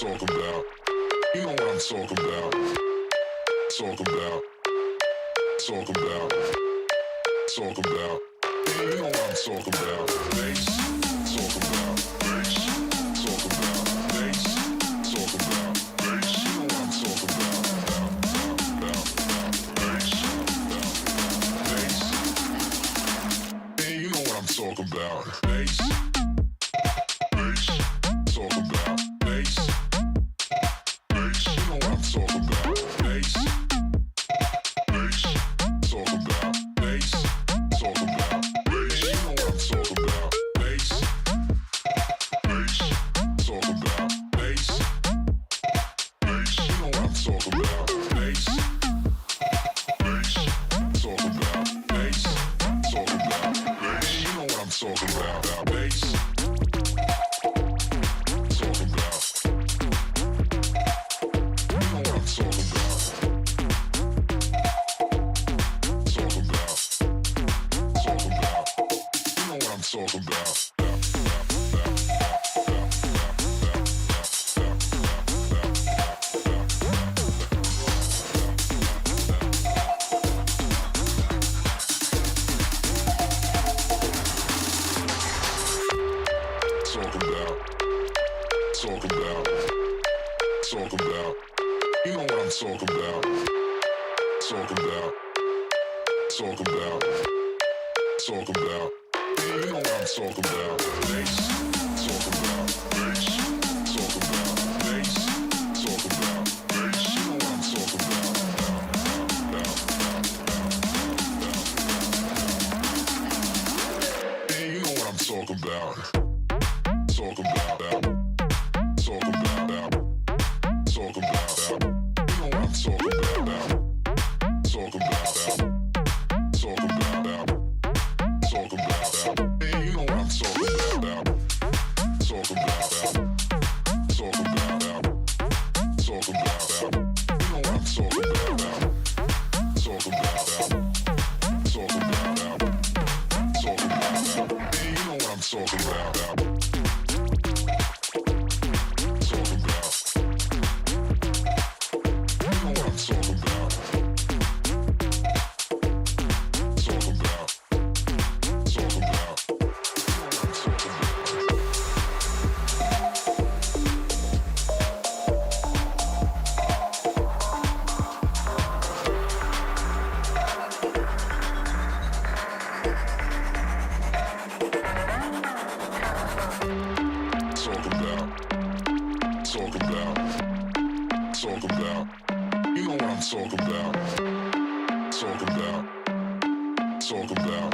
talking about. You know what I'm talking about. Talking about. Talking about. Talking about. You know what I'm talking about. Bass. Talking about. Bass. Talking about. Bass. Talking about. Bass. You know what I'm talking about. Bass. Bass. Hey, you know what I'm talking about. Bass. Bass. Talking about. Bass. Bass. You know what I'm talking about. Bass. Bass. Talking about. Bass. Talking about. Bass. You know what I'm talking about. Bass. Bass. Talking about. Bass. Bass. You know what I'm talking about. Bass. Bass. Talking about. Bass. Talking about. Bass. You know what I'm talking about. Bass. Talking about. You know what I'm talking about. Talking about. Talking about. You know what I'm talking about. Talk about, talk about, talk about. You know what I'm talking about. Talk about, talk about,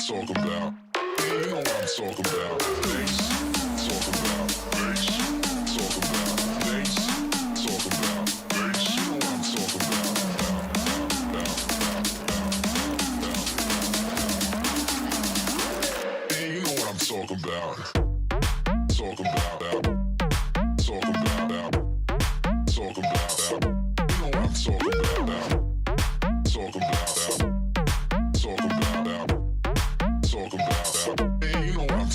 talk about. You know what I'm talking about. Bass, talk about, bass, talk about, bass, talk about, bass. You know what I'm talking about. Hey, you know what I'm talking about. Talk about that. Talk about that. Talk about that. You know what I'm talking about. Talk about that. Talk about that. Talk about that. Hey, you know what I'm talking about. Talk about that. Talk about that. Talk about that. You know what I'm talking about. Talk about that. Talk about that. Talk about that. Hey, you know what I'm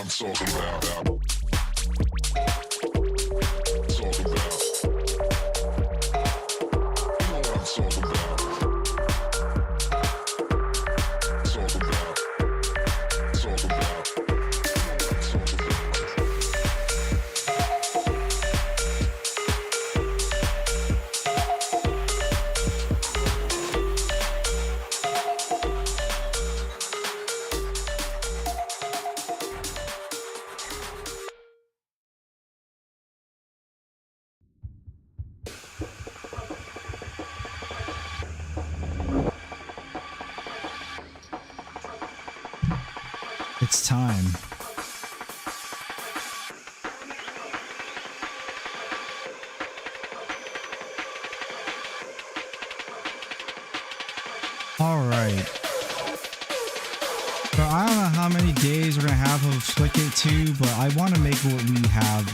talking about. It's time. All right. So I don't know how many days we're gonna have of Splitgate 2, but I want to make what we have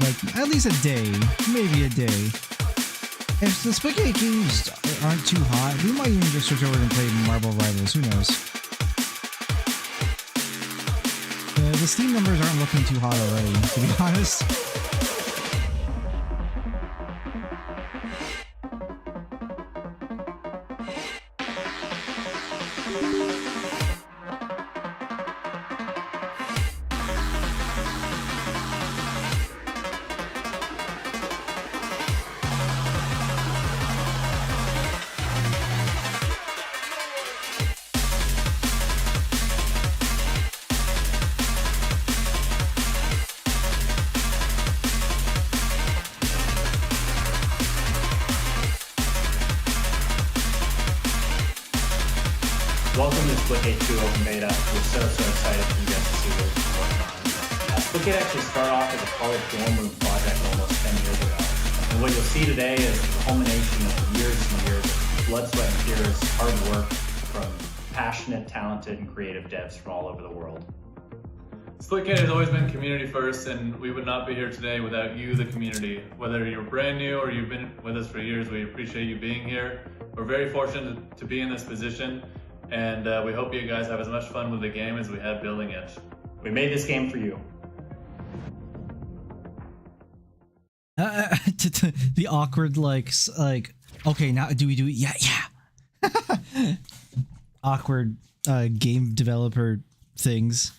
like at least a day, maybe a day. If the Splitgate games aren't too hot, we might even just switch over and play Marble Rivals. Who knows? The Steam numbers aren't looking too hot already, to be honest. Welcome to Splitgate 2 Open Beta. We're so excited for you guys to see what we're working on. Splitgate actually started off as a college dorm room project almost 10 years ago. And what you'll see today is the culmination of years and years of blood, sweat, and tears, hard work from passionate, talented, and creative devs from all over the world. Splitgate has always been community first, and we would not be here today without you, the community. Whether you're brand new or you've been with us for years, we appreciate you being here. We're very fortunate to be in this position. And we hope you guys have as much fun with the game as we had building it. We made this game for you. The awkward like, okay, now do we do it? Yeah. Awkward game developer things.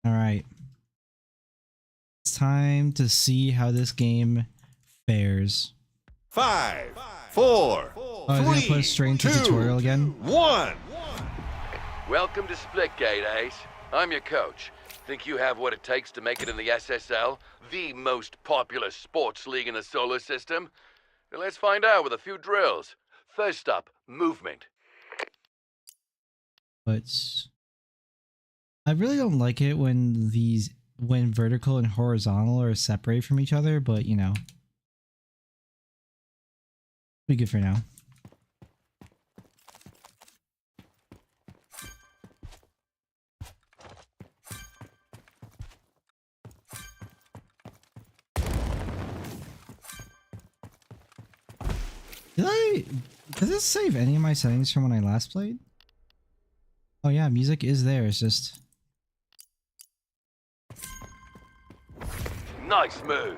All right. It's time to see how this game fares. 5, 4, Oh, is it gonna put us straight into the tutorial again? 1. Welcome to Splitgate, Ace. I'm your coach. Think you have what it takes to make it in the SSL, the most popular sports league in the solar system? Well, let's find out with a few drills. First up, movement. But I really don't like it when when vertical and horizontal are separate from each other, but you know. Be good for now. Does this save any of my settings from when I last played? Oh yeah, music is there, it's just... Nice move.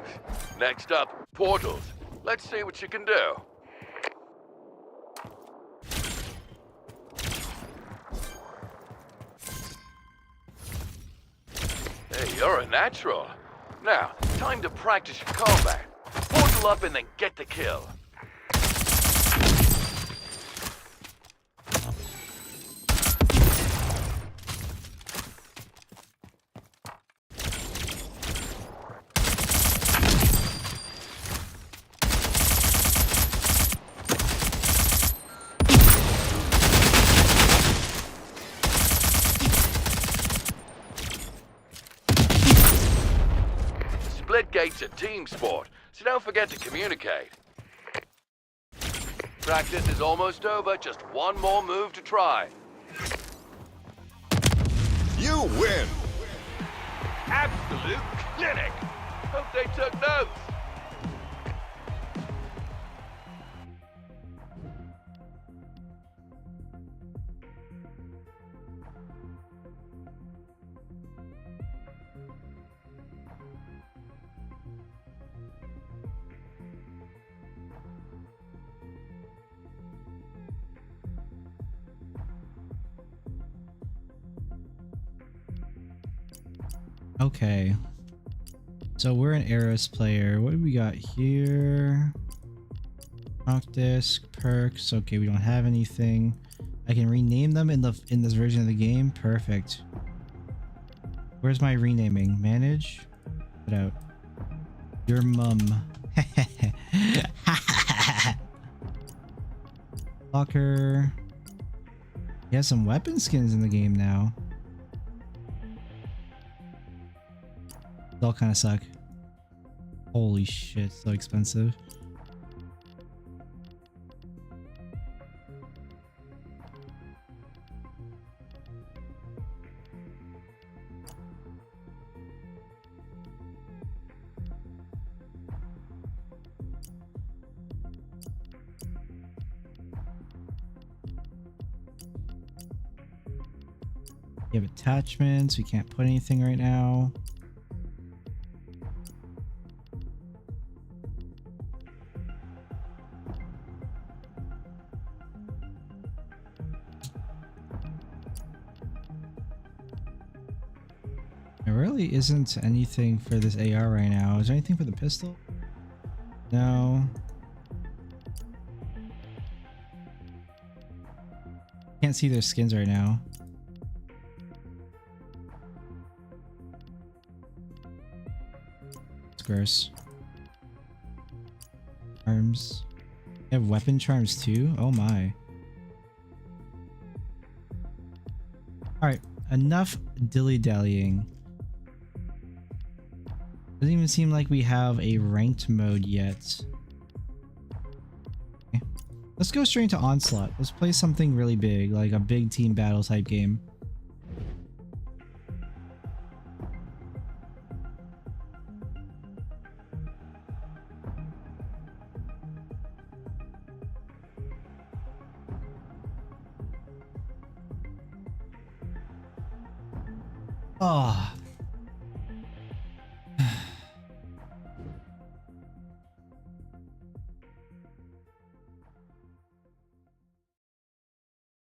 Next up, portals. Let's see what you can do. Hey, you're a natural. Now, time to practice your combat. Portal up and then get the kill. Splitgate's a team sport, so don't forget to communicate. Practice is almost over, just one more move to try. You win. Absolute clinic. Hope they took notes. Okay. So we're an Eris player. What do we got here? Rock disc, perks. Okay, we don't have anything. I can rename them in this version of the game. Perfect. Where's my renaming? Manage? Put out. Your mum. Locker. He has some weapon skins in the game now. They all kind of suck. Holy shit, so expensive. You have attachments. We can't put anything right now. There really isn't anything for this AR right now. Is there anything for the pistol? No. Can't see their skins right now. It's gross. Charms. They have weapon charms too? Oh my. Alright, enough dilly-dallying. Doesn't even seem like we have a ranked mode yet. Okay. Let's go straight into Onslaught. Let's play something really big, like a big team battle type game. Oh.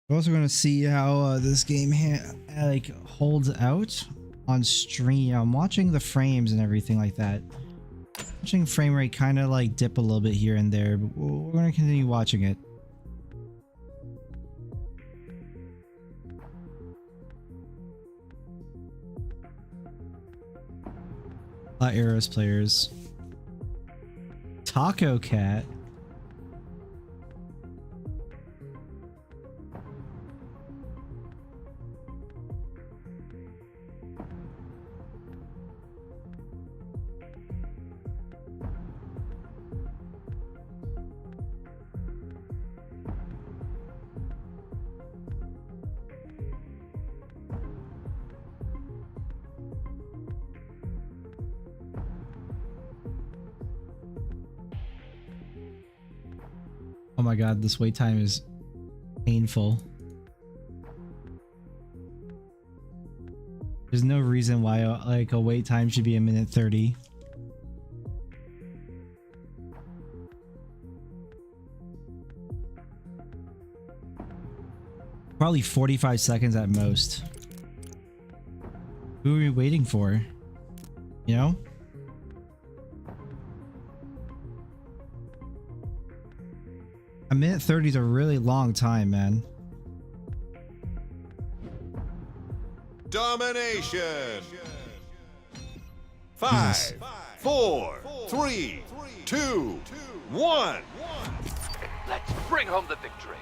We're also going to see how this game like holds out on stream. I'm watching the frames and everything like that. Watching frame rate kind of like dip a little bit here and there, but we're going to continue watching it. A lot of Arrows players. Taco Cat. Oh my god, this wait time is painful. There's no reason why like a wait time should be a minute 30. Probably 45 seconds at most. Who are we waiting for? You know? A minute 30 is a really long time, man. Domination. 5, 4, 3, 2, 1. Let's bring home the victory.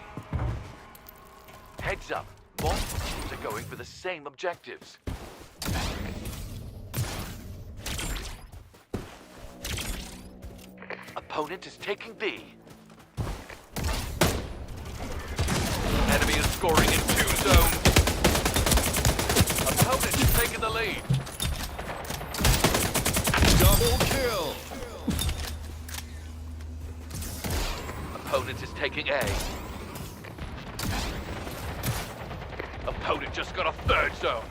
Heads up, both teams are going for the same objectives. Opponent is taking B. Enemy is scoring in 2 zones. Opponent is taking the lead. Double kill. Opponent is taking A. Opponent just got a 3rd zone.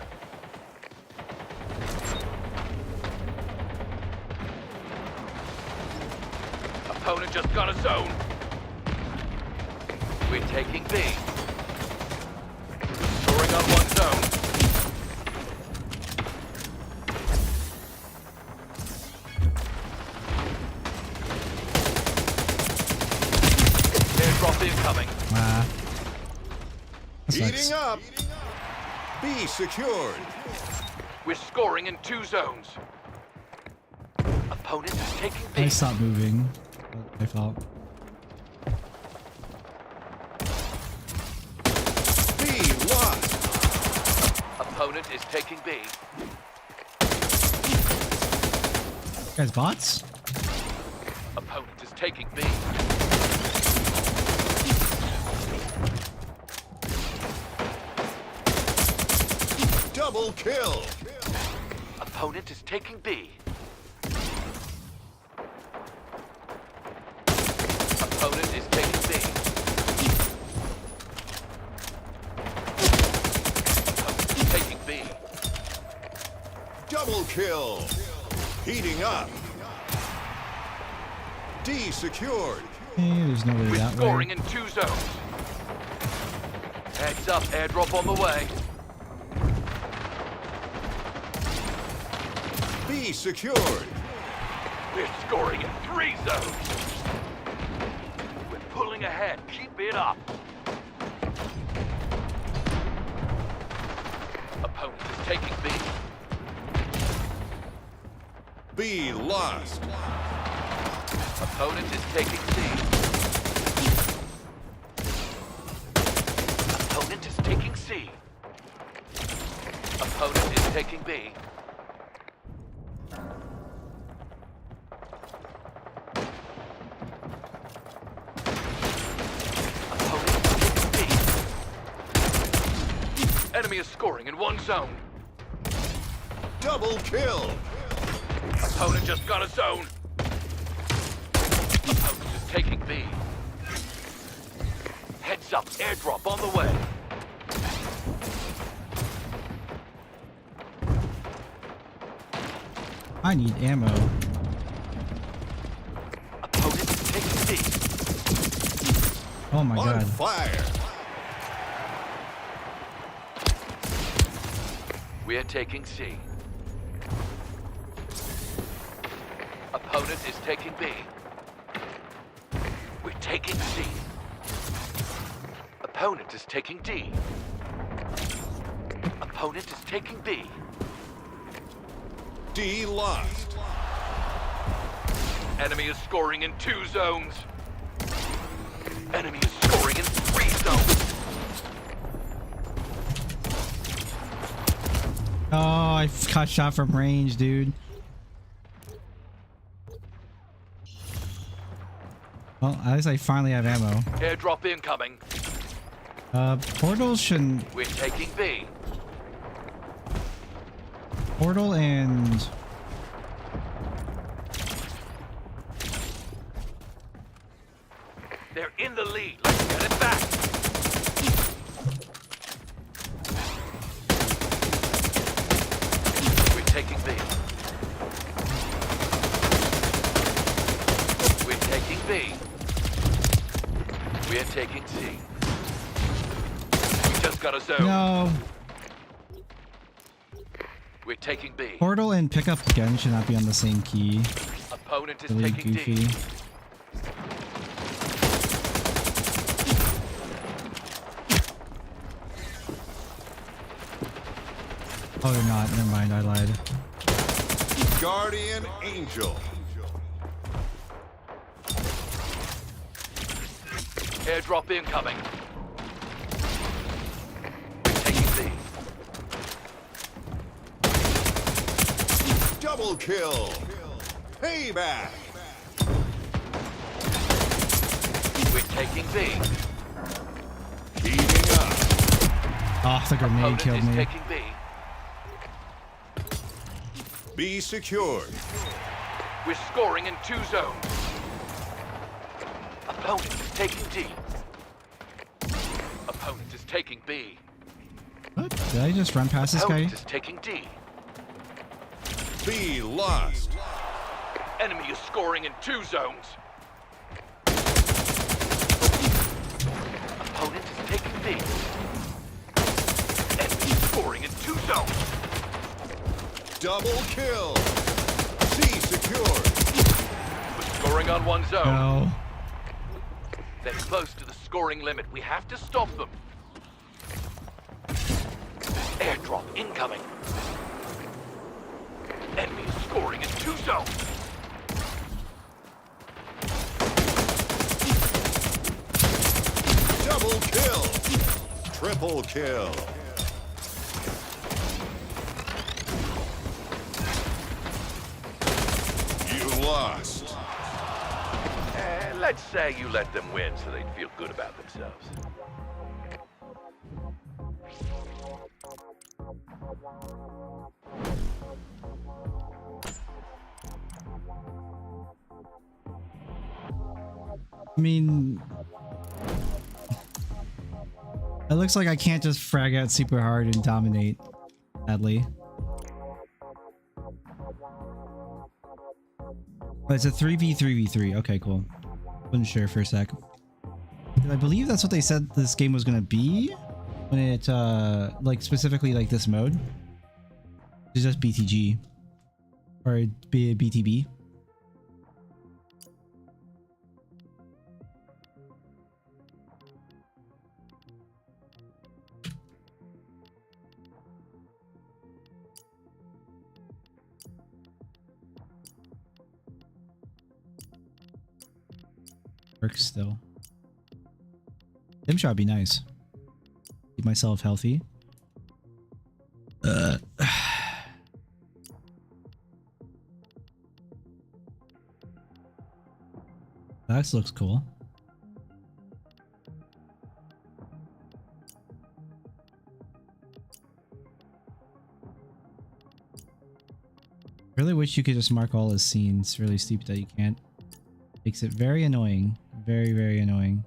Opponent just got a zone. We're taking B. Scoring on 1 zone. Airdrop incoming. Wow. That sucks. Heating up. B secured. We're scoring in 2 zones. Opponent is taking B. I stopped moving. My fault. B lost. Opponent is taking B. Guys, bots? Opponent is taking B. Double kill. Opponent is taking B. Opponent is taking B. Opponent is taking Double kill. Heating up. D secured. Hey, there's no way We're that scoring way. in 2 zones. Heads up, airdrop on the way. B secured. We're scoring in 3 zones. We're pulling ahead. Keep it up. Opponent is taking B. B lost. Opponent is taking C. Opponent is taking C. Opponent is taking B. Opponent is taking B. Enemy is scoring in 1 zone. Double kill. Opponent just got a zone. Opponent is taking B. Heads up, airdrop on the way. I need ammo. Opponent is taking B. Oh my On god. fire. We are taking C. Opponent is taking B. We're taking C. Opponent is taking D. Opponent is taking B. D lost. Enemy is scoring in 2 zones. Enemy is scoring in 3 zones. Oh, I got shot from range, dude. Well, at least I finally have ammo. Airdrop incoming. Portals shouldn't... We're taking B. Portal and... They're in the lead. Let's get it back. We're taking B. We're taking B. We're taking C. We just got a zone. No. We're taking B. Portal and pickup gun should not be on the same key. Opponent is Really taking goofy. D. Oh, they're not. Never mind. I lied. Guardian Angel. Airdrop incoming. We're taking B. Double kill. Payback. We're taking B. Heating up. Oh, the grenade Opponent killed is me. taking B. B secured. We're scoring in 2 zones. Opponent is taking D. Opponent is taking B. What? Did I just run past this guy? Opponent is taking D. B lost. Enemy is scoring in 2 zones. Opponent is taking B. Enemy is scoring in 2 zones. Double kill. C secured. We're scoring on 1 zone. No. They're close to the scoring limit. We have to stop them. Airdrop incoming. Enemy is scoring in 2 zones. Double kill. Triple kill. You lost. Let's say you let them win so they'd feel good about themselves. I mean... It looks like I can't just frag out super hard and dominate, sadly. Oh, it's a 3v3v3. Okay, cool. Wasn't sure for a sec. I believe that's what they said this game was gonna be when it like specifically like this mode. It's just BTG or BTB. Works still. Dim shot would be nice. Keep myself healthy. That looks cool. Really wish you could just mark all his scenes. Really stupid that you can't. Makes it very annoying. Very, very annoying.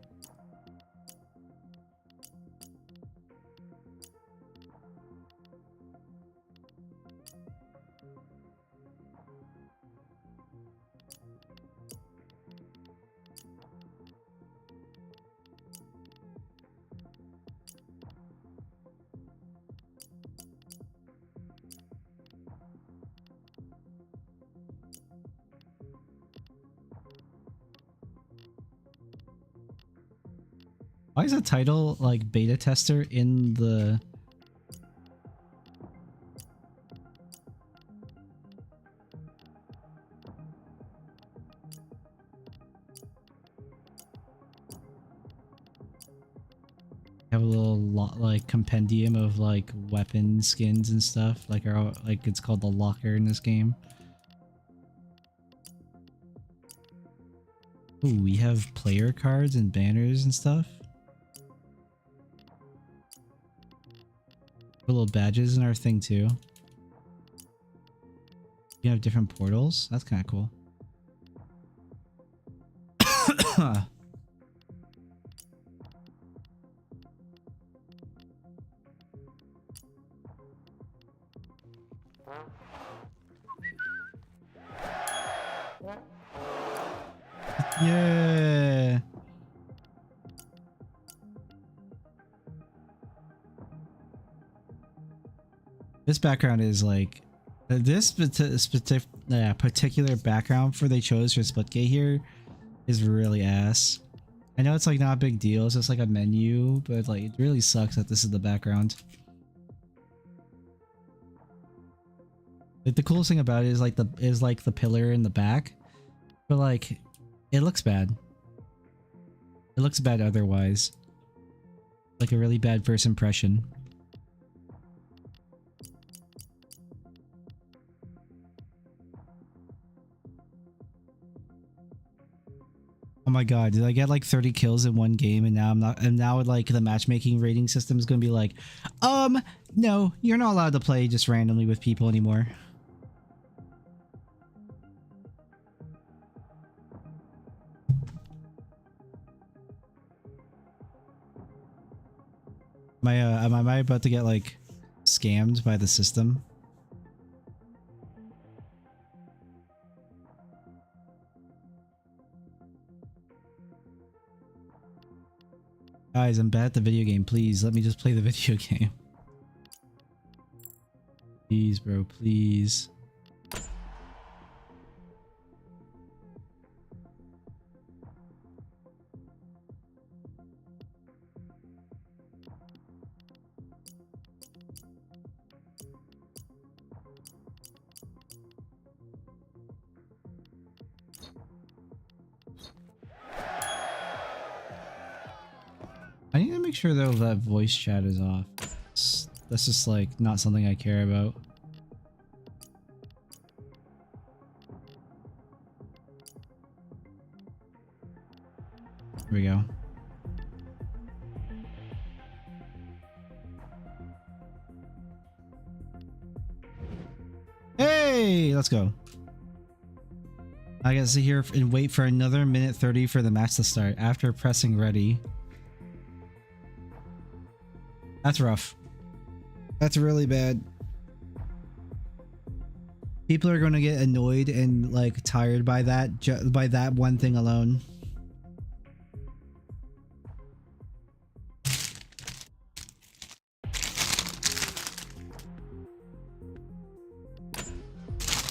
Why is the title like beta tester in the... Have a little like compendium of like weapon skins and stuff, like it's called the locker in this game. Ooh, we have player cards and banners and stuff. Little badges in our thing too. You have different portals. That's kind of cool. Yeah. This background is like this particular background for they chose for Splitgate here is really ass. I know it's like not a big deal, it's just like a menu, but like it really sucks that this is the background. Like the coolest thing about it is like the pillar in the back, but like it looks bad. It looks bad otherwise. Like a really bad first impression. Oh my god, did I get like 30 kills in one game and now I'm not, and now like the matchmaking rating system is gonna be like, no, you're not allowed to play just randomly with people anymore. Am I about to get like scammed by the system? Guys, I'm bad at the video game. Please let me just play the video game. Please, bro, please. I need to make sure though that voice chat is off. That's just like not something I care about. Here we go. Hey, let's go. I gotta sit here and wait for another minute 30 for the match to start after pressing ready. That's rough. That's really bad. People are gonna get annoyed and like tired by that by that one thing alone.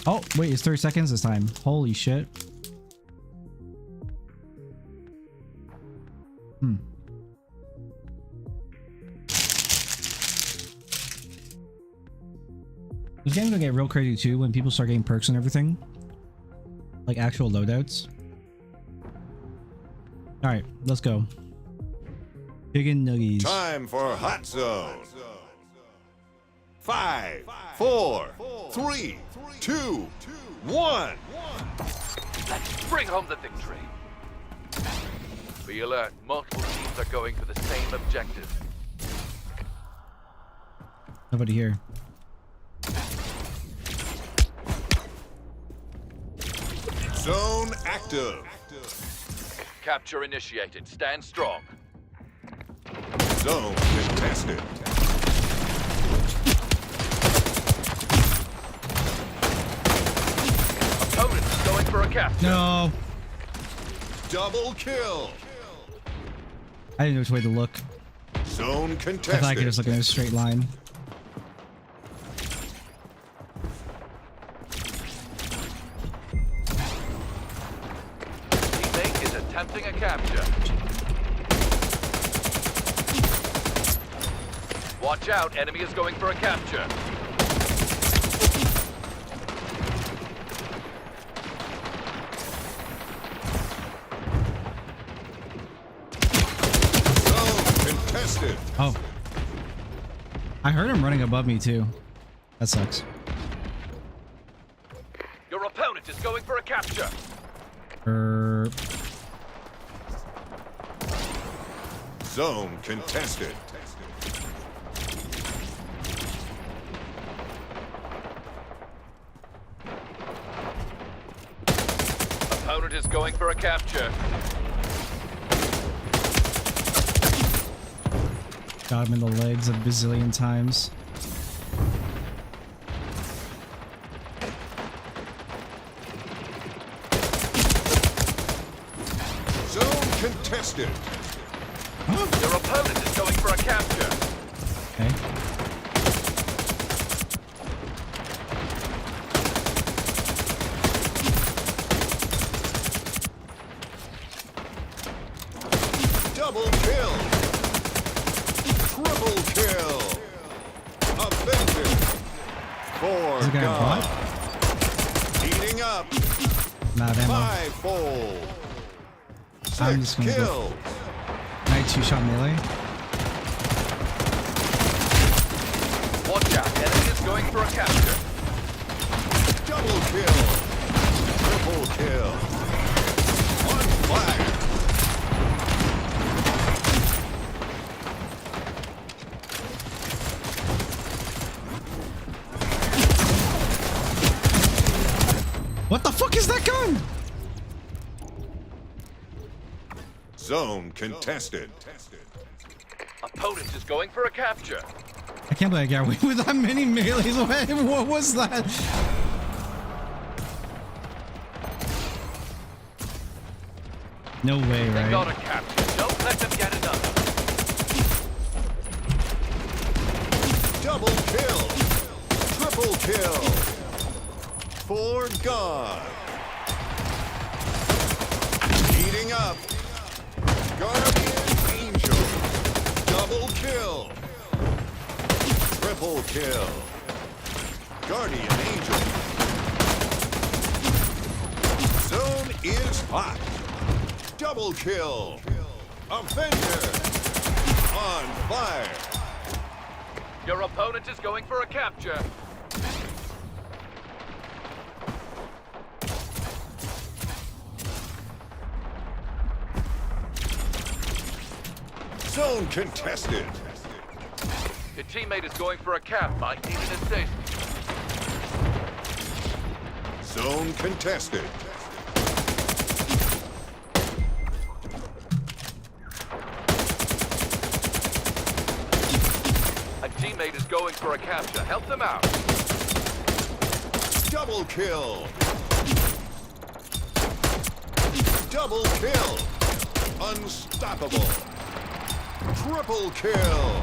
Oh, wait, it's 30 seconds this time. Holy shit. This game's gonna get real crazy too when people start getting perks and everything. Like actual loadouts. Alright, let's go. Chicken nuggies. Time for Hot Zone. 5, 4, 3, 2, 1. Let's bring home the victory. Be alert. Multiple teams are going for the same objective. Nobody here. Zone active. Capture initiated. Stand strong. Zone contested. Opponent is going for a capture. No! Double kill. I didn't know which way to look. Zone I contested. thought I could just look in a straight line. Teammate is attempting a capture. Watch out, enemy is going for a capture. Zone contested. Oh. I heard him running above me too. That sucks. Your opponent is going for a capture. Zone contested. Opponent is going for a capture. Got him in the legs a bazillion times. Zone contested. Your opponent is going for a capture. Okay. Double kill. Triple kill. Offensive. For Is it gonna God. bot? Heating up. Not ammo. 5-fold. I'm just 6 gonna go- kills. Night 2-shot melee. Watch out, enemy is going for a capture. Double kill. Triple kill. On fire. What the fuck is that gun? Zone contested. Opponent is going for a capture. I can't believe I got away with that many melees. What was that? No way, They got a right? capture. Don't let them get another. Double kill. Triple kill. For God. Heating up. Guardian Angel. Double kill. Triple kill. Guardian Angel. Zone is hot. Double kill. Offender. On fire. Your opponent is going for a capture. Zone contested. Your teammate is going for a cap. Might need an assist. Zone contested. A teammate is going for a capture. Help them out. Double kill. Double kill. Unstoppable. Triple kill.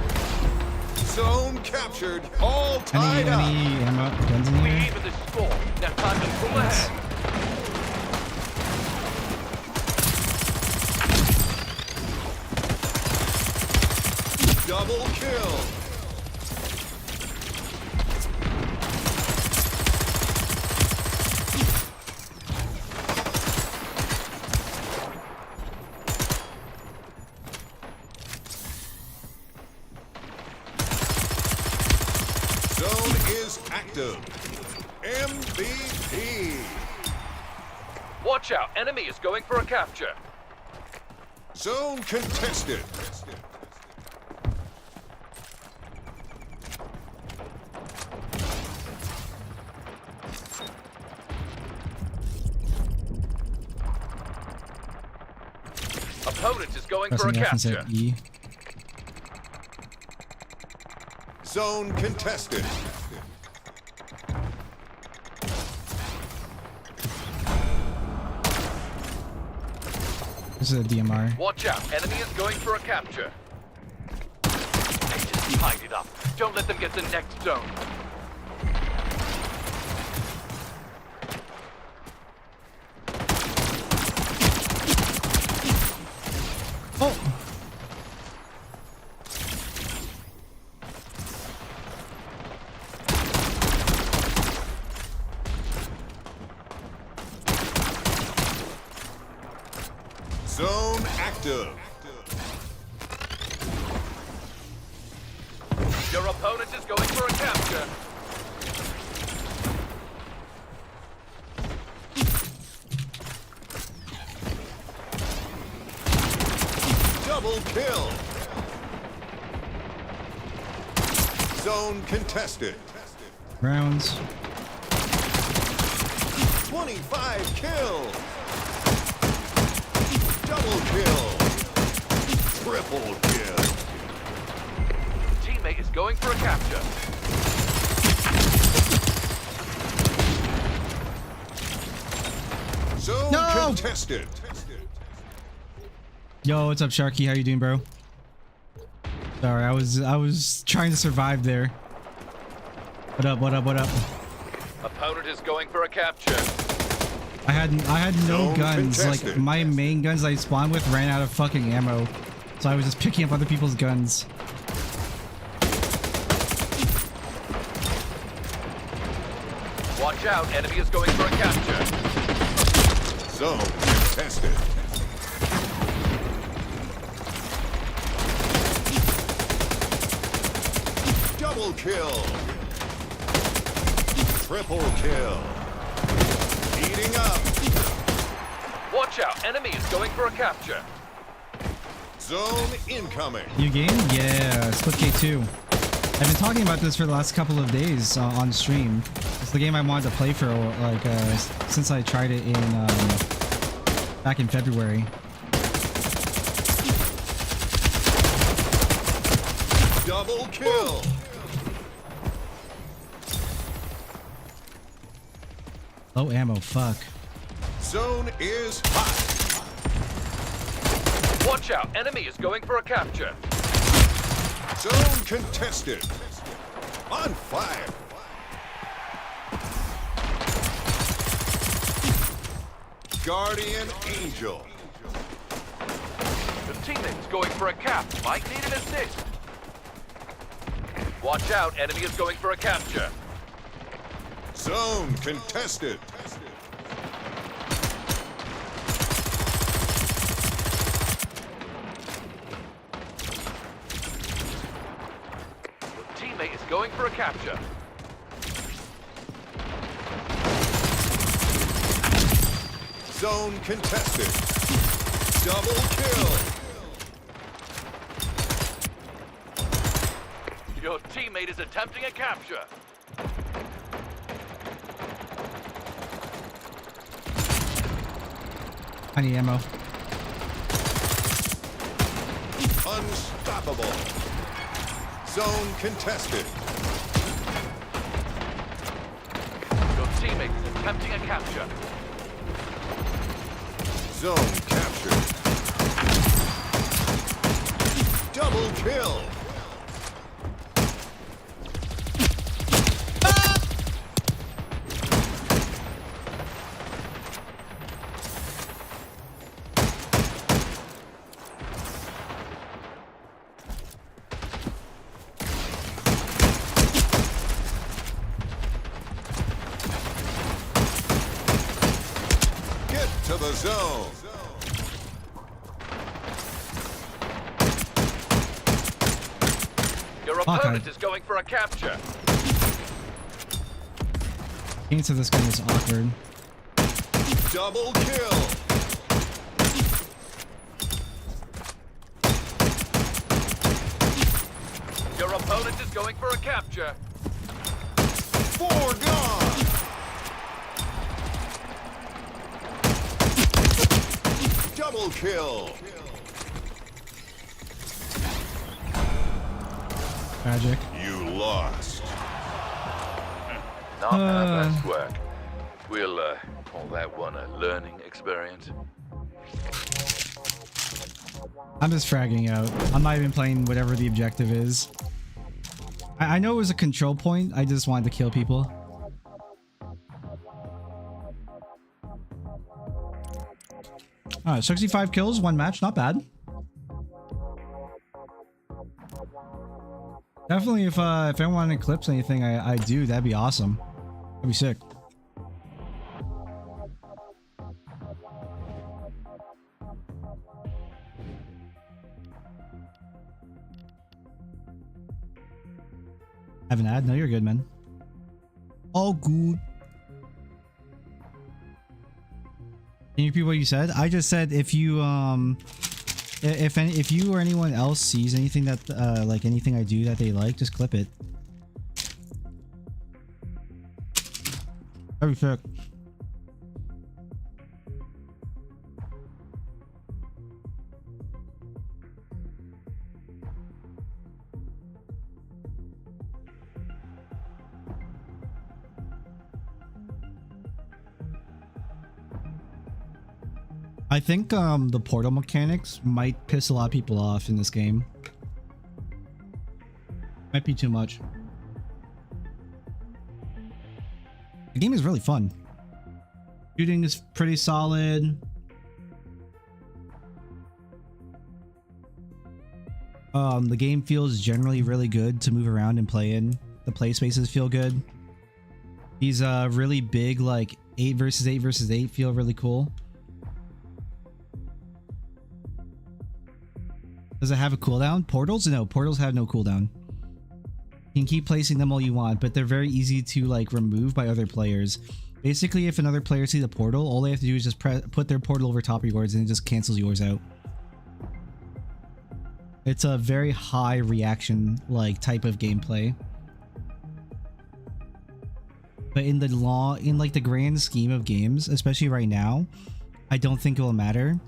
Zone captured. All tied up. Any ammo guns in We here? even the score. Now time to pull ahead. Double kill. Zone is active. MVP. Watch out, enemy is going for a capture. Zone contested. Opponent is going for a Pressing F instead capture. of E. Zone contested. This is a DMR. Watch out, enemy is going for a capture. Hey, just tied it up. Don't let them get the next zone. Oh! Zone active. Your opponent is going for a capture. Double kill. Zone contested. Rounds. 25 kills. Double kill. Triple kill. Teammate is going for a capture. Zone No! contested. Yo, what's up, Sharky? How you doing, bro? Sorry, I was trying to survive there. What up? What up? What up? Opponent is going for a capture. I had no Zone guns. Like contested. my main guns I spawned with ran out of fucking ammo, so I was just picking up other people's guns. Watch out, enemy is going for a capture. Zone contested. Double kill. Triple kill. Eating up. Watch out, enemy is going for a capture. Zone incoming. New game? Yeah, Splitgate 2. I've been talking about this for the last couple of days on stream. It's the game I wanted to play for like since I tried it in back in February. Double kill. Low ammo, fuck. Zone is hot. Watch out, enemy is going for a capture. Zone contested. On fire. Guardian Angel. The teammate's going for a cap. Might need an assist. Watch out, enemy is going for a capture. Zone contested. Your teammate is going for a capture. Zone contested. Double kill. Your teammate is attempting a capture. I need ammo. Unstoppable. Zone contested. Your teammate attempting a capture. Zone captured. Double kill. Get to the zone. Your opponent is going for a capture. Getting to this gun is awkward. Double kill. Your opponent is going for a capture. 4 gone. Double kill. Tragic. You lost. Not our best work. We'll call that one a learning experience. I'm just fragging out. I'm not even playing whatever the objective is. I know it was a control point. I just wanted to kill people. Alright, 65 kills, 1 match. Not bad. Definitely, if anyone clips anything I do, that'd be awesome. That'd be sick. Have an ad? No, you're good, man. All good. Can you repeat what you said? I just said if you if you or anyone else sees anything that like anything I do that they like, just clip it. That'd be sick. I think the portal mechanics might piss a lot of people off in this game. Might be too much. The game is really fun. Shooting is pretty solid. The game feels generally really good to move around and play in. The play spaces feel good. These really big, like 8 versus 8 versus 8 feel really cool. Does it have a cooldown? Portals? No, portals have no cooldown. You can keep placing them all you want, but they're very easy to like remove by other players. Basically, if another player sees a portal, all they have to do is just put their portal over top of yours and it just cancels yours out. It's a very high reaction like type of gameplay. But in the grand scheme of games, especially right now, I don't think it will matter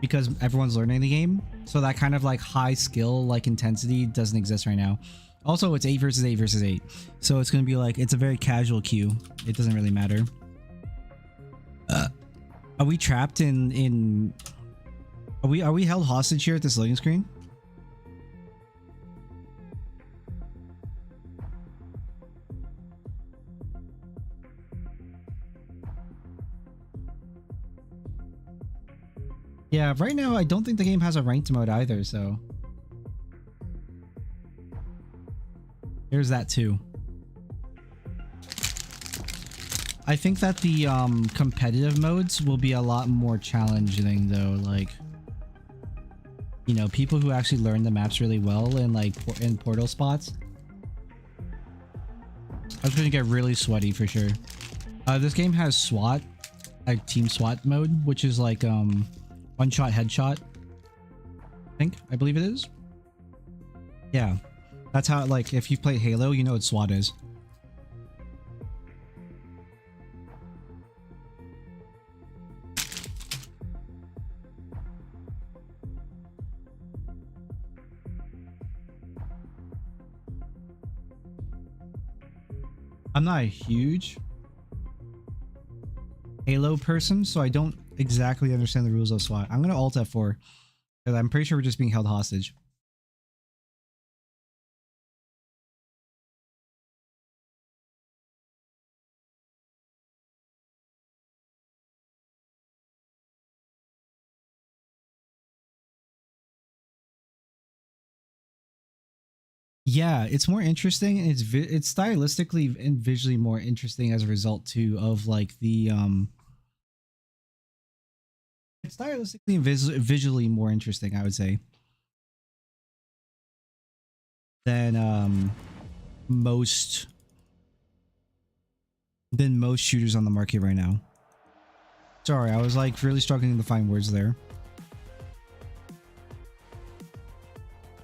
because everyone's learning the game. So that kind of like high skill like intensity doesn't exist right now. Also, it's 8 versus 8 versus 8. So it's going to be like, it's a very casual queue. It doesn't really matter. Are we trapped in are we held hostage here at this loading screen? Yeah, right now I don't think the game has a ranked mode either, so there's that too. I think that the competitive modes will be a lot more challenging though, like, you know, people who actually learn the maps really well in like in portal spots. I was gonna get really sweaty for sure. This game has SWAT, like team SWAT mode, which is like one shot headshot. I believe it is. Yeah, that's how, like, if you play Halo, you know what SWAT is. I'm not a huge Halo person, so I don't exactly understand the rules of SWAT. I'm gonna alt F4 because I'm pretty sure we're just being held hostage. Yeah, it's more interesting, and it's stylistically and visually more interesting as a result too of like the it's stylistically and visually more interesting, I would say, than most most shooters on the market right now. Sorry, I was like really struggling to find words there.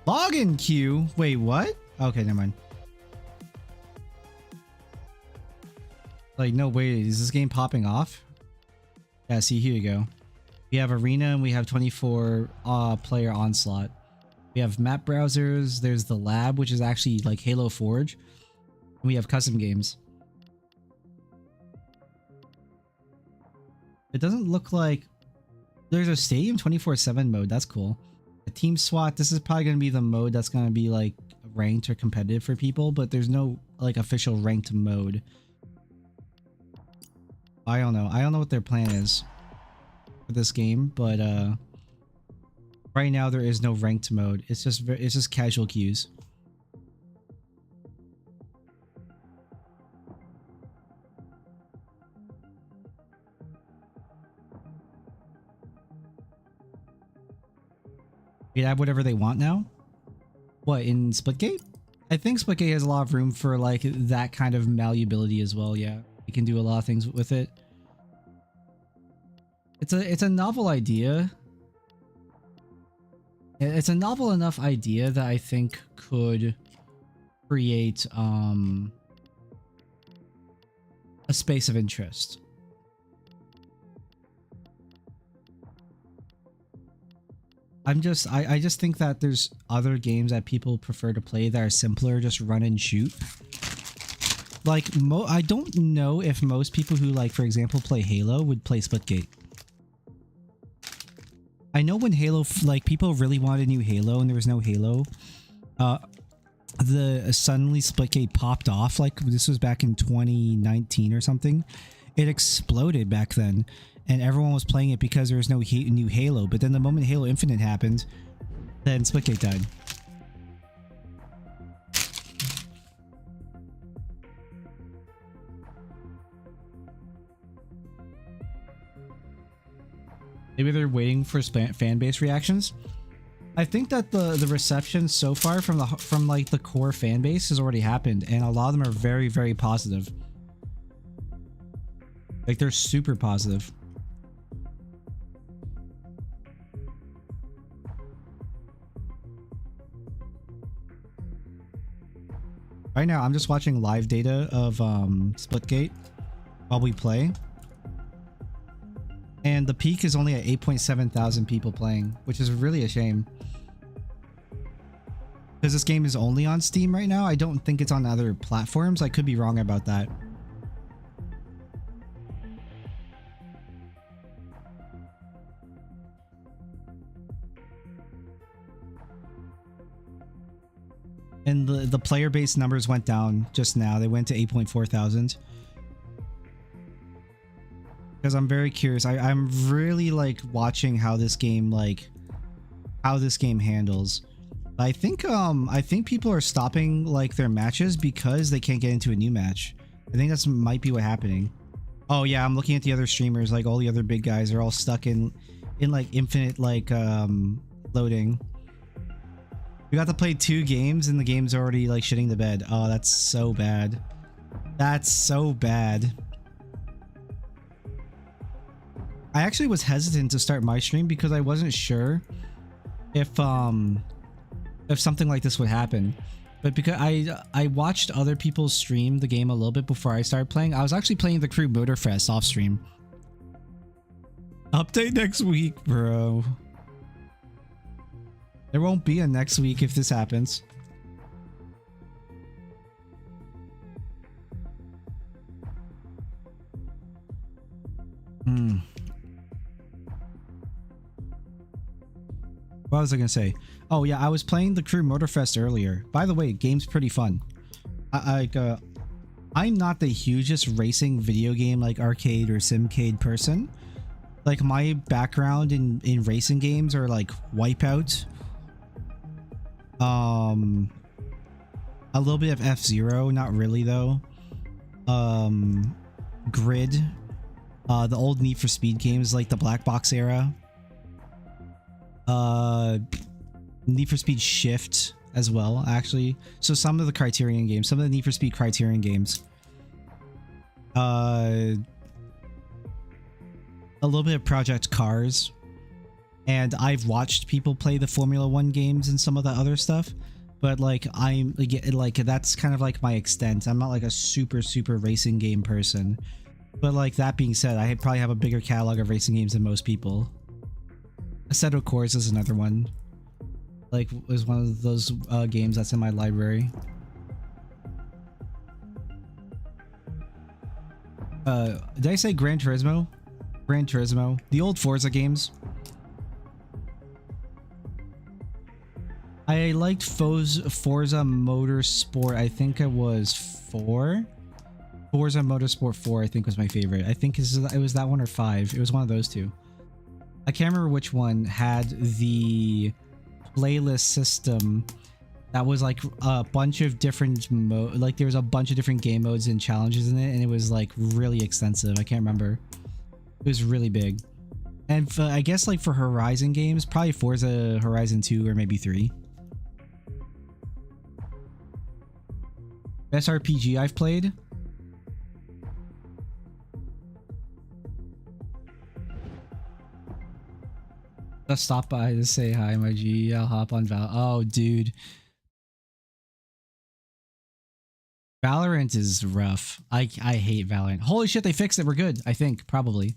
Login queue? Wait, what? Okay, never mind. Like, no, wait, is this game popping off? Yeah, see, here you go. We have arena and we have 24 player onslaught. We have map browsers, there's the lab, which is actually like Halo Forge. And we have custom games. It doesn't look like there's a stadium 24/7 mode. That's cool. A team SWAT, this is probably going to be the mode that's going to be like ranked or competitive for people, but there's no like official ranked mode. I don't know. I don't know what their plan is for this game, but right now there is no ranked mode. It's just casual queues. You have whatever they want now? What, in Splitgate? I think Splitgate has a lot of room for like that kind of malleability as well, yeah. You can do a lot of things with it. It's a novel idea. It's a novel enough idea that I think could create a space of interest. I just think that there's other games that people prefer to play that are simpler, just run and shoot. Like, I don't know if most people who, like, for example, play Halo would play Splitgate. I know when Halo, like, people really wanted a new Halo and there was no Halo, suddenly Splitgate popped off. Like, this was back in 2019 or something. It exploded back then. And everyone was playing it because there was no new Halo. But then the moment Halo Infinite happened, then Splitgate died. Maybe they're waiting for fan base reactions. I think that the reception so far from like the core fan base has already happened, and a lot of them are very, very positive. Like, they're super positive. Right now, I'm just watching live data of Splitgate while we play. And the peak is only at 8.7 thousand people playing, which is really a shame. Because this game is only on Steam right now. I don't think it's on other platforms. I could be wrong about that. And the player base numbers went down just now. They went to 8.4 thousand. Because I'm very curious. I'm really like watching how this game handles. I think people are stopping like their matches because they can't get into a new match. I think that's might be what's happening. Oh yeah, I'm looking at the other streamers. Like all the other big guys are all stuck in like infinite like loading. We got to play 2 games and the game's already like shitting the bed. Oh, that's so bad. That's so bad. I actually was hesitant to start my stream because I wasn't sure if something like this would happen. But because I watched other people stream the game a little bit before I started playing. I was actually playing the Crew Motorfest off stream. Update next week, bro. There won't be a next week if this happens. Hmm. What was I gonna say? Oh yeah, I was playing the Crew Motorfest earlier. By the way, game's pretty fun. I'm not the hugest racing video game like arcade or simcade person. Like my background in racing games are like Wipeout, a little bit of F-Zero, not really though. Grid, the old Need for Speed games like the Black Box era. Need for Speed Shift as well, actually. So some of the Criterion games, some of the Need for Speed Criterion games. A little bit of Project Cars. And I've watched people play the Formula 1 games and some of the other stuff. But like I'm like that's kind of like my extent. I'm not like a super racing game person. But like that being said, I probably have a bigger catalog of racing games than most people. Assetto Corsa is another one. Like was one of those games that's in my library. Did I say Gran Turismo? Gran Turismo. The old Forza games. I liked Forza Motorsport. I think it was 4. Forza Motorsport 4 I think was my favorite. I think it was that one or 5. It was one of those two. I can't remember which one had the playlist system that was like a bunch of different like there was a bunch of different game modes and challenges in it, and it was like really extensive. I can't remember. It was really big. And I guess like for Horizon games, probably Forza Horizon 2 or maybe 3. Best RPG I've played? Just stop by to say hi, my G. I'll hop on Val. Oh, dude. Valorant is rough. I hate Valorant. Holy shit, they fixed it. We're good. I think. Probably.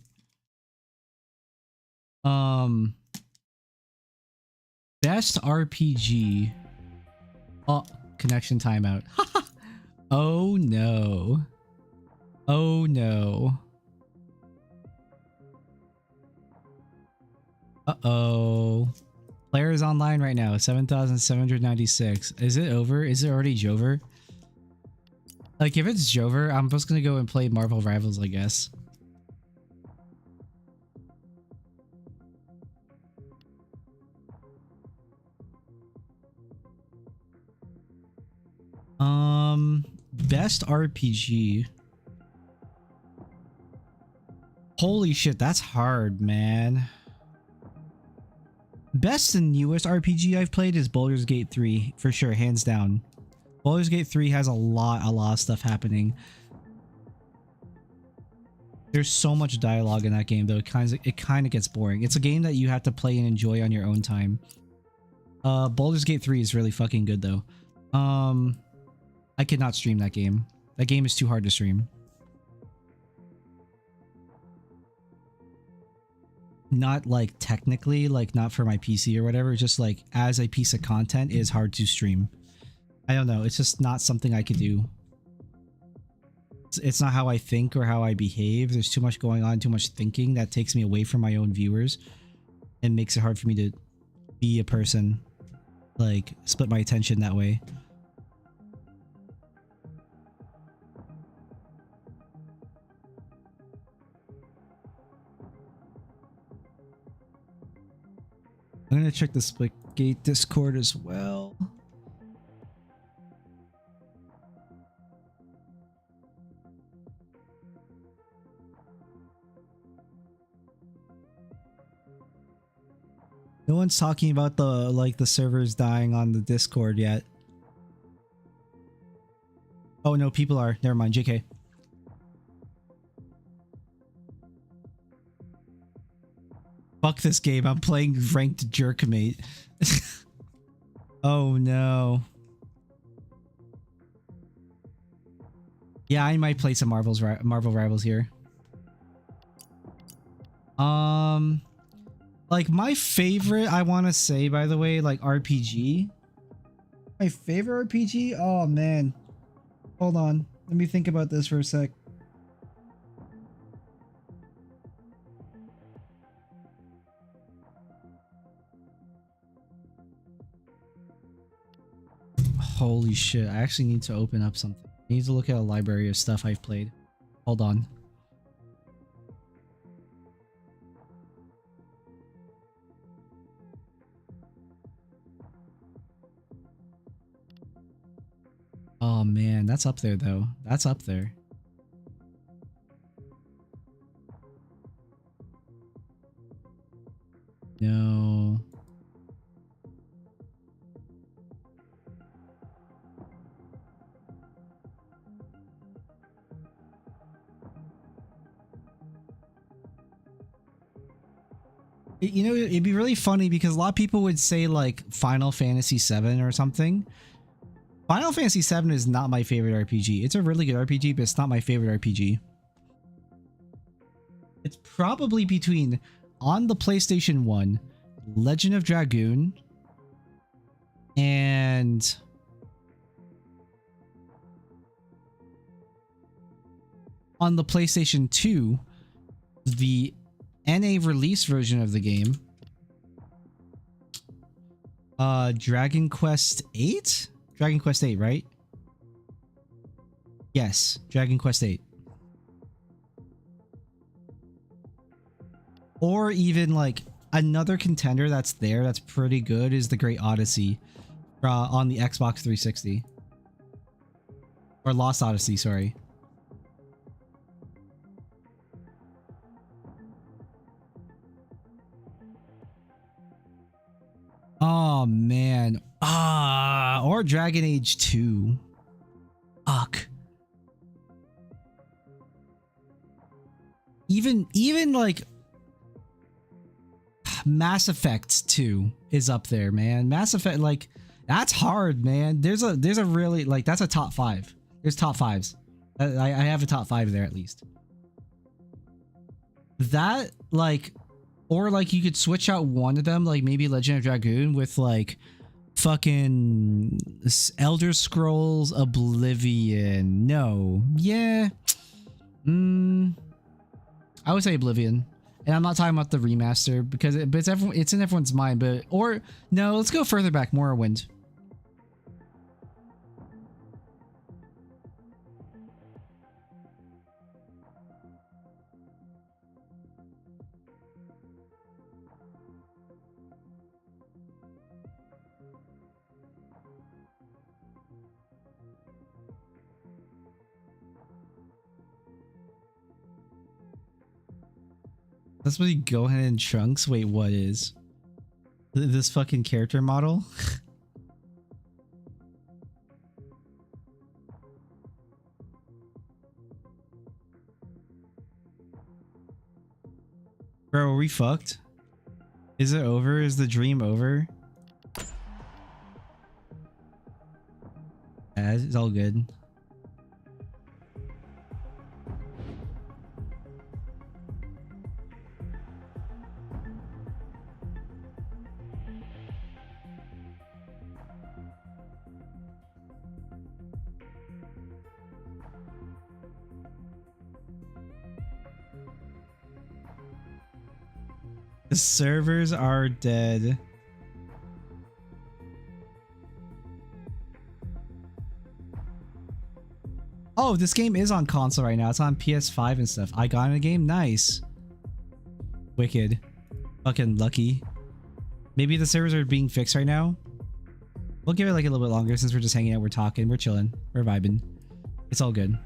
Best RPG. Oh, connection timeout. Oh no. Oh no. Uh-oh. Player is online right now. 7,796. Is it over? Is it already Jover? Like, if it's Jover, I'm just gonna go and play Marvel Rivals, I guess. Best RPG. Holy shit, that's hard, man. Best and newest RPG I've played is Baldur's Gate 3, for sure, hands down. Baldur's Gate 3 has a lot of stuff happening. There's so much dialogue in that game, though. It kind of gets boring. It's a game that you have to play and enjoy on your own time. Baldur's Gate 3 is really fucking good, though. I could not stream that game. That game is too hard to stream. Not like technically, like not for my PC or whatever, just like as a piece of content it is hard to stream. I don't know, it's just not something I could do. It's not how I think or how I behave. There's too much going on, too much thinking that takes me away from my own viewers and makes it hard for me to be a person, like split my attention that way. I'm gonna check the Splitgate Discord as well. No one's talking about the servers dying on the Discord yet. Oh no, people are. Never mind, JK. Fuck this game, I'm playing ranked jerkmate. Oh no. Yeah, I might play some Marvel Rivals here. Like my favorite, I want to say, by the way, like RPG. My favorite RPG? Oh man. Hold on. Let me think about this for a sec. Holy shit, I actually need to open up something. I need to look at a library of stuff I've played. Hold on. Oh man, that's up there though. That's up there. No. You know, it'd be really funny because a lot of people would say like Final Fantasy VII or something. Final Fantasy VII is not my favorite RPG. It's a really good RPG, but it's not my favorite RPG. It's probably between, on the PlayStation 1, Legend of Dragoon and on the PlayStation 2, the NA release version of the game, Dragon Quest 8? Dragon Quest 8, right? Yes, Dragon Quest 8. Or even like another contender that's there that's pretty good is The Great Odyssey on the Xbox 360. Or Lost Odyssey, sorry. Oh man. Or Dragon Age 2. Fuck. Even like Mass Effect 2 is up there, man. Mass Effect, like, that's hard, man. There's a really, like, that's a top 5. There's top 5s. I have a top 5 there at least. That, like, or like you could switch out one of them, like maybe Legend of Dragoon with like fucking Elder Scrolls Oblivion. No. Yeah. I would say Oblivion. And I'm not talking about the remaster because it's in everyone's mind, but or no, let's go further back, Morrowind. That's what Gohan and Trunks. Wait, what is this fucking character model? Bro, are we fucked? Is it over? Is the dream over? Yeah, it's all good. The servers are dead. Oh, this game is on console right now. It's on PS5 and stuff. I got in a game. Nice. Wicked. Fucking lucky. Maybe the servers are being fixed right now. We'll give it like a little bit longer since we're just hanging out. We're talking. We're chilling. We're vibing. It's all good.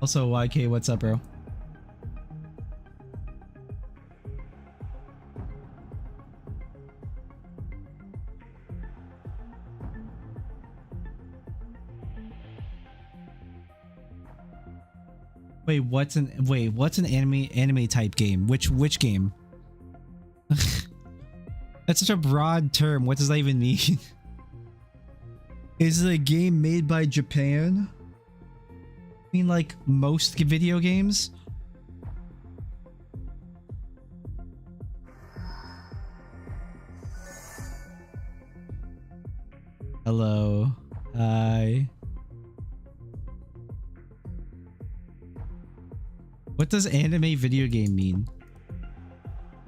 Also, YK, what's up, bro? What's an anime type game? Which game? That's such a broad term. What does that even mean? Is it a game made by Japan? I mean, like most video games? Hello. Hi. What does anime video game mean?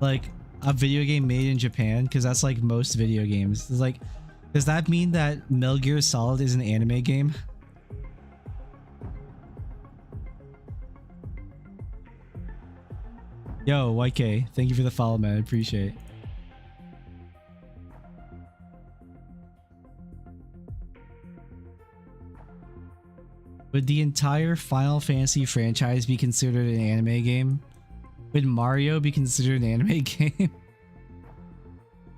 Like, a video game made in Japan? Because that's like most video games. It's like, does that mean that Metal Gear Solid is an anime game? Yo, YK, thank you for the follow, man. I appreciate it. Would the entire Final Fantasy franchise be considered an anime game? Would Mario be considered an anime game?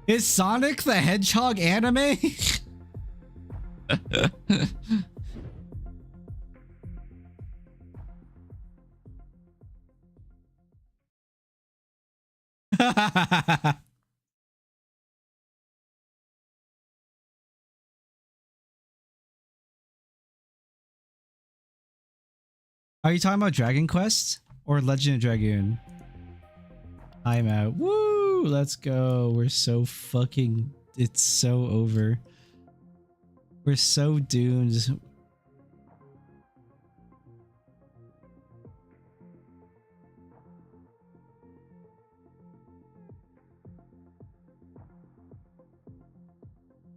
Is Sonic the Hedgehog anime? Are you talking about Dragon Quest or Legend of Dragoon? I'm out. Woo! Let's go. We're so fucking... It's so over. We're so doomed.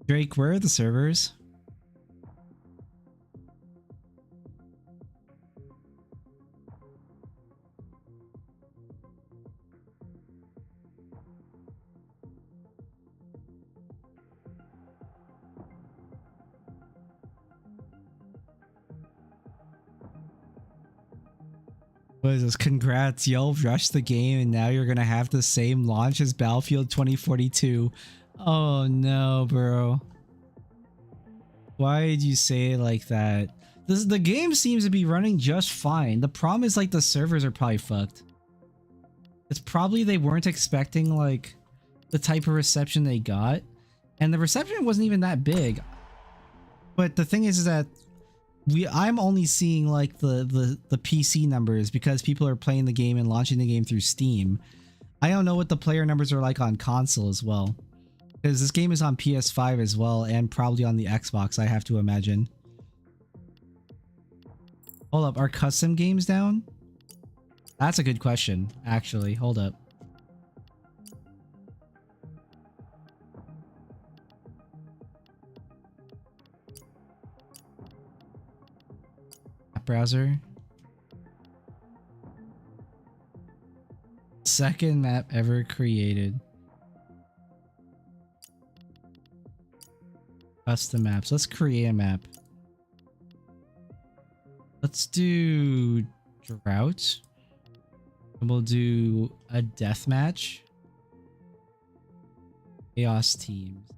Drake, where are the servers? What is this? Congrats, y'all rushed the game and now you're gonna have the same launch as Battlefield 2042. Oh no, bro. Why did you say it like that? The game seems to be running just fine. The problem is like the servers are probably fucked. It's probably they weren't expecting like the type of reception they got. And the reception wasn't even that big. But the thing is that I'm only seeing like the PC numbers because people are playing the game and launching the game through Steam. I don't know what the player numbers are like on console as well. Because this game is on PS5 as well and probably on the Xbox, I have to imagine. Hold up, are custom games down? That's a good question, actually. Hold up. Browser. Second map ever created. Custom maps. Let's create a map. Let's do drought. And we'll do a death match. Chaos teams.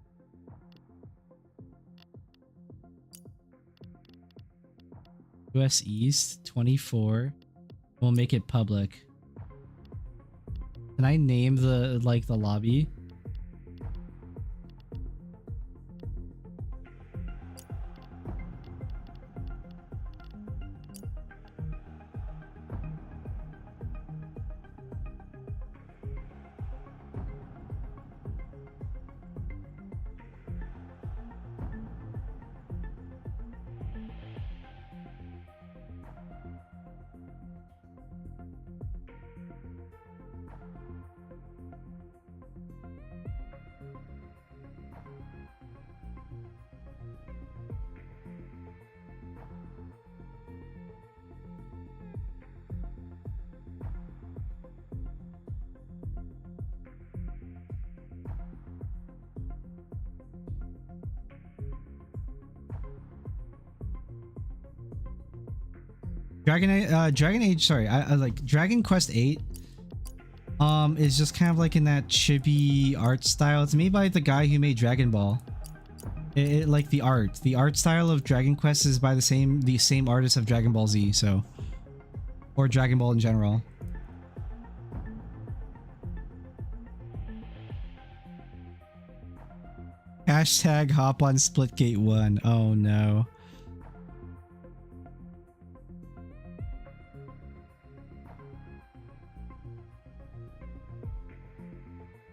US East 24. We'll make it public. Can I name the lobby? Dragon Age, sorry, I like Dragon Quest 8 is just kind of like in that chibi art style. It's made by the guy who made Dragon Ball. Like the art style of Dragon Quest is by the same artist of Dragon Ball Z, so, or Dragon Ball in general. Hashtag hop on Splitgate 1. Oh no.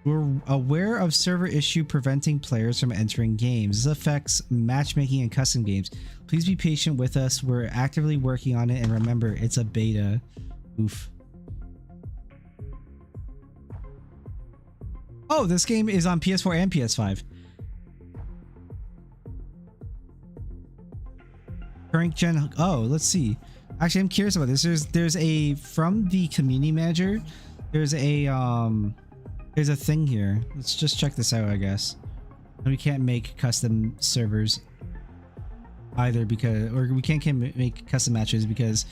We're aware of server issue preventing players from entering games. This affects matchmaking and custom games. Please be patient with us. We're actively working on it, and remember, it's a beta. Oof. Oh, this game is on PS4 and PS5. Current gen. Oh, let's see. Actually, I'm curious about this. There's a from the community manager. There's a thing here. Let's just check this out, I guess. And we can't make custom servers either because, or we can't make custom matches because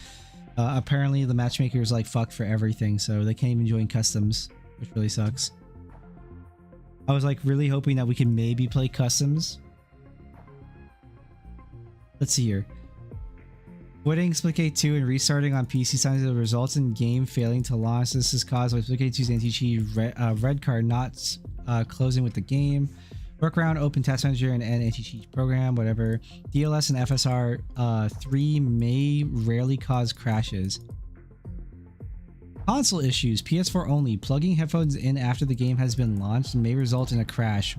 apparently the matchmaker is like fucked for everything, so they can't even join customs, which really sucks. I was like really hoping that we can maybe play customs. Let's see here. Quitting Splitgate 2 and restarting on PC signs the results in game failing to launch. This is caused by Splitgate 2's anti-cheat red card not closing with the game. Workaround, open task manager, and end anti-cheat program, whatever. DLS and FSR 3 may rarely cause crashes. Console issues, PS4 only. Plugging headphones in after the game has been launched may result in a crash.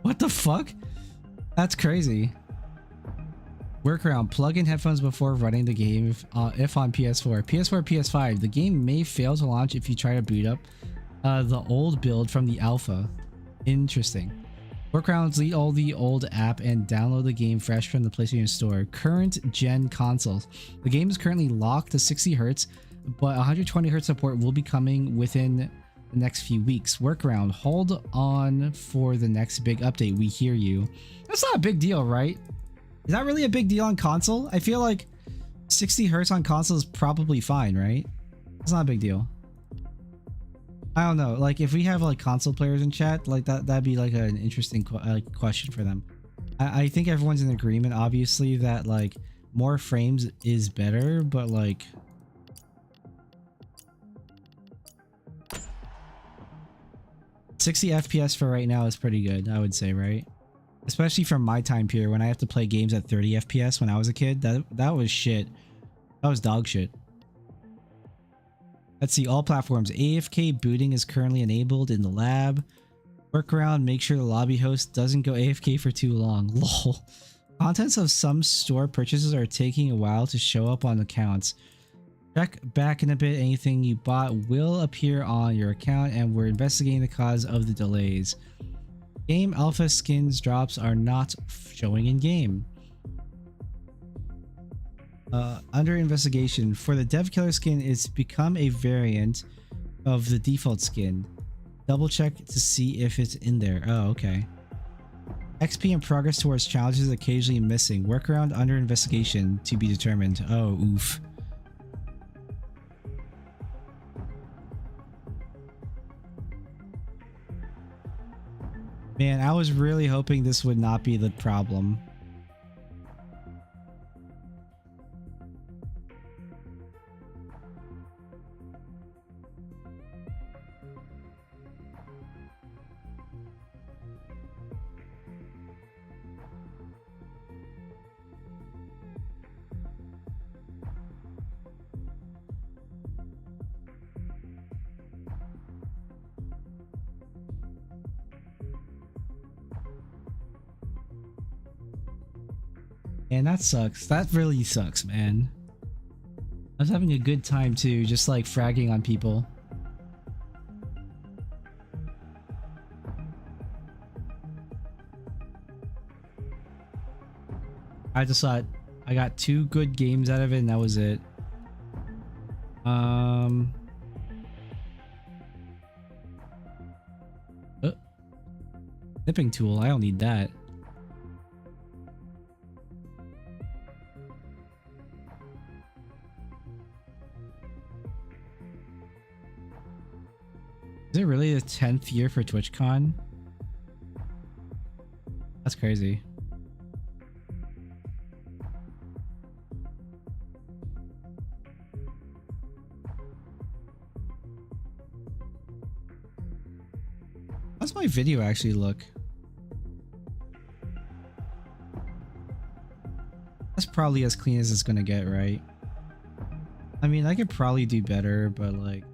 What the fuck? That's crazy. Workaround, plug in headphones before running the game if on PS4. PS4, PS5, the game may fail to launch if you try to boot up the old build from the alpha. Interesting. Workarounds, delete all the old app and download the game fresh from the PlayStation Store. Current gen consoles. The game is currently locked to 60 Hz, but 120 Hz support will be coming within the next few weeks. Workaround, hold on for the next big update. We hear you. That's not a big deal, right? Is that really a big deal on console? I feel like 60 Hz on console is probably fine, right? It's not a big deal. I don't know. Like, if we have like console players in chat, like that'd be like an interesting question for them. I think everyone's in agreement, obviously, that like more frames is better, but like 60 FPS for right now is pretty good, I would say, right? Especially from my time period when I have to play games at 30 FPS when I was a kid. That was shit. That was dog shit. Let's see, all platforms. AFK booting is currently enabled in the lab. Workaround, make sure the lobby host doesn't go AFK for too long. Lol. Contents of some store purchases are taking a while to show up on accounts. Check back in a bit. Anything you bought will appear on your account, and we're investigating the cause of the delays. Game alpha skins drops are not showing in game. Under investigation for the dev killer skin, it's become a variant of the default skin. Double check to see if it's in there. Oh, okay. XP and progress towards challenges occasionally missing. Workaround under investigation to be determined. Oh, oof. Man, I was really hoping this would not be the problem. And that sucks. That really sucks, man. I was having a good time too, just like fragging on people. I just thought I got 2 good games out of it and that was it. Nipping tool, I don't need that. Is it really the 10th year for TwitchCon? That's crazy. How's my video actually look? That's probably as clean as it's gonna get, right? I mean, I could probably do better, but like...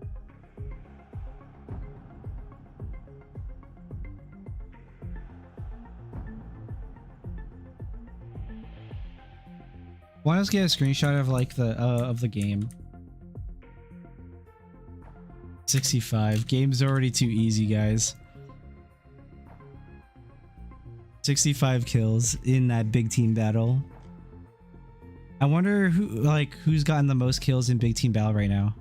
Why don't I get a screenshot of like the game? 65. Game's already too easy, guys. 65 kills in that big team battle. I wonder who's gotten the most kills in big team battle right now,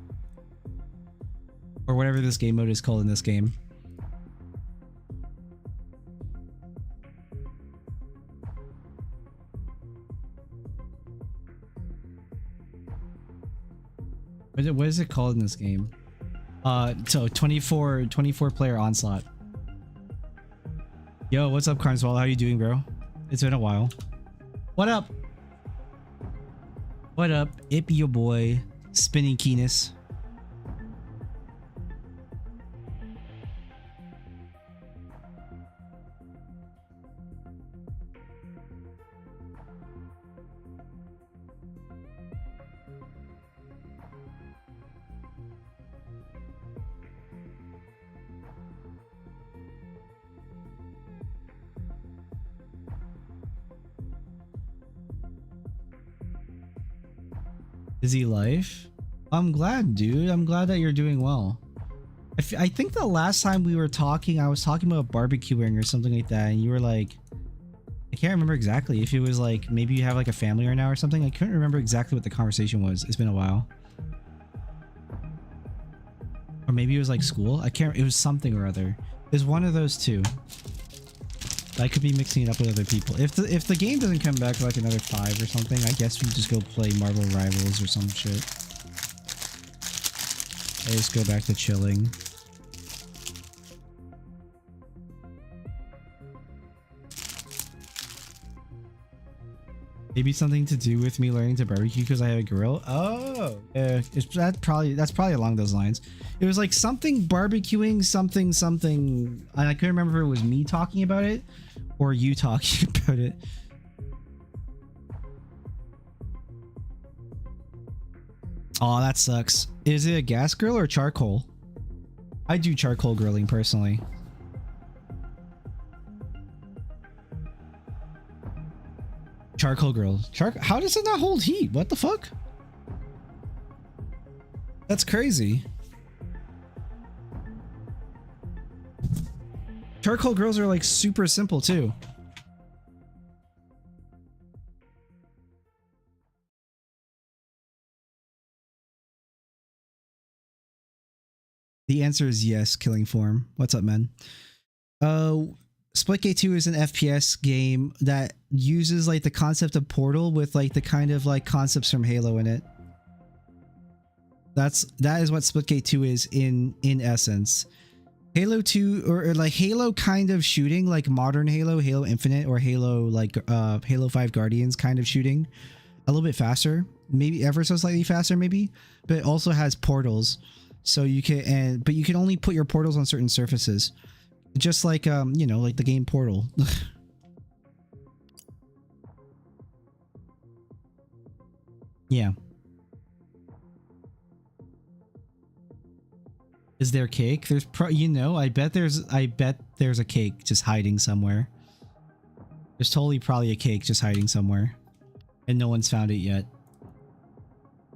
or whatever this game mode is called in this game. What is it called in this game? So 24 player onslaught. Yo, what's up, Carnswall? How you doing, bro? It's been a while. What up? What up? It be your boy, Spinning Keenus. Busy life? I'm glad, dude. I'm glad that you're doing well. I think the last time we were talking, I was talking about barbecuing or something like that, and you were like, I can't remember exactly if it was like maybe you have like a family right now or something. I couldn't remember exactly what the conversation was. It's been a while. Or maybe it was like school. I can't. It was something or other. It was one of those two. I could be mixing it up with other people. If the game doesn't come back for like another 5 or something, I guess we just go play Marvel Rivals or some shit. I just go back to chilling. Maybe something to do with me learning to barbecue because I have a grill. Oh, yeah, that's probably along those lines. It was like something barbecuing, something. I couldn't remember if it was me talking about it or you talking about it. Oh, that sucks. Is it a gas grill or charcoal? I do charcoal grilling personally. Charcoal grill. How does it not hold heat? What the fuck? That's crazy. Charcoal grills are like super simple too. The answer is yes, Killing Form. What's up, man? Splitgate 2 is an FPS game that uses like the concept of Portal with like the kind of like concepts from Halo in it. That is what Splitgate 2 is in essence. Halo 2 or like Halo kind of shooting, like modern Halo, Halo Infinite, or Halo like Halo 5 Guardians kind of shooting, a little bit faster, maybe ever so slightly faster maybe, but it also has portals. So you can but you can only put your portals on certain surfaces. Just like you know, like the game Portal. Yeah. Is there cake? There's I bet there's a cake just hiding somewhere. There's totally probably a cake just hiding somewhere. And no one's found it yet.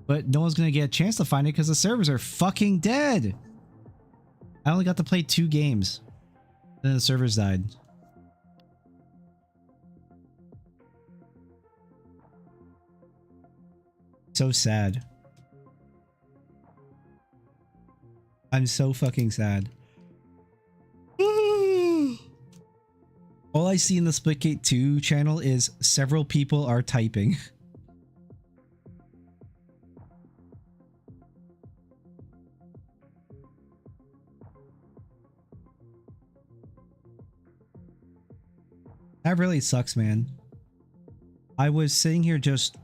But no one's gonna get a chance to find it because the servers are fucking dead. I only got to play 2 games. Then the servers died. So sad. I'm so fucking sad. All I see in the Splitgate 2 channel is several people are typing. That really sucks, man. I was sitting here just...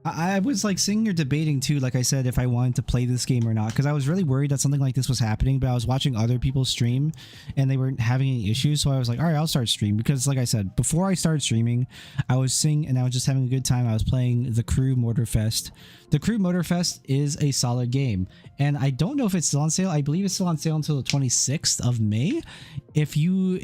I was like sitting here debating too, like I said, if I wanted to play this game or not, because I was really worried that something like this was happening, but I was watching other people stream and they weren't having any issues, so I was like, all right, I'll start streaming, because like I said, before I started streaming, I was singing and I was just having a good time. I was playing The Crew Motorfest. The Crew Motorfest is a solid game, and I don't know if it's still on sale. I believe it's still on sale until the 26th of May. If you're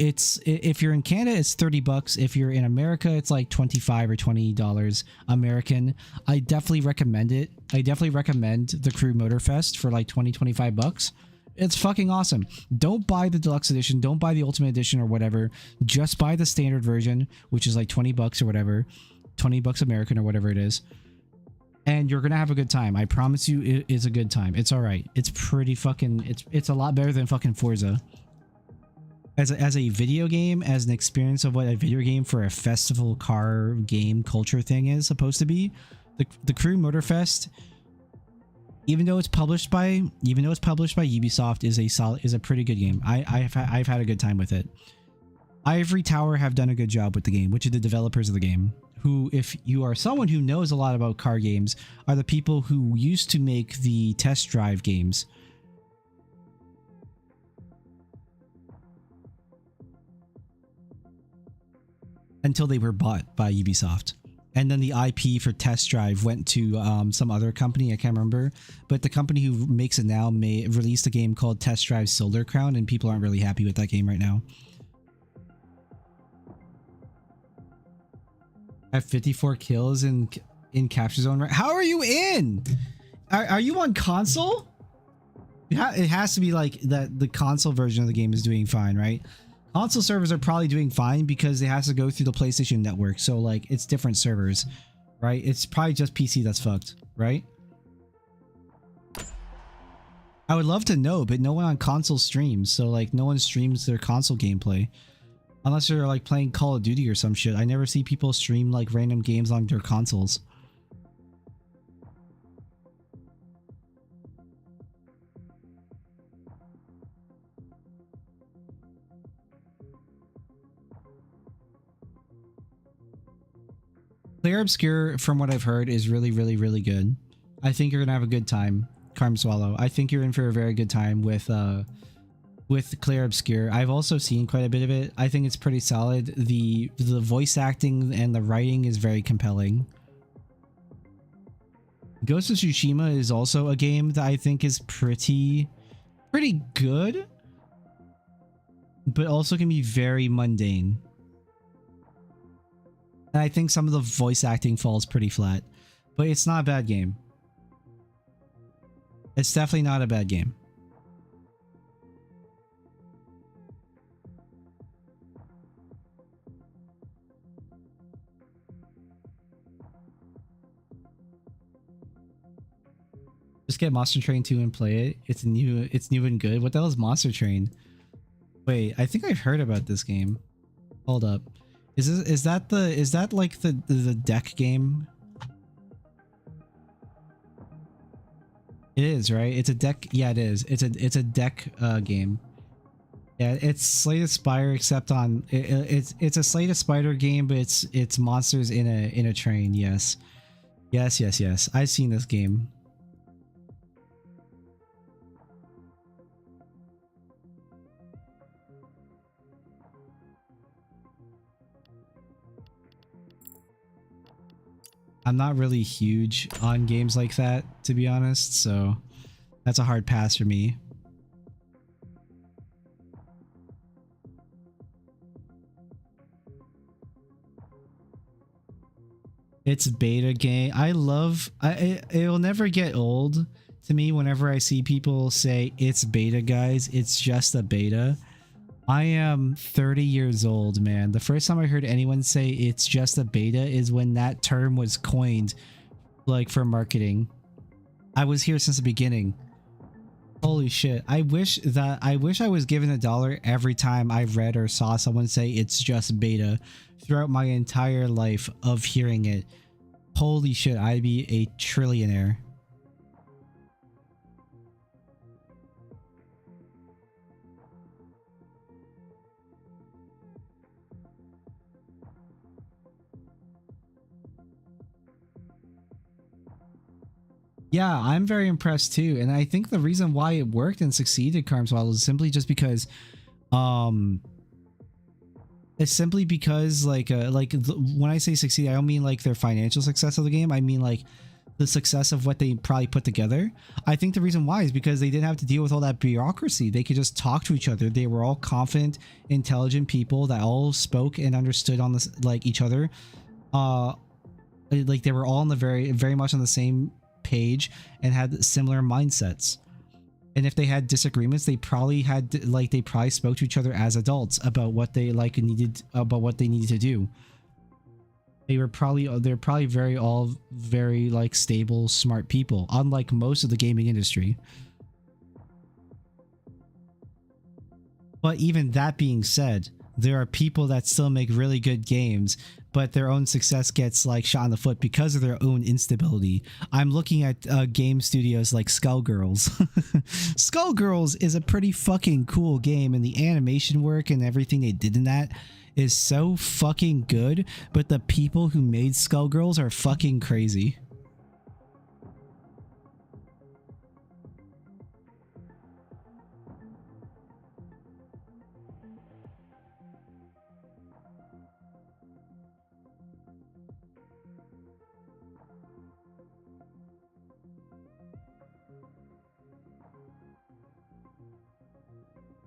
in Canada, it's $30. If you're in America, it's like $25 or $20 American. I definitely recommend it. I definitely recommend the Crew Motorfest for like 20-25 bucks. It's fucking awesome. Don't buy the deluxe edition. Don't buy the ultimate edition or whatever. Just buy the standard version, which is like 20 bucks or whatever. 20 bucks American or whatever it is. And you're gonna have a good time. I promise you it is a good time. It's alright. It's pretty fucking... It's a lot better than fucking Forza. As a video game, as an experience of what a video game for a festival car game culture thing is supposed to be, the Crew Motorfest, even though it's published by Ubisoft, is a pretty good game. I've had a good time with it. Ivory Tower have done a good job with the game, which are the developers of the game, who, if you are someone who knows a lot about car games, are the people who used to make the test drive games. Until they were bought by Ubisoft. And then the IP for Test Drive went to some other company, I can't remember. But the company who makes it now released a game called Test Drive Solar Crown, and people aren't really happy with that game right now. I have 54 kills in Capture Zone. How are you in? Are you on console? Yeah, it has to be like that. The console version of the game is doing fine, right? Console servers are probably doing fine because it has to go through the PlayStation network. So like it's different servers, right? It's probably just PC that's fucked, right? I would love to know, but no one on console streams. So like no one streams their console gameplay. Unless you're like playing Call of Duty or some shit. I never see people stream like random games on their consoles. Clear Obscure, from what I've heard, is really, really, really good. I think you're gonna have a good time, Carm Swallow. I think you're in for a very good time with Clear Obscure. I've also seen quite a bit of it. I think it's pretty solid. The voice acting and the writing is very compelling. Ghost of Tsushima is also a game that I think is pretty good, but also can be very mundane. And I think some of the voice acting falls pretty flat, but it's not a bad game. It's definitely not a bad game. Just get Monster Train 2 and play it. It's new and good. What the hell is Monster Train? Wait, I think I've heard about this game. Hold up. Is that like the deck game? It is, right? It's a deck. Yeah, it is. It's a deck game. Yeah, it's Slay the Spire, except on it's a Slay the Spider game, but it's monsters in a train. Yes. Yes. I've seen this game. I'm not really huge on games like that, to be honest, so that's a hard pass for me. It's beta game. It will never get old to me whenever I see people say it's beta, guys. It's just a beta. I am 30 years old, man. The first time I heard anyone say it's just a beta is when that term was coined, like, for marketing. I was here since the beginning. Holy shit. I wish I was given $1 every time I read or saw someone say it's just beta throughout my entire life of hearing it. Holy shit, I'd be a trillionaire. Yeah, I'm very impressed too, and I think the reason why it worked and succeeded, Carmswell, is simply just because, it's simply because when I say succeed, I don't mean like their financial success of the game. I mean like the success of what they probably put together. I think the reason why is because they didn't have to deal with all that bureaucracy. They could just talk to each other. They were all confident, intelligent people that all spoke and understood on this, like, each other. like they were all on the very much on the same page and had similar mindsets. And if they had disagreements, they probably spoke to each other as adults about what they needed to do. They're probably very like stable, smart people, unlike most of the gaming industry. But even that being said, there are people that still make really good games, but their own success gets like shot in the foot because of their own instability. I'm looking at game studios like Skullgirls. Skullgirls is a pretty fucking cool game, and the animation work and everything they did in that is so fucking good, but the people who made Skullgirls are fucking crazy.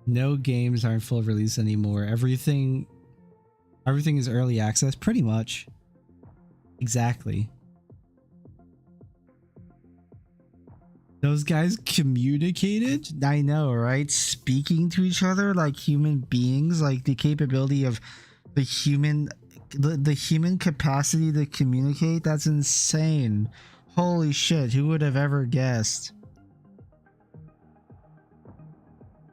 No games aren't full release anymore. Everything is early access, pretty much. Exactly. Those guys communicated? I know, right? Speaking to each other like human beings, like the capability of the human capacity to communicate. That's insane. Holy shit, who would have ever guessed?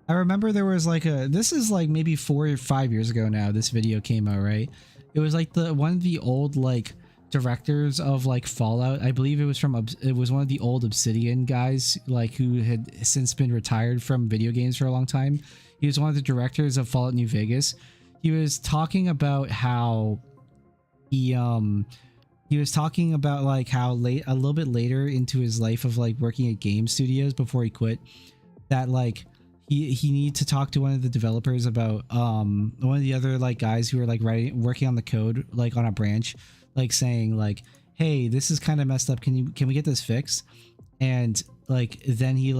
I remember there was like this is like maybe 4 or 5 years ago now this video came out, right? It was like one of the old like directors of like Fallout. I believe it was one of the old Obsidian guys, like who had since been retired from video games for a long time. He was one of the directors of Fallout New Vegas. He was talking about how he was talking about like how a little bit later into his life of like working at game studios before he quit, that like he needed to talk to one of the developers about one of the other like guys who were like working on the code like on a branch, like saying like, hey, this is kind of messed up, can we get this fixed? And like then he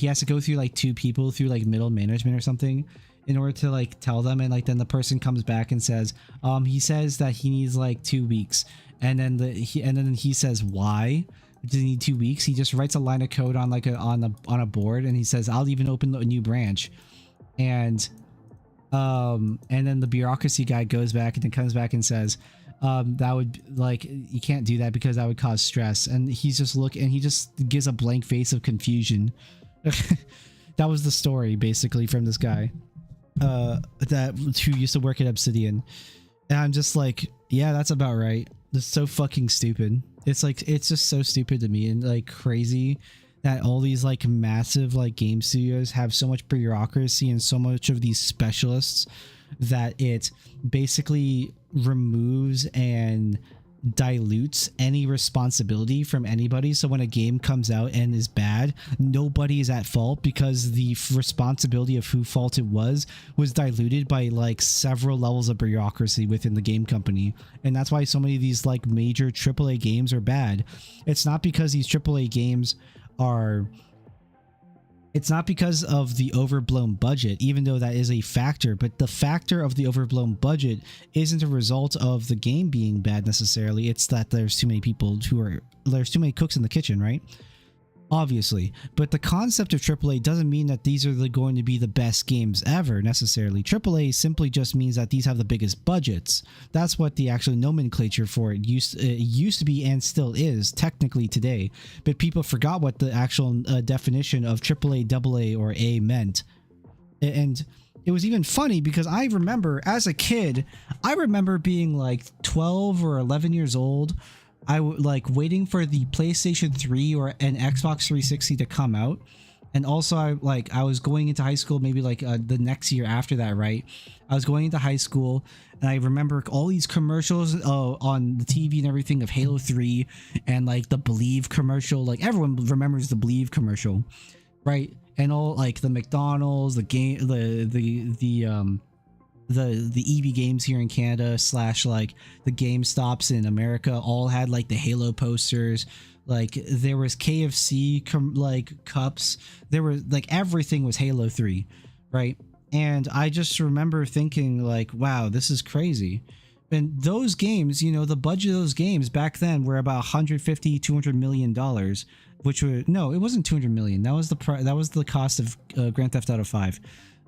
has to go through like 2 people through like middle management or something in order to like tell them, and like then the person comes back and says he says that he needs like 2 weeks, and then he says why does he need 2 weeks? He just writes a line of code on like on a board, and he says, I'll even open a new branch. And then the bureaucracy guy goes back and then comes back and says, that would like, you can't do that because that would cause stress. And he's just he just gives a blank face of confusion. That was the story basically from this guy who used to work at Obsidian. And I'm just like, yeah, that's about right. It's so fucking stupid. It's like, it's just so stupid to me and like crazy that all these like massive like game studios have so much bureaucracy and so much of these specialists that it basically removes and dilutes any responsibility from anybody. So when a game comes out and is bad, nobody is at fault because the responsibility of whose fault it was diluted by like several levels of bureaucracy within the game company. And that's why so many of these like major AAA games are bad. It's not because these AAA games are It's not because of the overblown budget, even though that is a factor, but the factor of the overblown budget isn't a result of the game being bad necessarily. It's that there's too many there's too many cooks in the kitchen, right? Obviously, but the concept of AAA doesn't mean that these are going to be the best games ever necessarily. AAA simply just means that these have the biggest budgets. That's what the actual nomenclature for it used to be and still is technically today. But people forgot what the actual definition of AAA, AA, or A meant. And it was even funny because I remember as a kid, I remember being like 12 or 11 years old. I like waiting for the PlayStation 3 or an Xbox 360 to come out. And also I was going into high school, maybe like the next year after that, right? I was going into high school and I remember all these commercials on the TV and everything of Halo 3 and like the Believe commercial. Like everyone remembers the Believe commercial, right? And all like the McDonald's, the game, the EB Games here in Canada / like the GameStops in America all had like the Halo posters. Like there was KFC like cups. There were like everything was Halo 3, right? And I just remember thinking like, wow, this is crazy, And those games, you know, the budget of those games back then were about 150, 200 million dollars, which were no, it wasn't 200 million. That was the cost of Grand Theft Auto 5.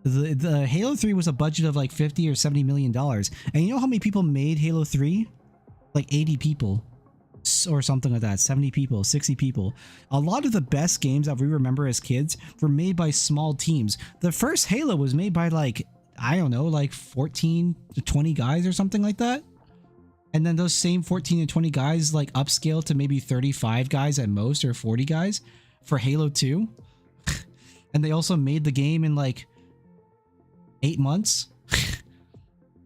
The Halo 3 was a budget of like 50 or 70 million dollars. And you know how many people made Halo 3? Like 80 people or something like that. 70 people, 60 people. A lot of the best games that we remember as kids were made by small teams. The first Halo was made by like, I don't know, like 14 to 20 guys or something like that. And then those same 14 and 20 guys like upscale to maybe 35 guys at most, or 40 guys for Halo 2. And they also made the game in like 8 months.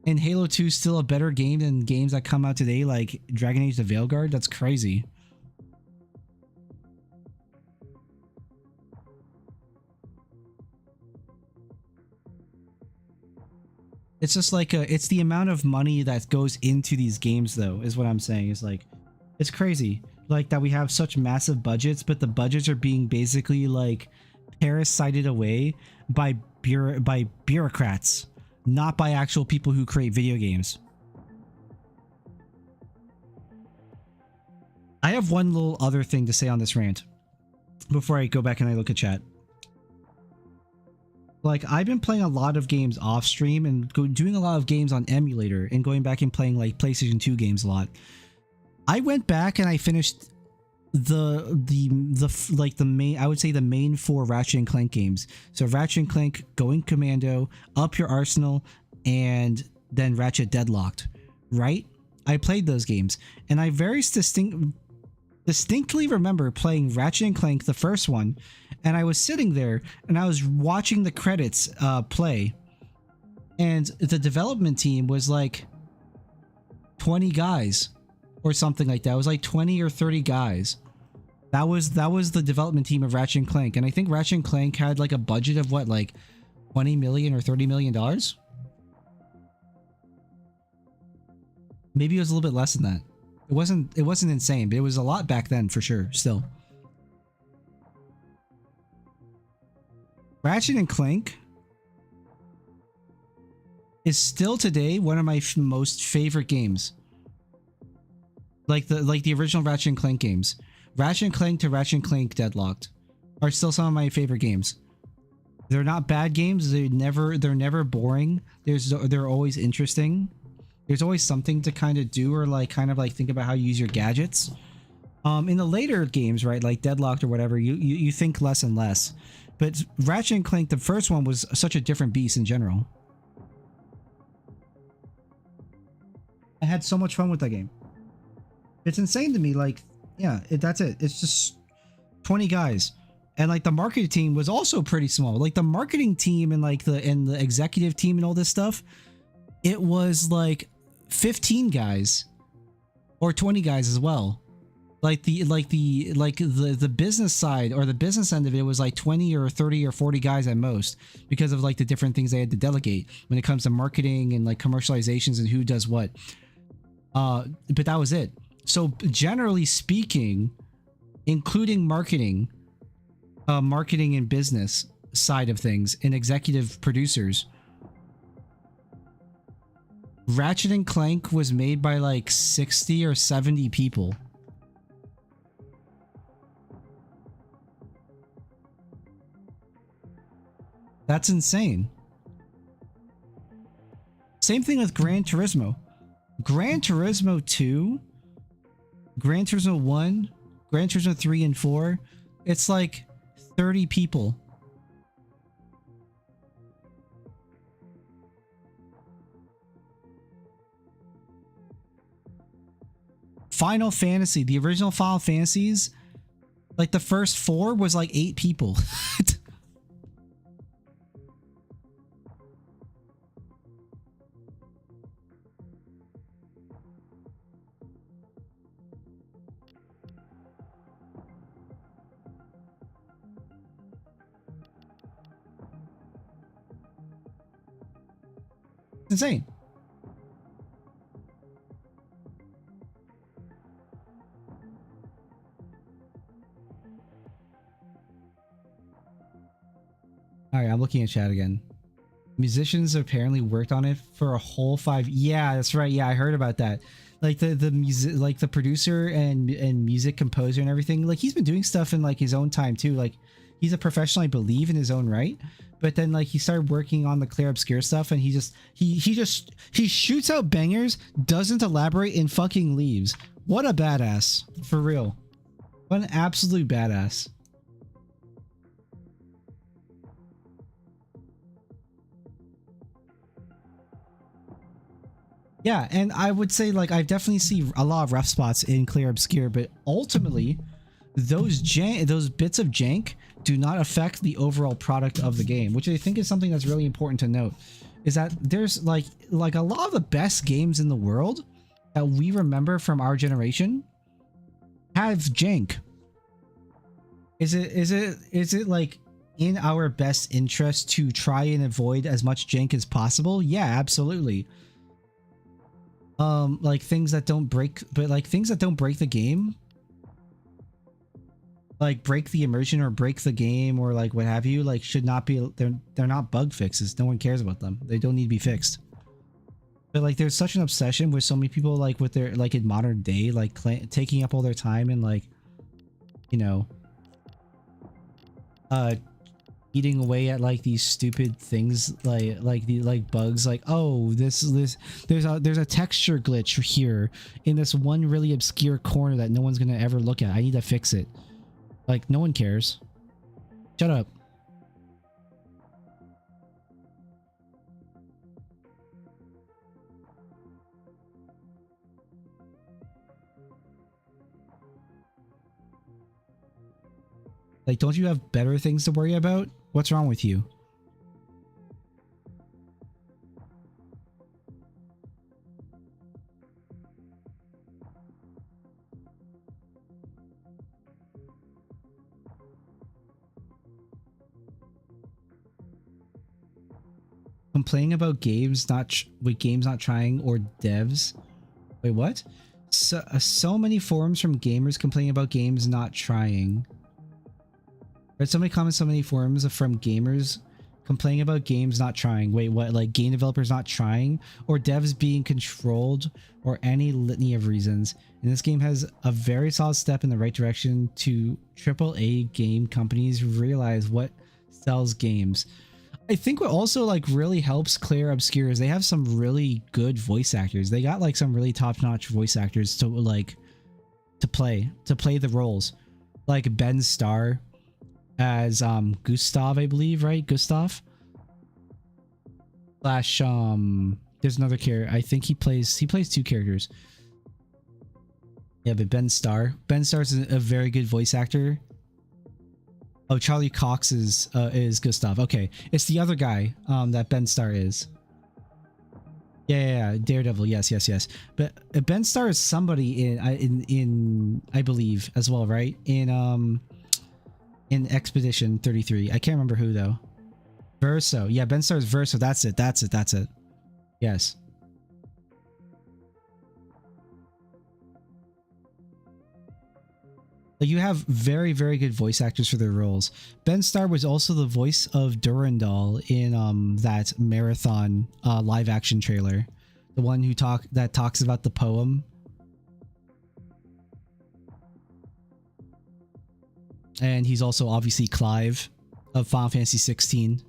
And Halo 2 is still a better game than games that come out today like Dragon Age the Veilguard. That's crazy. It's just like it's the amount of money that goes into these games, though, is what I'm saying. Is like, it's crazy, like that we have such massive budgets, but the budgets are being basically like parasited away by bureaucrats, not by actual people who create video games. I have one little other thing to say on this rant before I go back and I look at chat. Like, I've been playing a lot of games off stream and doing a lot of games on emulator and going back and playing like PlayStation 2 games a lot. I went back and I finished the main, I would say the main 4 Ratchet and Clank games. So Ratchet and Clank Going Commando, Up Your Arsenal, and then Ratchet Deadlocked, right? I played those games and I very distinctly remember playing Ratchet and Clank, the first one, and I was sitting there and I was watching the credits play, and the development team was like 20 guys or something like that. It was like 20 or 30 guys. That was the development team of Ratchet and Clank, and I think Ratchet and Clank had like a budget of what, like 20 million or 30 million dollars? Maybe it was a little bit less than that. It wasn't insane, but it was a lot back then for sure, still. Ratchet and Clank is still today one of my most favorite games. Like the original Ratchet and Clank games. Ratchet and Clank to Ratchet and Clank Deadlocked are still some of my favorite games. They're not bad games. They're never boring. They're always interesting. There's always something to kind of do, or like kind of like think about how you use your gadgets. In the later games, right, like Deadlocked or whatever, you think less and less. But Ratchet and Clank, the first one, was such a different beast in general. I had so much fun with that game. It's insane to me. Like, yeah, that's it. It's just 20 guys. And like the marketing team was also pretty small. Like the marketing team and like the executive team and all this stuff, it was like 15 guys or 20 guys as well. Like the business side or the business end of it was like 20 or 30 or 40 guys at most, because of like the different things they had to delegate when it comes to marketing and like commercializations and who does what. But that was it. So generally speaking, including marketing and business side of things and executive producers, Ratchet and Clank was made by like 60 or 70 people. That's insane. Same thing with Gran Turismo. Gran Turismo 2, Gran Turismo 1, Gran Turismo 3 and 4, it's like 30 people. Final Fantasy, the original Final Fantasies, like the first 4 was like 8 people. Insane. All right, I'm looking at chat again. Musicians apparently worked on it for a whole 5. Yeah, that's right. Yeah, I heard about that. Like the music, like the producer and music composer and everything. Like he's been doing stuff in like his own time too. Like he's a professional, I believe, in his own right. But then like he started working on the Clear Obscure stuff, and he shoots out bangers, doesn't elaborate, and fucking leaves. What a badass, for real. What an absolute badass. Yeah, and I would say like I definitely see a lot of rough spots in Clear Obscure, but ultimately those bits of jank do not affect the overall product of the game, which I think is something that's really important to note. Is that there's like a lot of the best games in the world that we remember from our generation have jank. Is it like in our best interest to try and avoid as much jank as possible? Yeah, absolutely. Like things that don't break, but like things that don't break the game, like break the immersion or break the game or like what have you, like should not be, they're not bug fixes. No one cares about them. They don't need to be fixed. But like there's such an obsession with so many people, like with their, like in modern day, like taking up all their time and like, you know, eating away at like these stupid things, like bugs, like, oh, there's a texture glitch here in this one really obscure corner that no one's gonna ever look at. I need to fix it. Like, no one cares. Shut up. Like, don't you have better things to worry about? What's wrong with you? Complaining about games games not trying or devs. Wait, what? So many forums from gamers complaining about games not trying. Read so many comments, so many forums from gamers complaining about games not trying. Wait, what? Like game developers not trying, or devs being controlled, or any litany of reasons. And this game has a very solid step in the right direction to AAA game companies realize what sells games. I think what also like really helps Clear Obscure is they have some really good voice actors. They got like some really top-notch voice actors to like to play the roles. Like Ben Starr as Gustav, I believe, right? Gustav. Slash there's another character. I think he plays 2 characters. Yeah, but Ben Starr. Ben Starr's a very good voice actor. Oh, Charlie Cox is Gustav. Okay, it's the other guy that Ben Starr is. Yeah, Daredevil. Yes. But Ben Starr is somebody in I believe as well, right? In Expedition 33. I can't remember who though. Verso. Yeah, Ben Starr is Verso. That's it. Yes. Like you have very, very good voice actors for their roles. Ben Starr was also the voice of Durandal in that Marathon live action trailer. The one who talks about the poem. And he's also obviously Clive of Final Fantasy 16.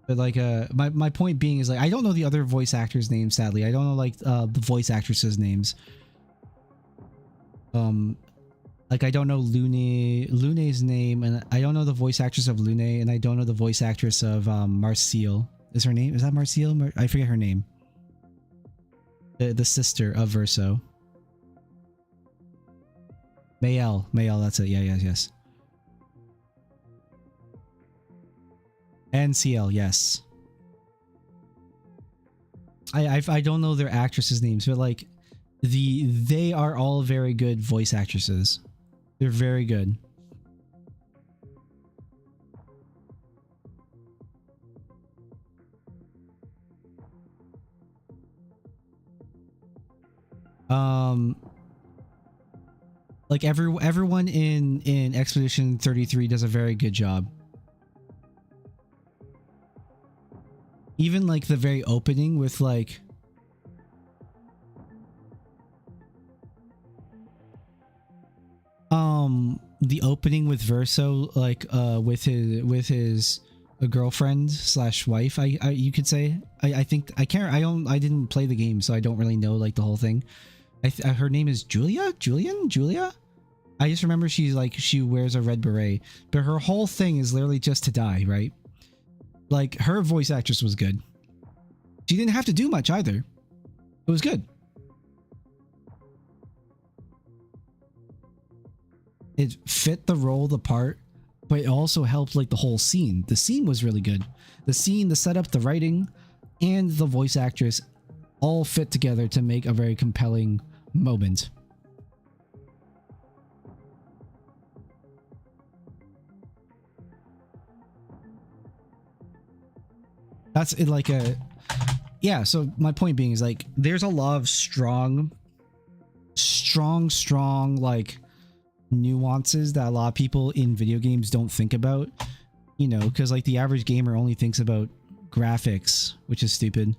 But like my point being is like I don't know the other voice actors' names, sadly. I don't know like the voice actresses' names. Like I don't know Lune's name, and I don't know the voice actress of Lune, and I don't know the voice actress of Marcille. Is her name? Is that Marcille? I forget her name. The sister of Verso. Mayel, that's it. Yeah, yes. And CL, yes. I don't know their actresses' names, but like they are all very good voice actresses. They're very good. Like everyone in Expedition 33 does a very good job. Even like the very opening with like the opening with Verso, like with his girlfriend slash wife, I you could say. I think I didn't play the game, so I don't really know like the whole thing. Her name is Julia. I just remember she's like, she wears a red beret, but her whole thing is literally just to die, right? Like, her voice actress was good. She didn't have to do much either. It was good. It fit the role, the part, but it also helped like the whole scene. The scene was really good. The scene, the setup, the writing, and the voice actress all fit together to make a very compelling moment. That's it, like a, yeah, so my point being is like there's a lot of strong like nuances that a lot of people in video games don't think about, you know, because like the average gamer only thinks about graphics, which is stupid,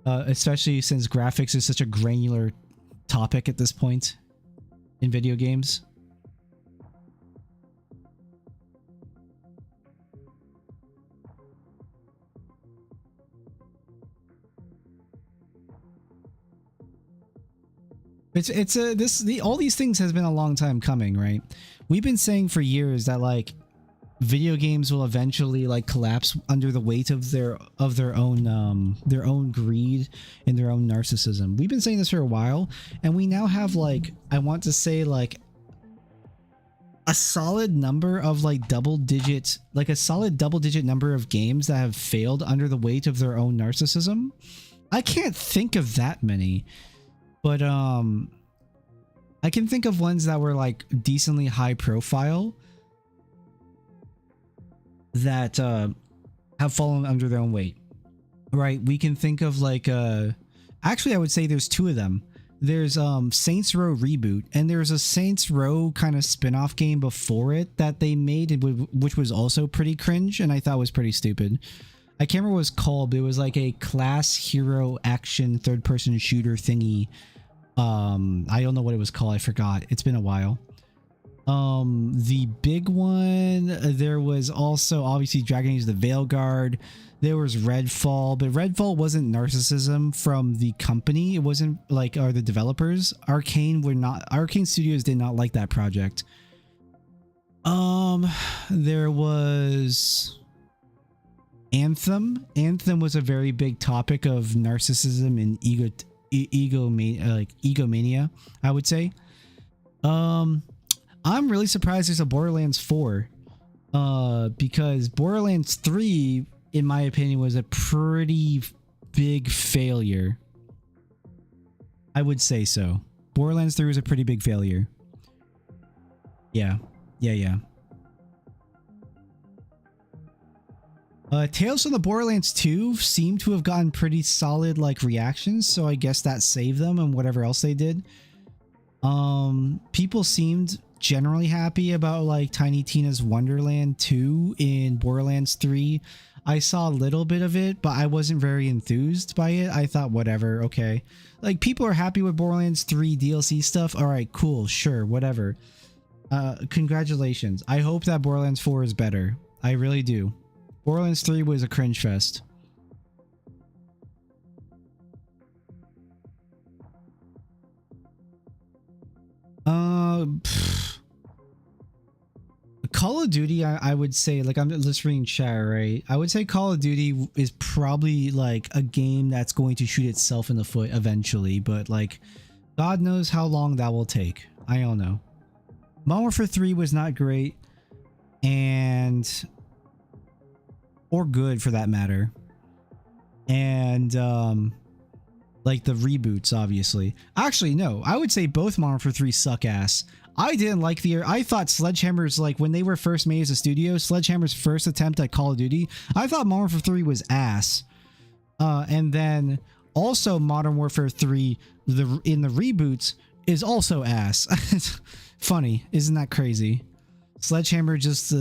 especially since graphics is such a granular topic at this point in video games. All these things has been a long time coming, right? We've been saying for years that like video games will eventually like collapse under the weight of their own greed and their own narcissism. We've been saying this for a while, and we now have like, I want to say like a solid number of like a solid double digit number of games that have failed under the weight of their own narcissism. I can't think of that many. But I can think of ones that were like decently high profile that have fallen under their own weight. Right? We can think of like actually I would say there's two of them. There's Saints Row Reboot, and there's a Saints Row kind of spin-off game before it that they made, which was also pretty cringe and I thought was pretty stupid. I can't remember what it was called, but it was like a class hero action third-person shooter thingy. I don't know what it was called. I forgot. It's been a while. The big one, there was also obviously Dragon Age the Veilguard. There was Redfall, but Redfall wasn't narcissism from the company. It wasn't like, or the developers. Arcane Studios did not like that project. There was Anthem. Anthem was a very big topic of narcissism and egomania, I would say. I'm really surprised there's a Borderlands 4, because Borderlands 3, in my opinion, was a pretty big failure. I would say so. Borderlands 3 was a pretty big failure. Yeah. Tales from the Borderlands 2 seem to have gotten pretty solid like reactions, so I guess that saved them and whatever else they did. People seemed generally happy about like Tiny Tina's Wonderland 2 in Borderlands 3. I saw a little bit of it, but I wasn't very enthused by it. I thought whatever, okay. Like people are happy with Borderlands 3 DLC stuff. All right, cool, sure, whatever. Congratulations. I hope that Borderlands 4 is better. I really do. Borderlands 3 was a cringe fest. Call of Duty, I would say, like, I'm just reading chat, right? I would say Call of Duty is probably like a game that's going to shoot itself in the foot eventually, but like, God knows how long that will take. I don't know. Modern Warfare 3 was not great, and or good for that matter. And like the reboots, obviously. Actually, no, I would say both Modern Warfare 3 suck ass. I didn't like I thought Sledgehammer's, like, when they were first made as a studio, Sledgehammer's first attempt at Call of Duty, I thought Modern Warfare 3 was ass. And then also Modern Warfare 3, in the reboots, is also ass. Funny, isn't that crazy? Sledgehammer just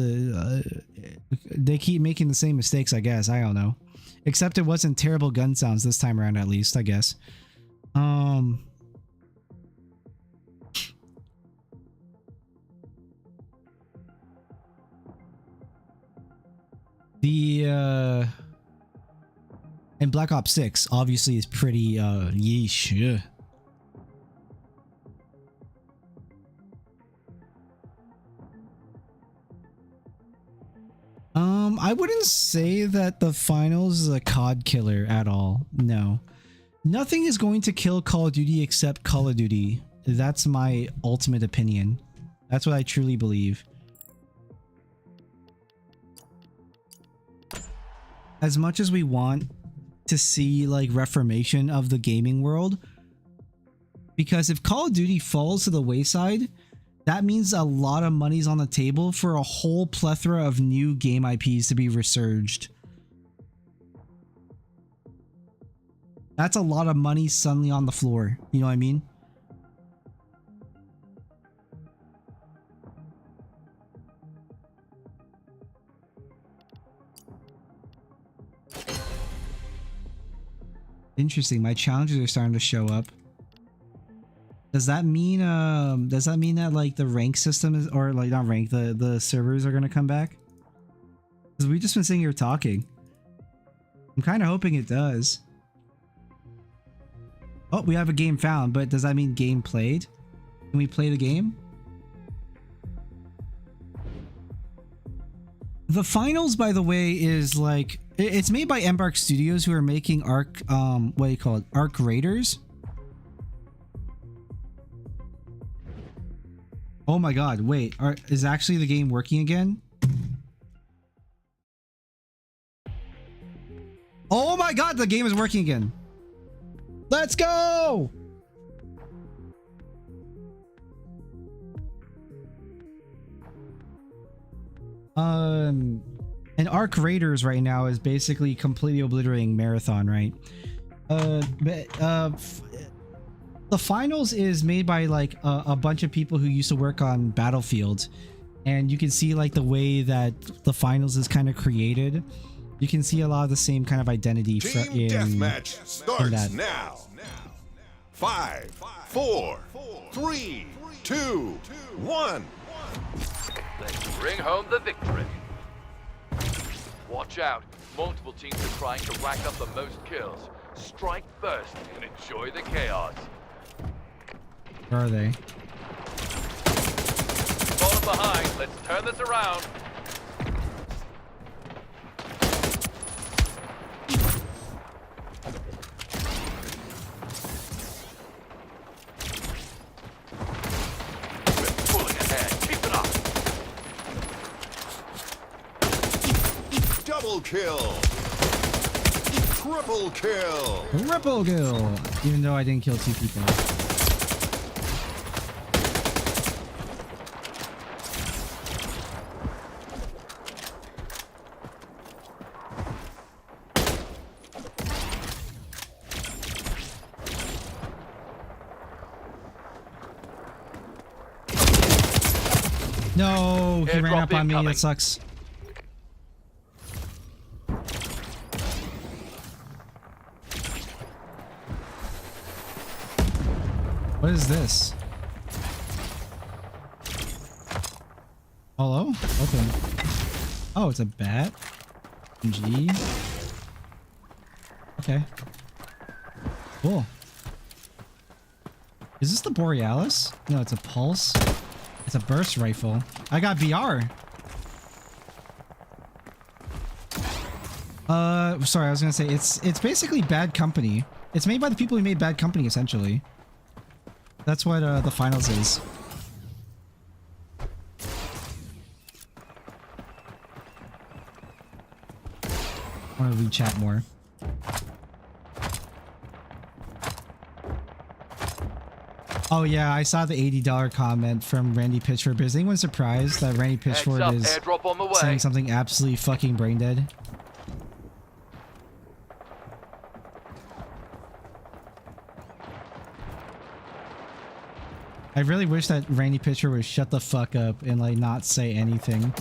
they keep making the same mistakes, I guess. I don't know. Except it wasn't terrible gun sounds this time around, at least, I guess. And Black Ops 6 obviously is pretty yeesh. Yeah. I wouldn't say that the finals is a COD killer at all. No. Nothing is going to kill Call of Duty except Call of Duty. That's my ultimate opinion. That's what I truly believe. As much as we want to see like reformation of the gaming world, because if Call of Duty falls to the wayside, that means a lot of money's on the table for a whole plethora of new game IPs to be resurged. That's a lot of money suddenly on the floor. You know what I mean? Interesting. My challenges are starting to show up. Does that mean that like the rank system is, or like not rank, the servers are gonna come back? Because we've just been sitting here talking. I'm kind of hoping it does. Oh, we have a game found, but does that mean game played? Can we play the game? The finals, by the way, is like it's made by Embark Studios, who are making Arc what do you call it? Arc Raiders. Oh my god, wait, is actually the game working again? Oh my god, the game is working again. Let's go! And Arc Raiders right now is basically completely obliterating Marathon, right? The finals is made by like a bunch of people who used to work on Battlefield, and you can see like the way that the finals is kind of created. You can see a lot of the same kind of identity Team deathmatch starts that. now. 5, 4, 3, 2, 1. Let's bring home the victory. Watch out. Multiple teams are trying to rack up the most kills. Strike first and enjoy the chaos. Where are they? Falling behind. Let's turn this around. We're pulling ahead. Keep it up. Double kill. Triple kill. Triple kill! Even though I didn't kill 2 people. No, he ran up on me. That sucks. What is this? Hello? Open. Oh, it's a bat? G. Okay. Cool. Is this the Borealis? No, it's a Pulse. It's a burst rifle. I got VR. Sorry, I was gonna say it's basically Bad Company. It's made by the people who made Bad Company, essentially. That's what the finals is. I want to read chat more. Oh yeah, I saw the $80 comment from Randy Pitchford. But is anyone surprised that Randy Pitchford is saying something absolutely fucking brain dead? I really wish that Randy Pitcher would shut the fuck up and like not say anything.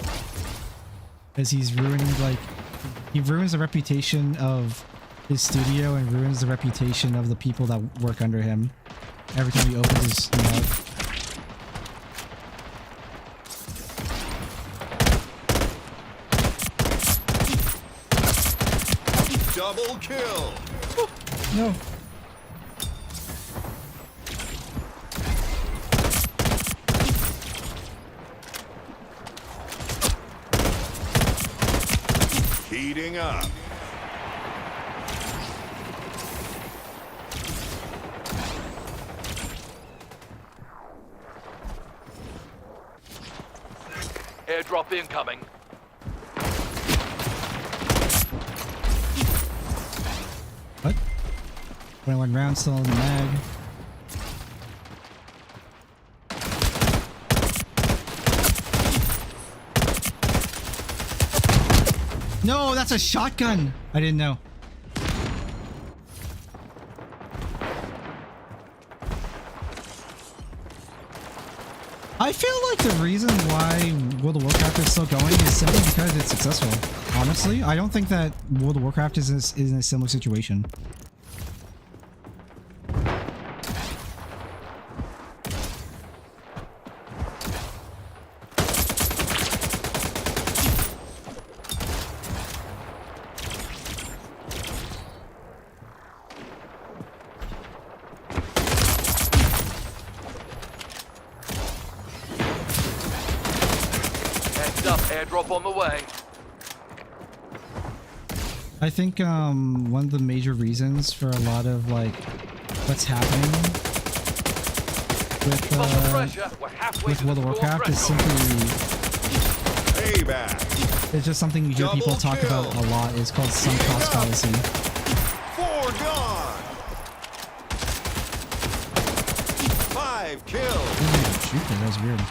Because he's ruining, like, he ruins the reputation of his studio and ruins the reputation of the people that work under him every time he opens his mouth. Double kill. No. Heating up. Airdrop incoming. What? 21 rounds still in the mag. No, that's a shotgun. I didn't know. I feel like the reason why World of Warcraft is still going is simply because it's successful. Honestly, I don't think that World of Warcraft is in a similar situation. Heads up, airdrop on the way. I think one of the major reasons for a lot of like what's happening with World of Warcraft is simply Payback. it's just something you hear people Double talk kill. about a lot. It's called sunk cost fallacy. 4 gone. 5 kills. Shoot, that was weird.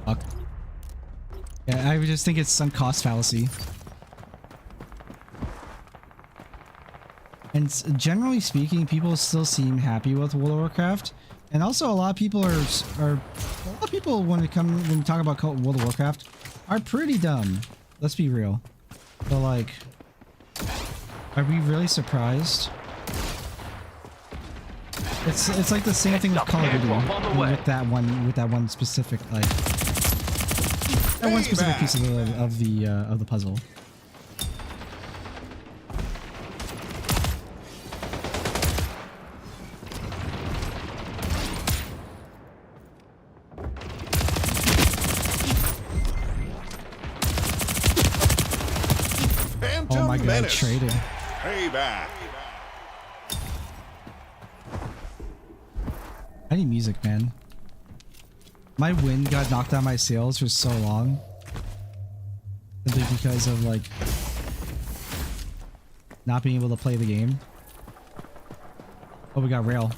Fuck. Yeah, I would just think it's sunk cost fallacy. And generally speaking, people still seem happy with World of Warcraft, and also a lot of people when we talk about World of Warcraft are pretty dumb. Let's be real. But like, are we really surprised? It's like the same thing with Call of Duty with that one specific like that one specific piece of the puzzle. Oh my god, Menace. traded. Payback. I need music, man. My win got knocked out of my sales for so long. Simply because of like not being able to play the game. Oh, we got rail.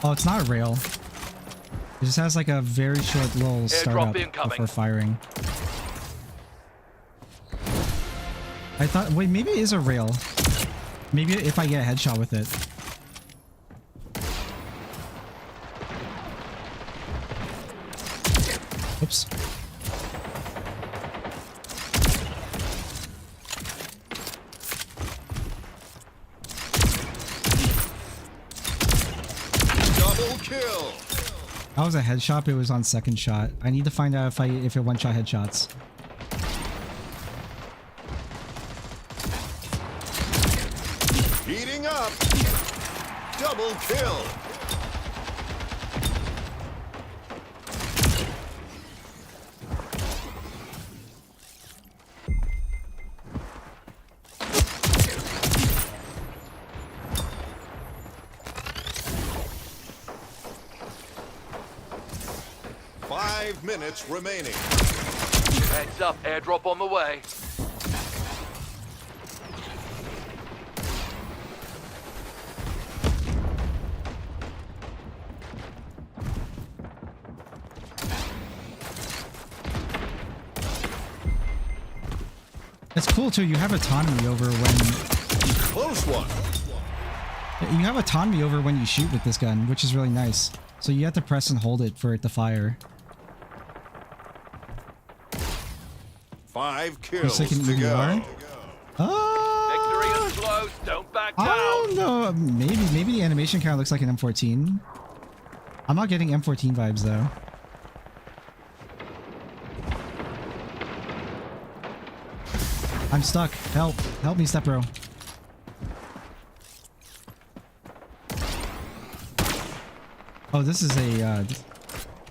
Oh, it's not a rail. It just has like a very short little startup before firing. I thought, wait, maybe it is a rail. Maybe if I get a headshot with it. Oops. Double kill. That was a headshot, but it was on second shot. I need to find out if it one-shot headshots. Heating up. Double kill. Five minutes remaining. Heads up, airdrop on the way. That's cool too. You have autonomy over when Close one. you have autonomy over when you shoot with this gun, which is really nice. So you have to press and hold it for it to fire. 5 kills like an to go. EDR? Oh, Victory is close. Don't back I down. don't know. Maybe the animation kind of looks like an M14. I'm not getting M14 vibes though. I'm stuck. Help. Help me, step bro. Oh, this is a DNR?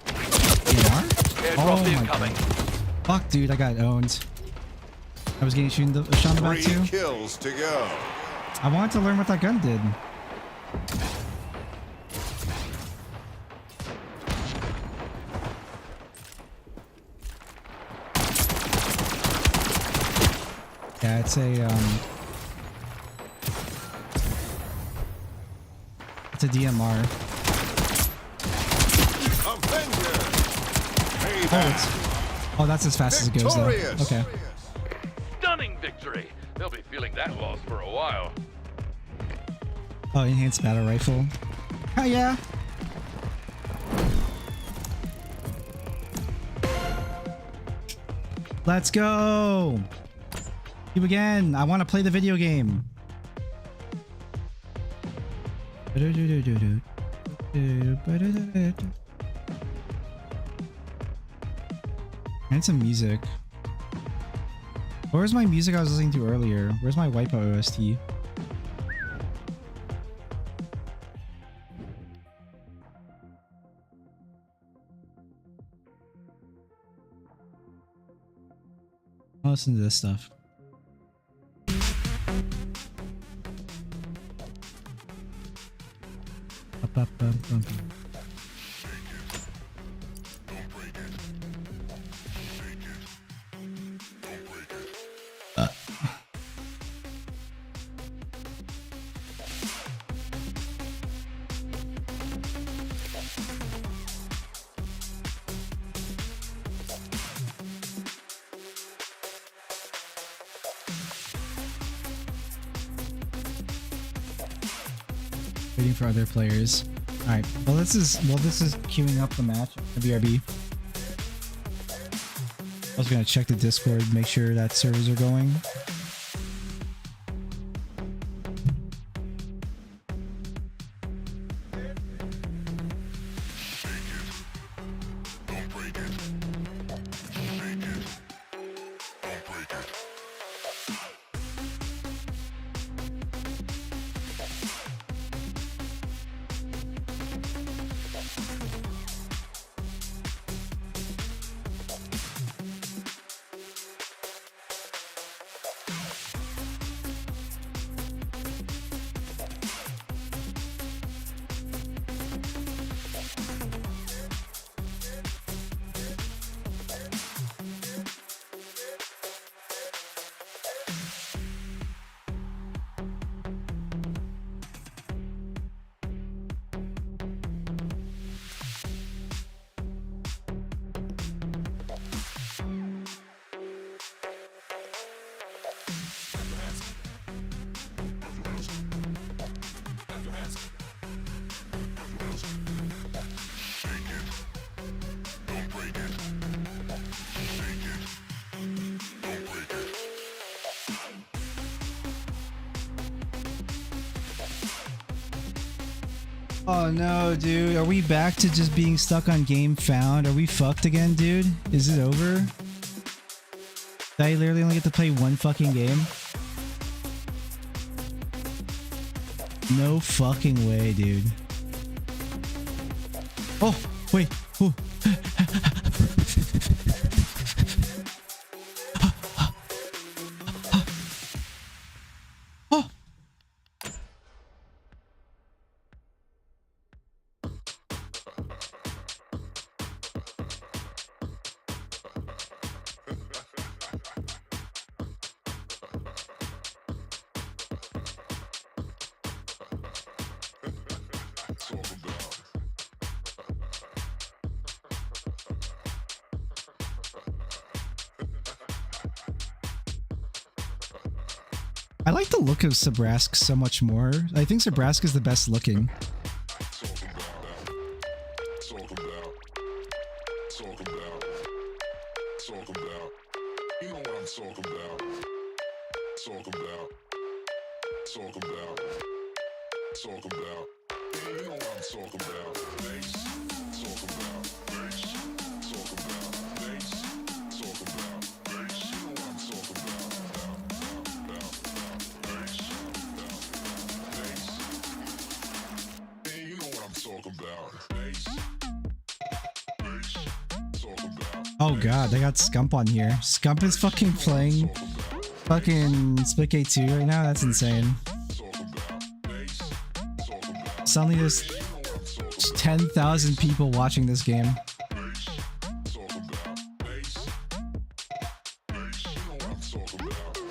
Airdrop Oh my incoming. god. Fuck, dude, I got owned. I was getting shot in the back 3 too. kills to go. I wanted to learn what that gun did. Yeah, it's a DMR. Avenger. Oh, Payback. oh, that's as fast as it goes though. Victorious. Okay. Stunning victory. They'll be feeling that loss for a while. Oh, enhanced battle rifle. Oh yeah. Let's go. You again. I want to play the video game. And some music. Where's my music I was listening to earlier? Where's my Wipeout OST? I'll listen to this stuff. Up, up, up, up. Waiting for other players. All right. Well, this is queuing up the match. The BRB. I was gonna check the Discord, make sure that servers are going. Oh no, dude. Are we back to just being stuck on game found? Are we fucked again, dude? Is it over? Did I literally only get to play one fucking game? No fucking way, dude. Oh, wait. Ooh. Oh. Talk about. I like the look of Sabrask so much more. I think Sabrask is the best looking. You know what I'm talking about. Talk about. Talk about. Talk about. You know what I'm talking about. Bass. Talk about. Bass. Talk about. Bass. Talk about. Bass. You know what I'm talking about. Bass. Bass. Hey, you know what I'm talking about. Bass. Bass. Talk about. Oh god, they got Scump on here. Scump is fucking playing fucking Splitgate 2 right now? That's insane. Suddenly there's 10,000 people watching this game.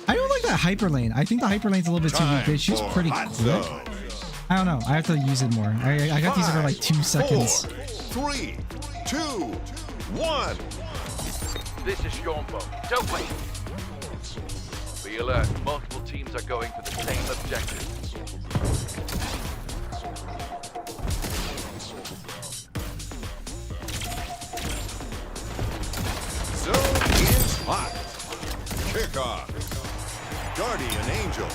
I don't like that hyper lane. I think the hyper lane's a little bit too weak. It shoots pretty quick. I don't know. I have to use it more. I got these for like 2 seconds. 4, 3, 2, 1. This is Seanbo. Don't wait. Be alert. Multiple teams are going for the same objective. Zone is hot. Kickoff. Guardian Angel.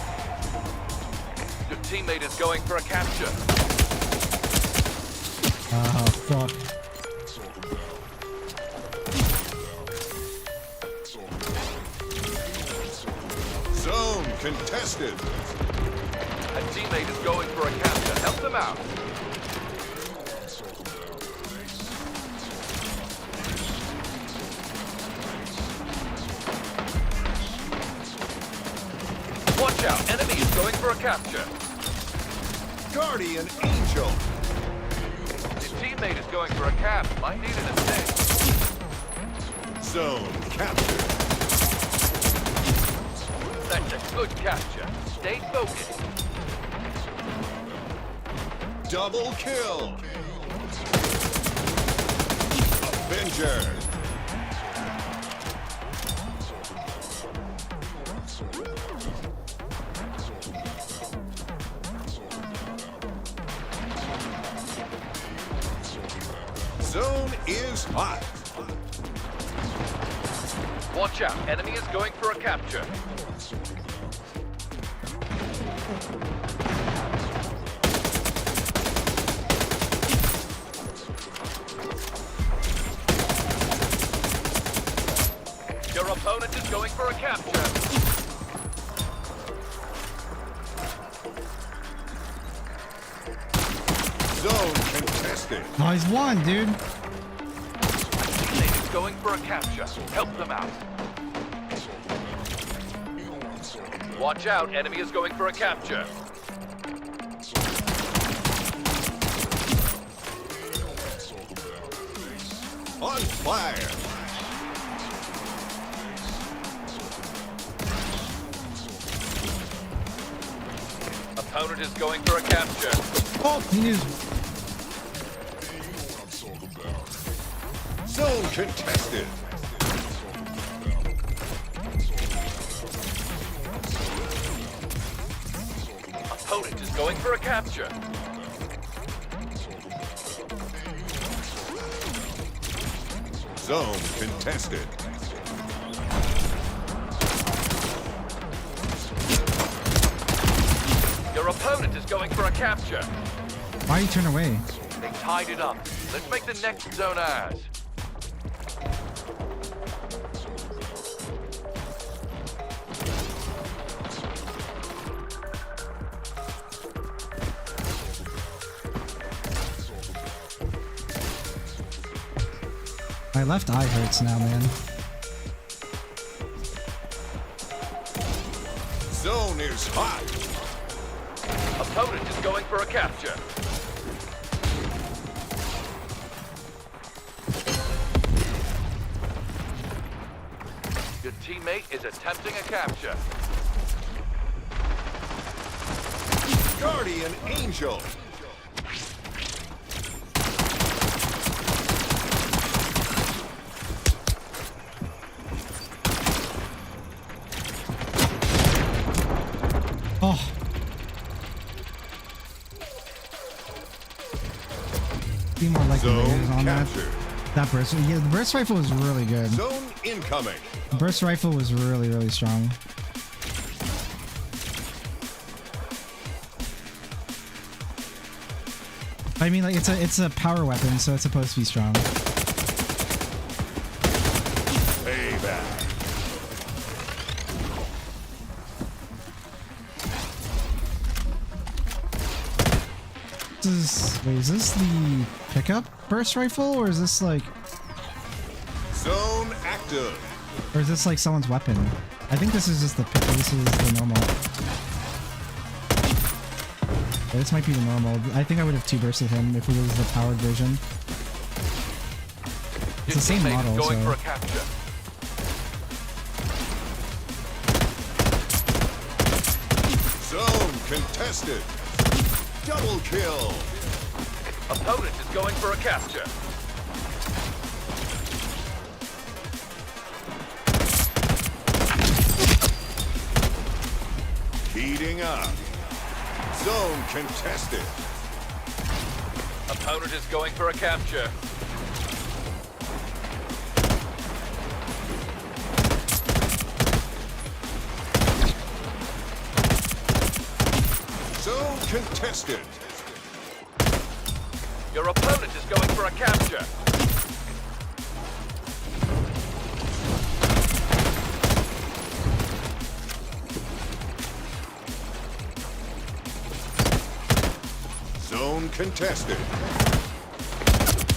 Your teammate is going for a capture. Oh, fuck. Zone contested. A teammate is going for a capture. Help them out. Watch out. Enemy is going for a capture. Guardian Angel. Your teammate is going for a cap. Might need an assist. Zone captured. That's a good capture. Stay focused. Double kill. Avenger. Zone is hot. Watch out. Enemy is going for a capture. Your opponent is going for a capture. Zone contested. Oh, he's won, dude. Teammate is going for a capture. Help them out. Watch out. Enemy is going for a capture. On fire. Opponent is going for a capture. Oh, he knew. Zone contested. Opponent is going for a capture. Zone contested. Your opponent is going for a capture. Why you turn away? They tied it up. Let's make the next zone ours. My left eye hurts now, man. Zone is hot. Opponent is going for a capture. Your teammate is attempting a capture. Guardian Angel. Oh. Be more like the Zone lasers on that. captured. That burst, yeah, the burst rifle was really good. Zone incoming. The burst rifle was really, really strong. I mean, like it's a power weapon, so it's supposed to be strong. Payback. Wait, is this the pickup burst rifle, or is this like, Zone active. or is this like someone's weapon? I think this is just the this is the normal. Yeah, this might be the normal. I think I would have two bursted him if it was the powered version. It's the same model, going for so. a capture. Zone contested. Double kill. Opponent is going for a capture. Heating up. Zone contested. Opponent is going for a capture. Zone contested. Your opponent is going for a capture. Zone contested.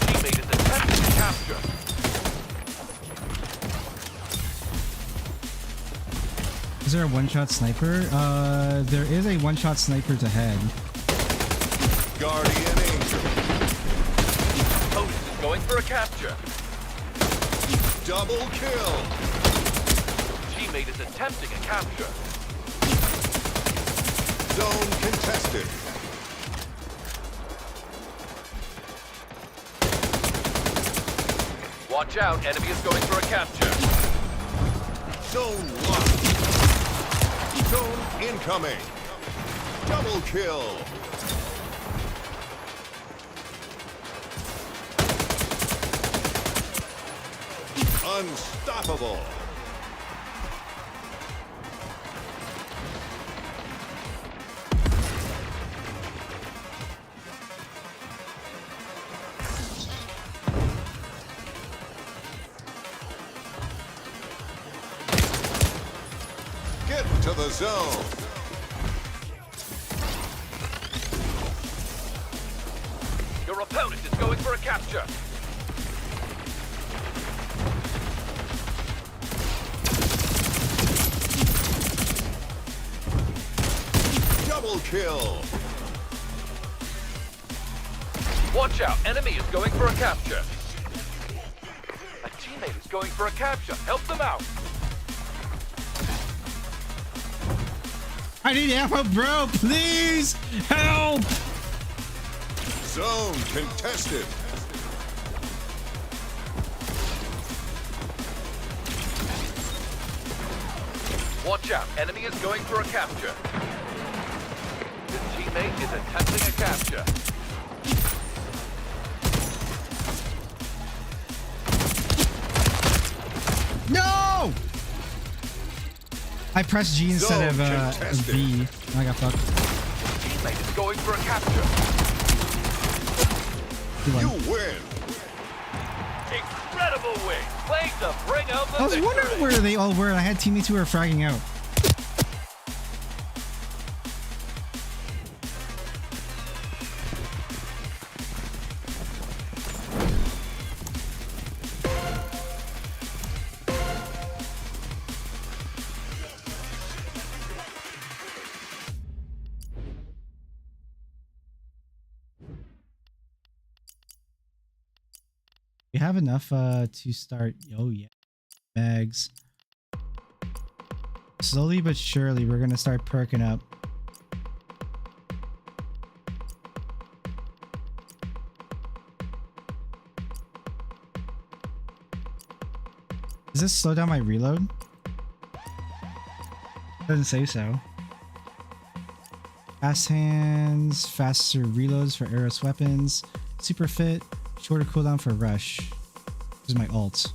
Teammate is attempting to capture. Is there a one-shot sniper? There is a one-shot sniper to head. Guardian Angel. Opponent is going for a capture. Double kill. Teammate is attempting a capture. Zone contested. Watch out, enemy is going for a capture. Zone locked. Zone incoming. Double kill. Unstoppable. Get to the zone. Your opponent is going for a capture. Double kill. Watch out, enemy is going for a capture. A teammate is going for a capture. Help them out. I need ammo, bro. Please help. Zone contested. Watch out, enemy is going for a capture. His teammate is attempting a capture. No! I pressed G instead of contested. V. I got fucked. Teammate is going for a capture. You win. Incredible win. Playing to bring out the I was wondering victory. where they all were, and I had teammates who were fragging out. We have enough to start. Oh yeah, bags. Slowly but surely, we're gonna start perking up. Does this slow down my reload? Doesn't say so. Fast hands, faster reloads for Eros weapons, super fit, shorter cooldown for rush. This is my ult.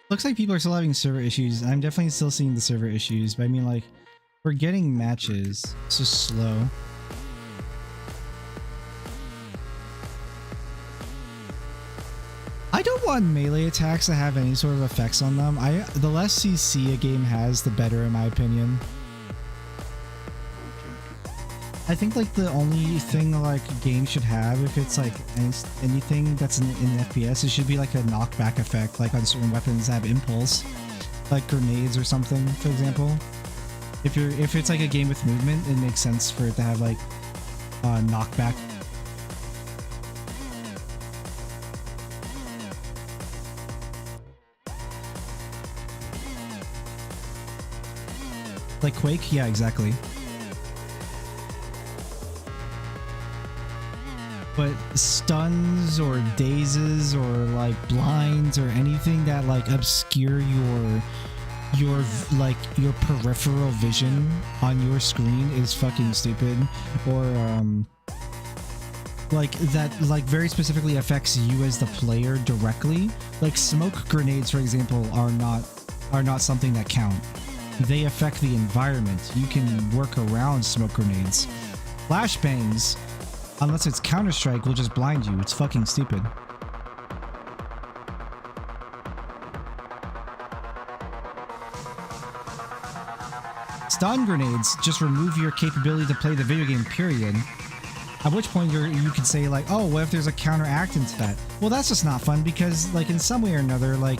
Looks like people are still having server issues. I'm definitely still seeing the server issues, but I mean, like, we're getting matches. It's just slow. I don't want melee attacks to have any sort of effects on them. The less CC a game has, the better, in my opinion. I think like the only thing like a game should have, if it's like anything that's in FPS, it should be like a knockback effect, like on certain weapons that have impulse, like grenades or something, for example. If it's like a game with movement, it makes sense for it to have like knockback. Like Quake? Yeah, exactly. But stuns or dazes or like blinds or anything that like obscure your peripheral vision on your screen is fucking stupid. Or like that like very specifically affects you as the player directly. Like smoke grenades, for example, are not something that count. They affect the environment. You can work around smoke grenades. Flashbangs, unless it's Counter-Strike, will just blind you. It's fucking stupid. Stun grenades just remove your capability to play the video game, period. At which point you could say like, oh, what if there's a counteract into that? Well, that's just not fun because like in some way or another, like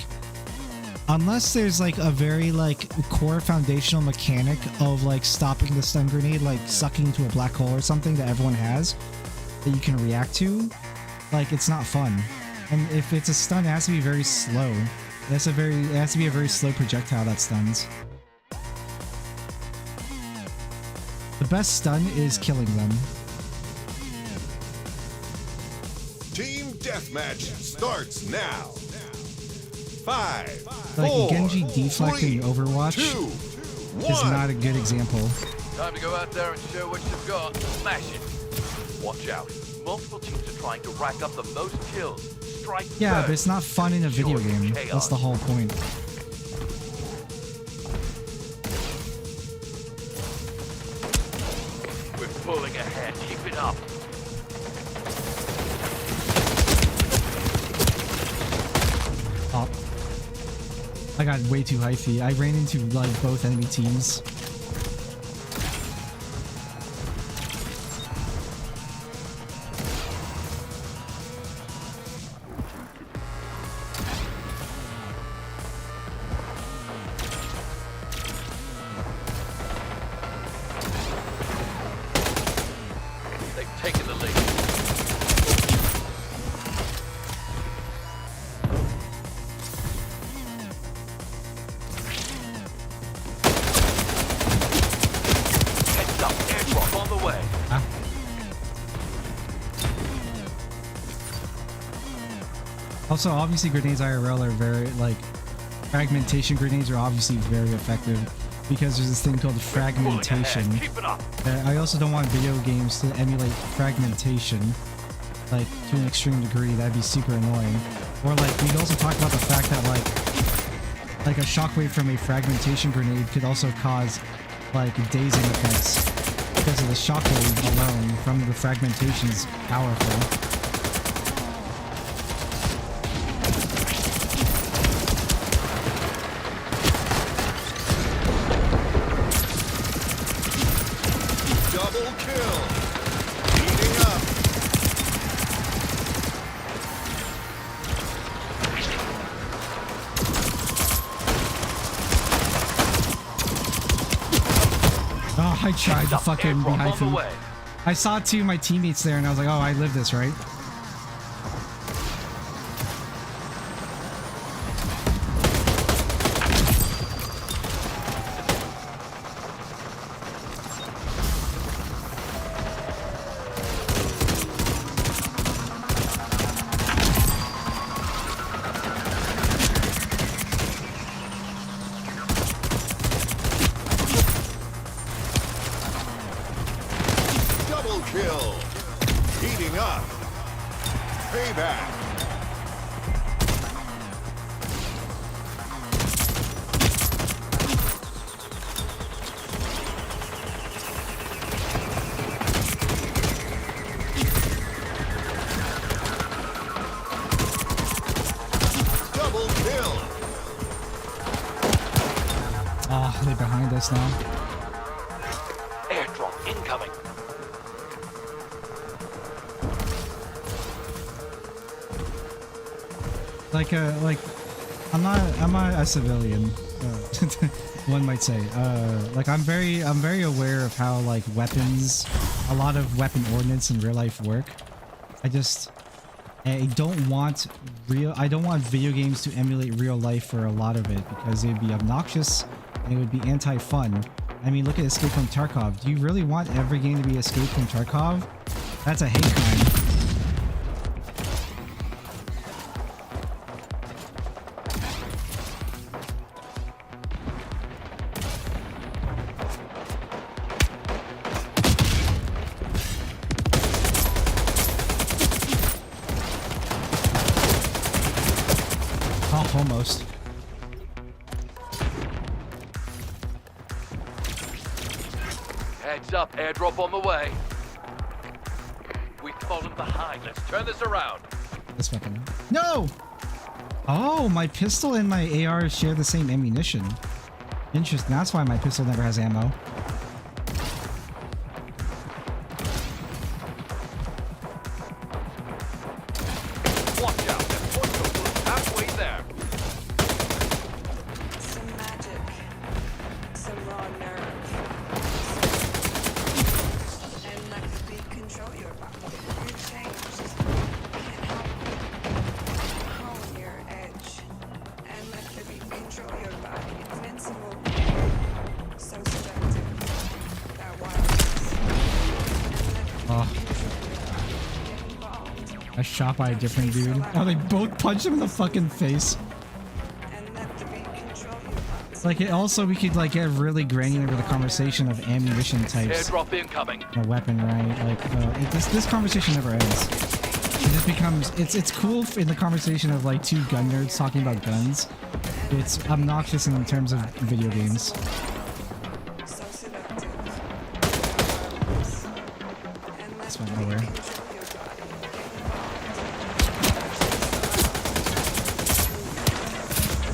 unless there's like a very like core foundational mechanic of like stopping the stun grenade, like sucking into a black hole or something that everyone has that you can react to, like it's not fun. And if it's a stun, it has to be very slow. It has to be a very slow projectile that stuns. The best stun is killing them. Team Deathmatch starts now. 5, Like 4, Genji deflecting 3, Overwatch 2, is 1. not a good example. Time to go out there and show what you've got. Smash it. Watch out. Multiple teams are trying to rack up the most kills. Strike Yeah, first. but it's not fun in a video Ensure game. chaos. That's the whole point. We're pulling ahead. Keep it up. Oh. I got way too hyphy. I ran into like both enemy teams. They've taken the lead. Heads up, airdrop on the way. Ah. Also, obviously grenades IRL are very, like, fragmentation grenades are obviously very effective because there's this thing called fragmentation. Pulling ahead. Keep it up. I also don't want video games to emulate fragmentation, like, to an extreme degree. That'd be super annoying. Or, like, we'd also talk about the fact that, like a shockwave from a fragmentation grenade could also cause, like, dazing effects. because of the shockwave alone from the fragmentation's powerful. Double kill. Heating up. Oh, I tried to fucking be Airdrop on the hyphy. way. I saw two of my teammates there and I was like, oh, I live this, right? Double kill. Heating up. Payback. Double kill. Oh, they're behind us now. Airdrop incoming. Like, I'm not a civilian, one might say. Like, I'm very aware of how, like, weapons, a lot of weapon ordnance in real life work. I don't want video games to emulate real life for a lot of it, because it would be obnoxious and it would be anti-fun. I mean, look at Escape from Tarkov. Do you really want every game to be Escape from Tarkov? That's a hate crime. Oh, almost. Heads up, airdrop on the way. We've fallen behind. Let's turn this around. This weapon. No! Oh, my pistol and my AR share the same ammunition. Interesting. That's why my pistol never has ammo. Watch out, that portal is halfway there. Some magic, some raw nerve, and let the beat control your body. You changed. Can't help it. Hone your edge, and let the beat control your body. Invincible, so seductive. That wildness, and let the beat Oh. control your body. Get involved, I shot by a different dude. Oh, they both punched him in the fucking face. and let the beat control your body. Like, it also, we could, like, get really granular with the conversation of ammunition types. Airdrop incoming. A weapon, right? Like, this conversation never ends. It just becomes, it's cool in the conversation of, like, two gun nerds talking about guns. It's obnoxious in terms of video games. So seductive. And let This the went beat nowhere. control your body. Get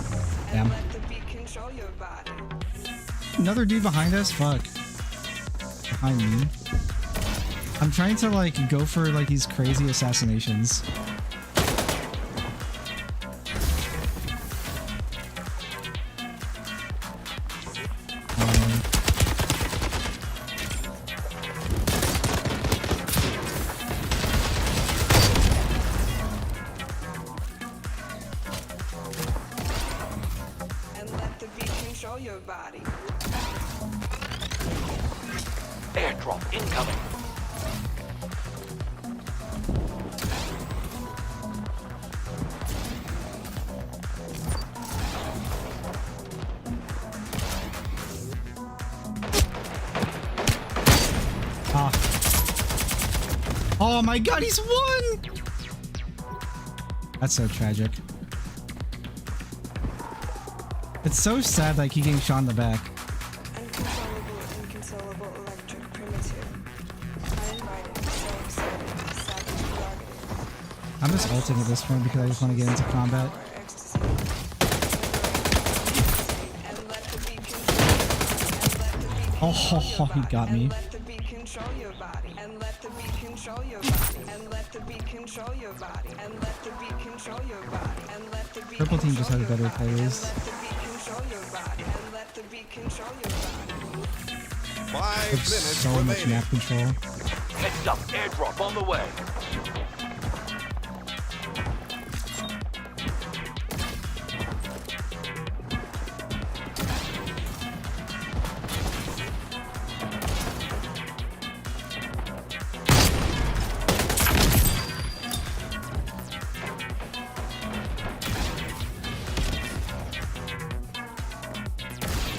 involved. Damn. Let the beat control your body. Another dude behind us? Fuck. Behind me. I'm trying to, like, go for, like, these crazy assassinations. And let the beat control your body. Airdrop incoming. Ah. Oh my god, he's won! That's so tragic. It's so sad, like, he getting shot in the back. Uncontrollable, inconsolable electric primitive. I'm just ulting at this point because I just want to get into combat. Oh, he got me. Let the beat control your body. And let the beat control your body. And let the beat control your body. And let the beat control your body. And let the beat Purple team just has better and players. let the beat control your body. And let the beat control your body. 5 minutes So much remaining. map control. Heads up, airdrop on the way.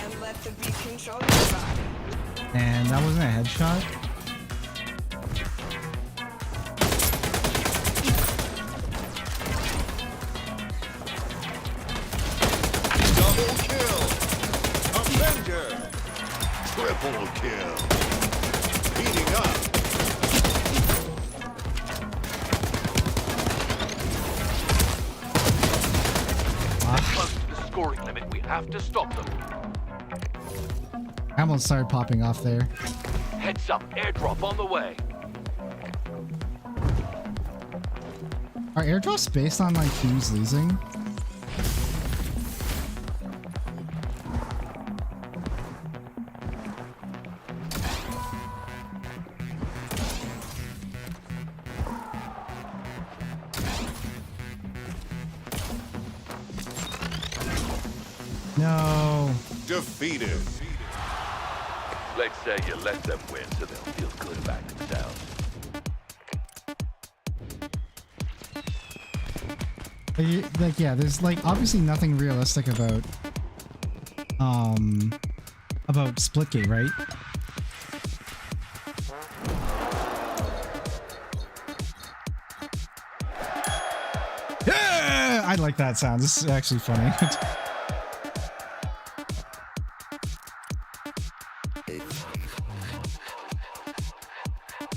And let the beat control your body. And that wasn't a headshot. Double kill. Avenger. Triple kill. Heating up. Close to the scoring limit. We have to stop them. I almost started popping off there. Heads up, airdrop on the way. Are airdrops based on like teams losing? No. Defeated. Let's say you let them win so they'll feel good about themselves. Like yeah, there's like obviously nothing realistic about Splitgate, right? Yeah! I like that sound. This is actually funny.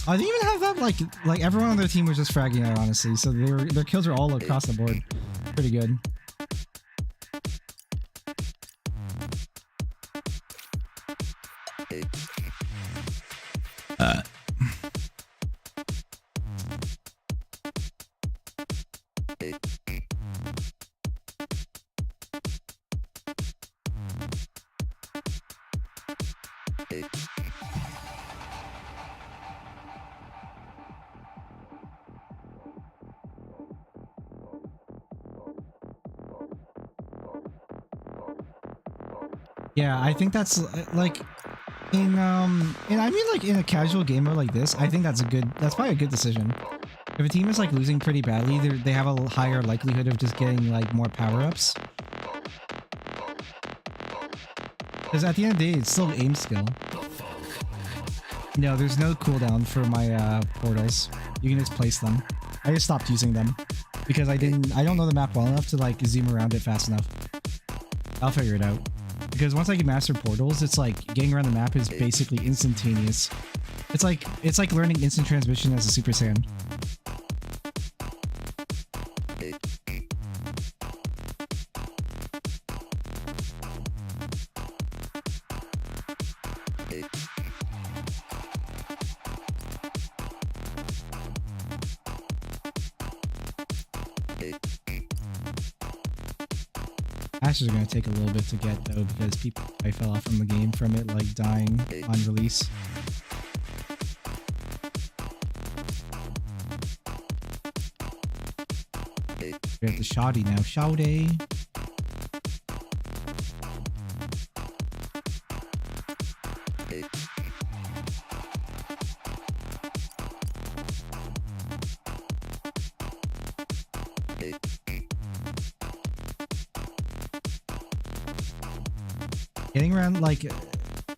I didn't even have that like everyone on their team was just fragging out honestly, so their kills are all across the board. Pretty good. Yeah, I think that's like in I mean like in a casual game mode like this, I think that's probably a good decision. If a team is like losing pretty badly, they have a higher likelihood of just getting like more power-ups. Because at the end of the day, it's still aim skill. No, there's no cooldown for my portals. You can just place them. I just stopped using them because I don't know the map well enough to like zoom around it fast enough. I'll figure it out. Because once I can master portals, it's like getting around the map is basically instantaneous. It's like learning instant transmission as a Super Saiyan. Ashes are gonna take a little bit to get though because I fell off from the game from it like dying on release. We have the shoddy now. Shoddy. Getting around, like,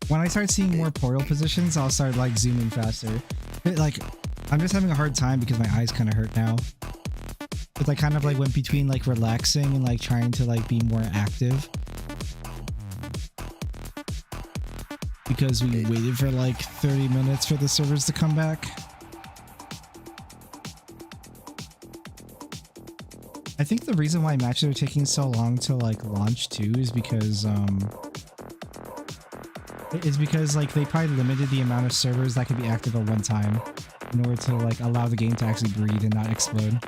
when I start seeing more portal positions, I'll start, like, zooming faster. Like, I'm just having a hard time because my eyes kind of hurt now. But I kind of, like, went between, like, relaxing and, like, trying to, like, be more active. Because we waited for, like, 30 minutes for the servers to come back. think the reason why matches are taking so long to like launch too is because like they probably limited the amount of servers that could be active at one time in order to like allow the game to actually breathe and not explode.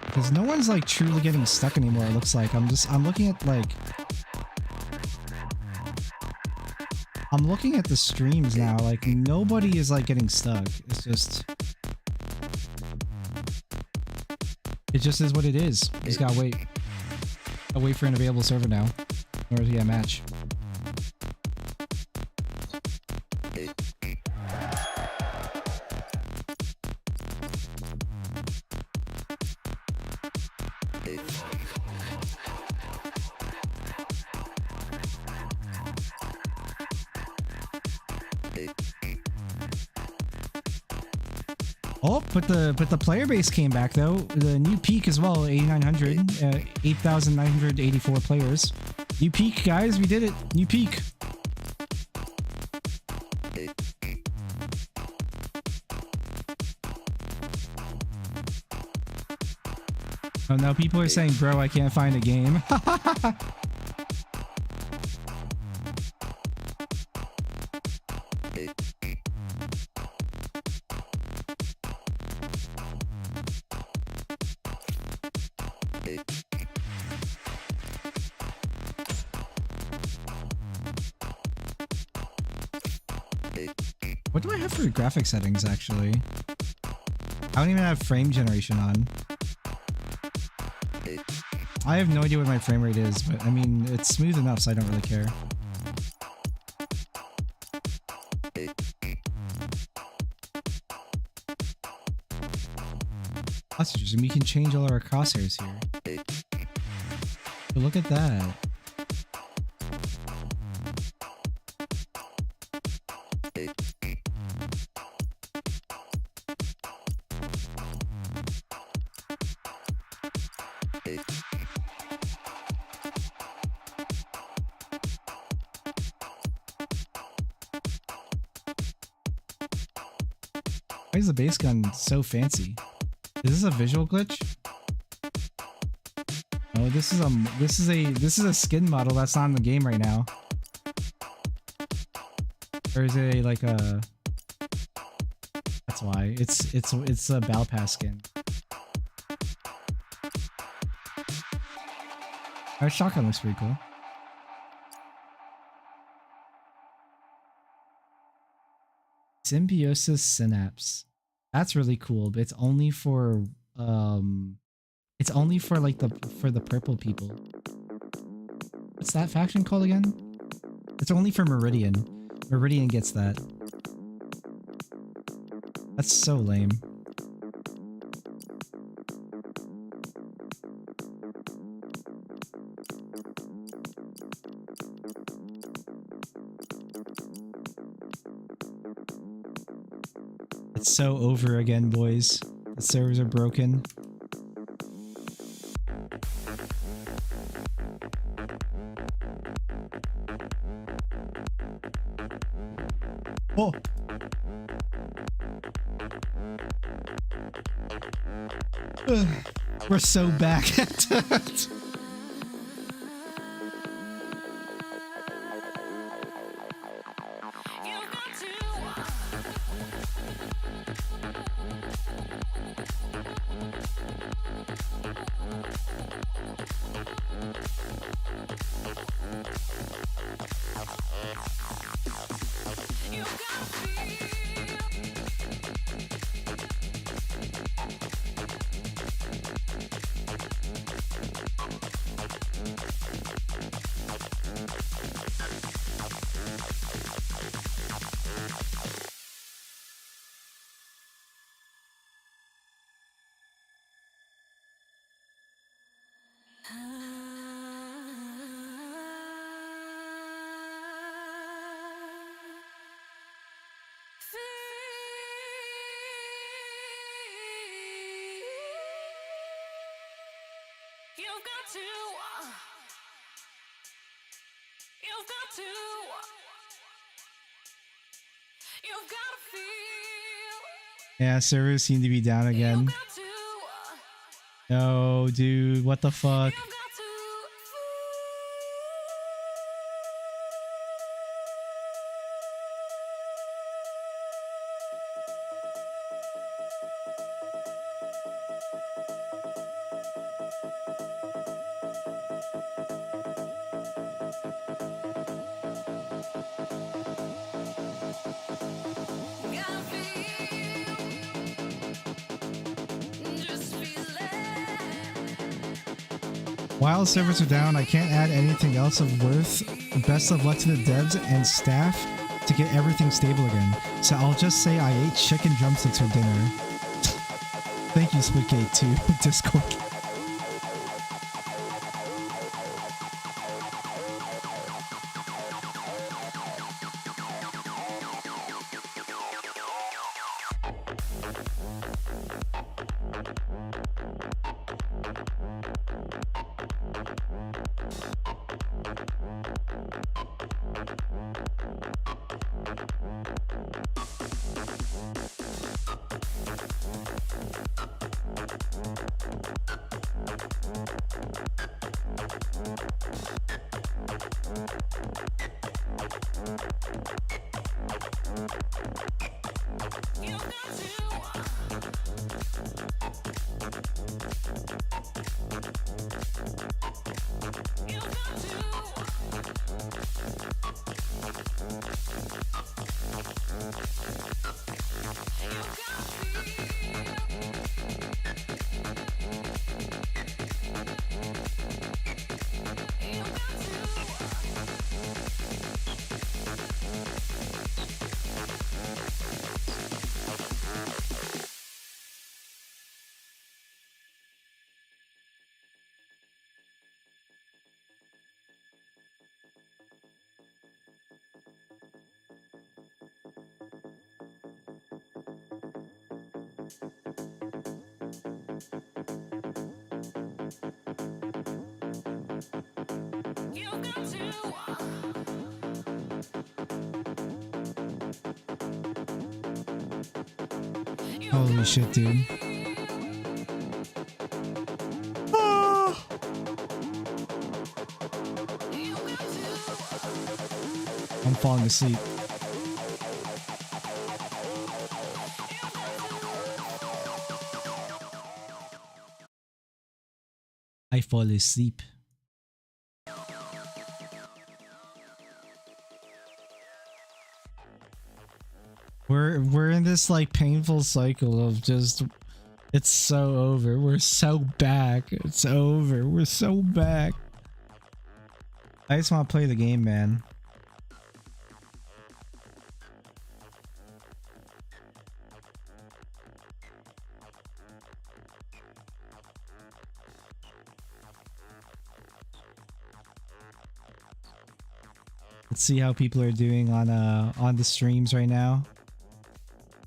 Because no one's like truly getting stuck anymore, it looks like. I'm looking at like I'm looking at the streams now, like nobody is like getting stuck. It just is what it is. You just gotta wait. I'll wait for an available server now in order to get a match. Oh, but the player base came back though. The new peak as well, 8,900, 8,984 players. New peak, guys, we did it. New peak. Oh, now people are saying, bro, I can't find a game. What do I have for graphic settings, actually? I don't even have frame generation on. I have no idea what my frame rate is, but I mean, it's smooth enough, so I don't really care. That's interesting. We can change all our crosshairs here. But look at that. Why is the base gun so fancy? Is this a visual glitch? Oh, this is a skin model that's not in the game right now. Or is it like a? That's why it's a Battle Pass skin. Our shotgun looks pretty cool. Symbiosis Synapse. That's really cool, but it's only for like the purple people. What's that faction called again? It's only for Meridian. Meridian gets that. That's so lame. It's so over again, boys. The servers are broken. Oh! We're so back at that. Yeah, servers seem to be down again. No, dude, what the fuck? While servers are down, I can't add anything else of worth. Best of luck to the devs and staff to get everything stable again. So I'll just say I ate chicken drumsticks for dinner. Thank you, Splitgate, to Discord. Holy shit, dude. I'm falling asleep. I fall asleep. We're in this like painful cycle of just it's so over. We're so back. It's over. We're so back. I just want to play the game, man. Let's see how people are doing on the streams right now.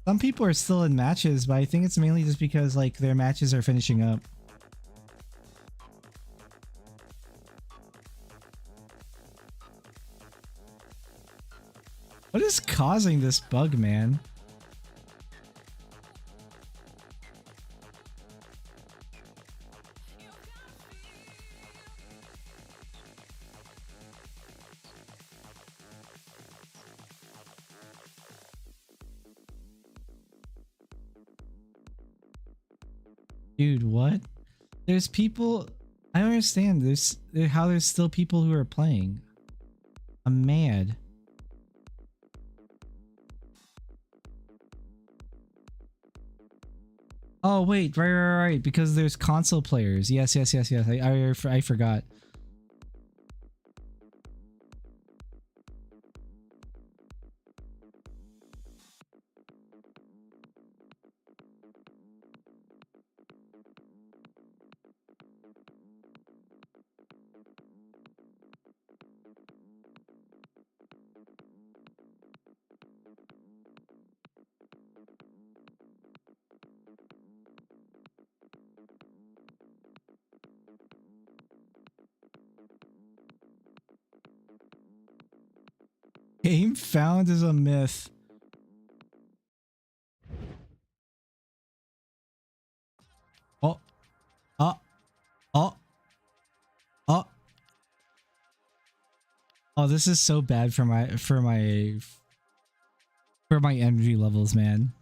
Some people are still in matches, but I think it's mainly just because like their matches are finishing up. What is causing this bug, man? Dude, what? There's people. I don't understand. How there's still people who are playing. I'm mad. Oh wait, right. Because there's console players. Yes. I forgot. Game found is a myth. Oh. Oh. Oh, this is so bad for my energy levels, man.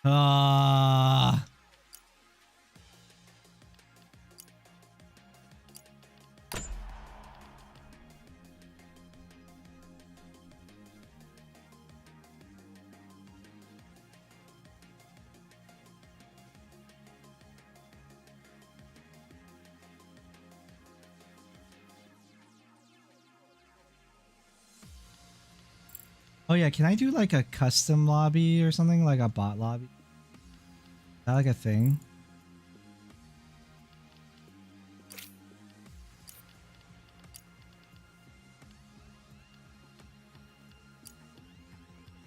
Ah. Oh yeah, can I do like a custom lobby or something, like a bot lobby? Is that like a thing?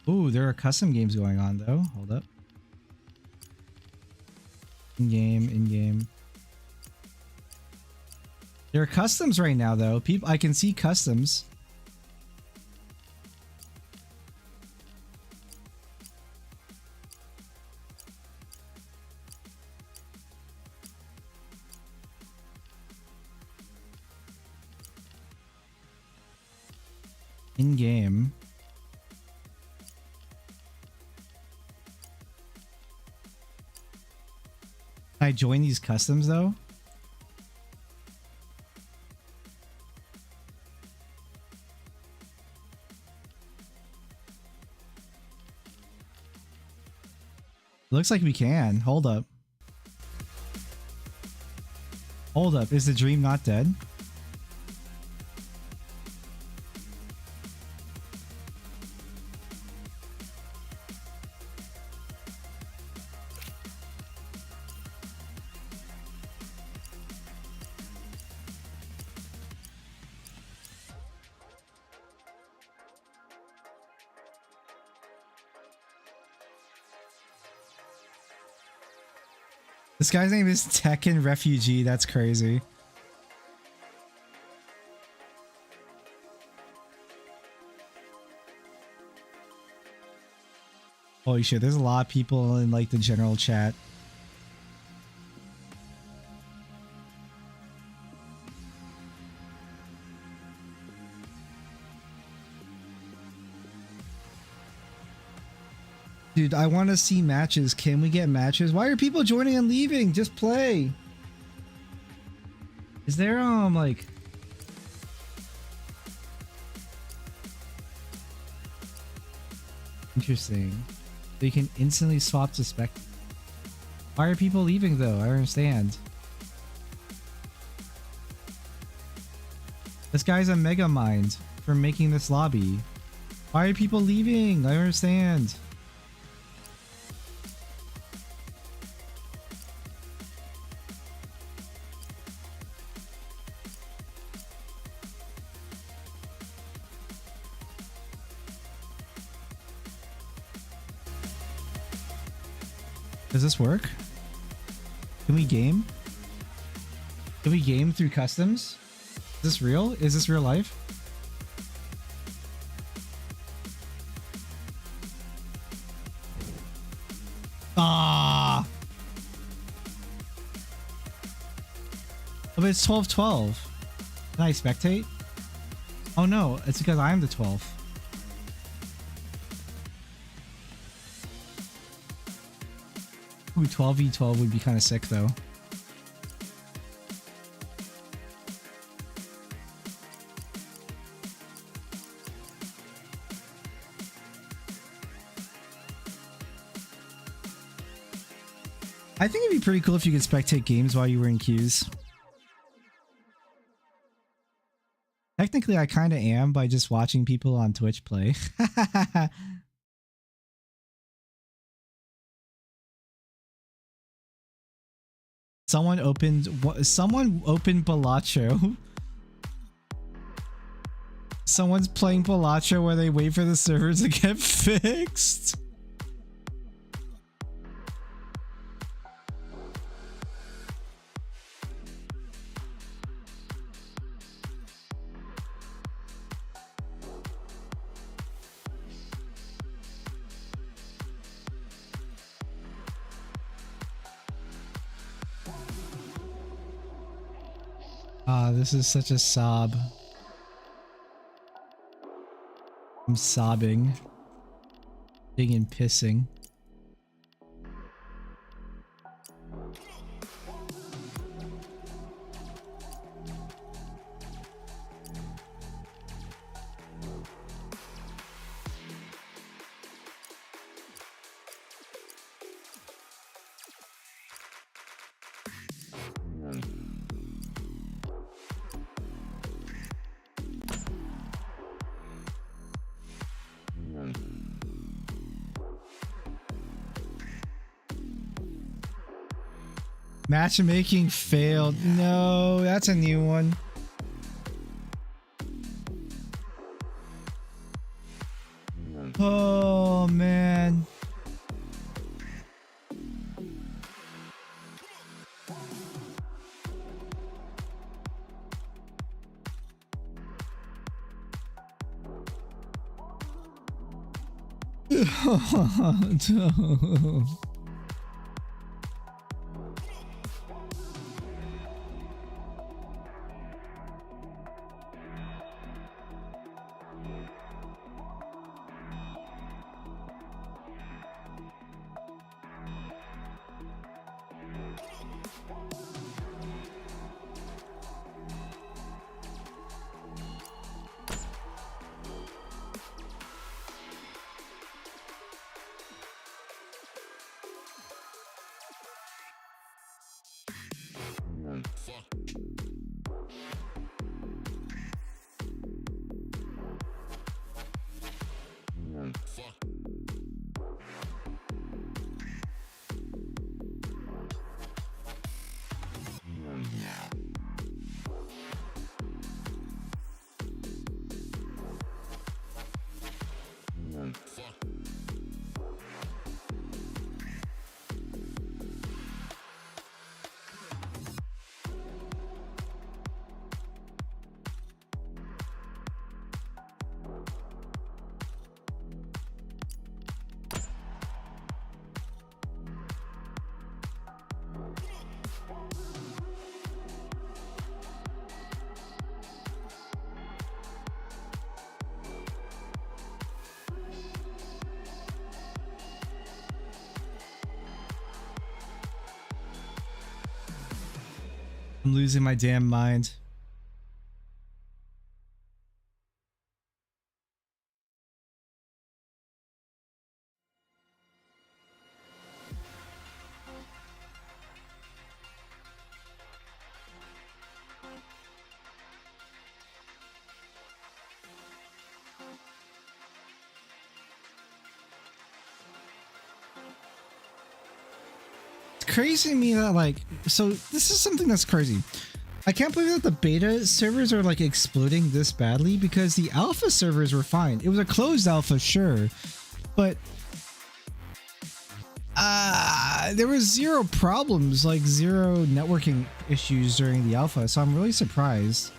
Ooh, there are custom games going on though. Hold up. In-game, in-game. There are customs right now though. People, I can see customs. In-game. Can I join these customs though? Looks like we can. Hold up. Hold up. Is the dream not dead? This guy's name is Tekken Refugee. That's crazy. Holy shit, there's a lot of people in like the general chat. Dude, I want to see matches. Can we get matches? Why are people joining and leaving? Just play. Is there like interesting. So you can instantly swap to spec. Why are people leaving though? I don't understand. This guy's a mega mind for making this lobby. Why are people leaving? I don't understand. Does this work? Can we game? Can we game through customs? Is this real? Is this real life? Ah! Oh, but it's 12-12. Can I spectate? Oh no, it's because I'm the 12th. Ooh, 12v12 would be kind of sick though. I think it'd be pretty cool if you could spectate games while you were in queues. Technically, I kind of am by just watching people on Twitch play. Someone opened Balacho. Someone's playing Balacho where they wait for the server to get fixed. Ah, this is such a sob. I'm sobbing. Shitting and pissing. Matchmaking failed. No, that's a new one. Oh man. No. I'm losing my damn mind. Crazy to me that like, so this is something that's crazy. I can't believe that the beta servers are like exploding this badly, because the alpha servers were fine. It was a closed alpha, sure, but there was zero problems, like zero networking issues during the alpha. So I'm really surprised.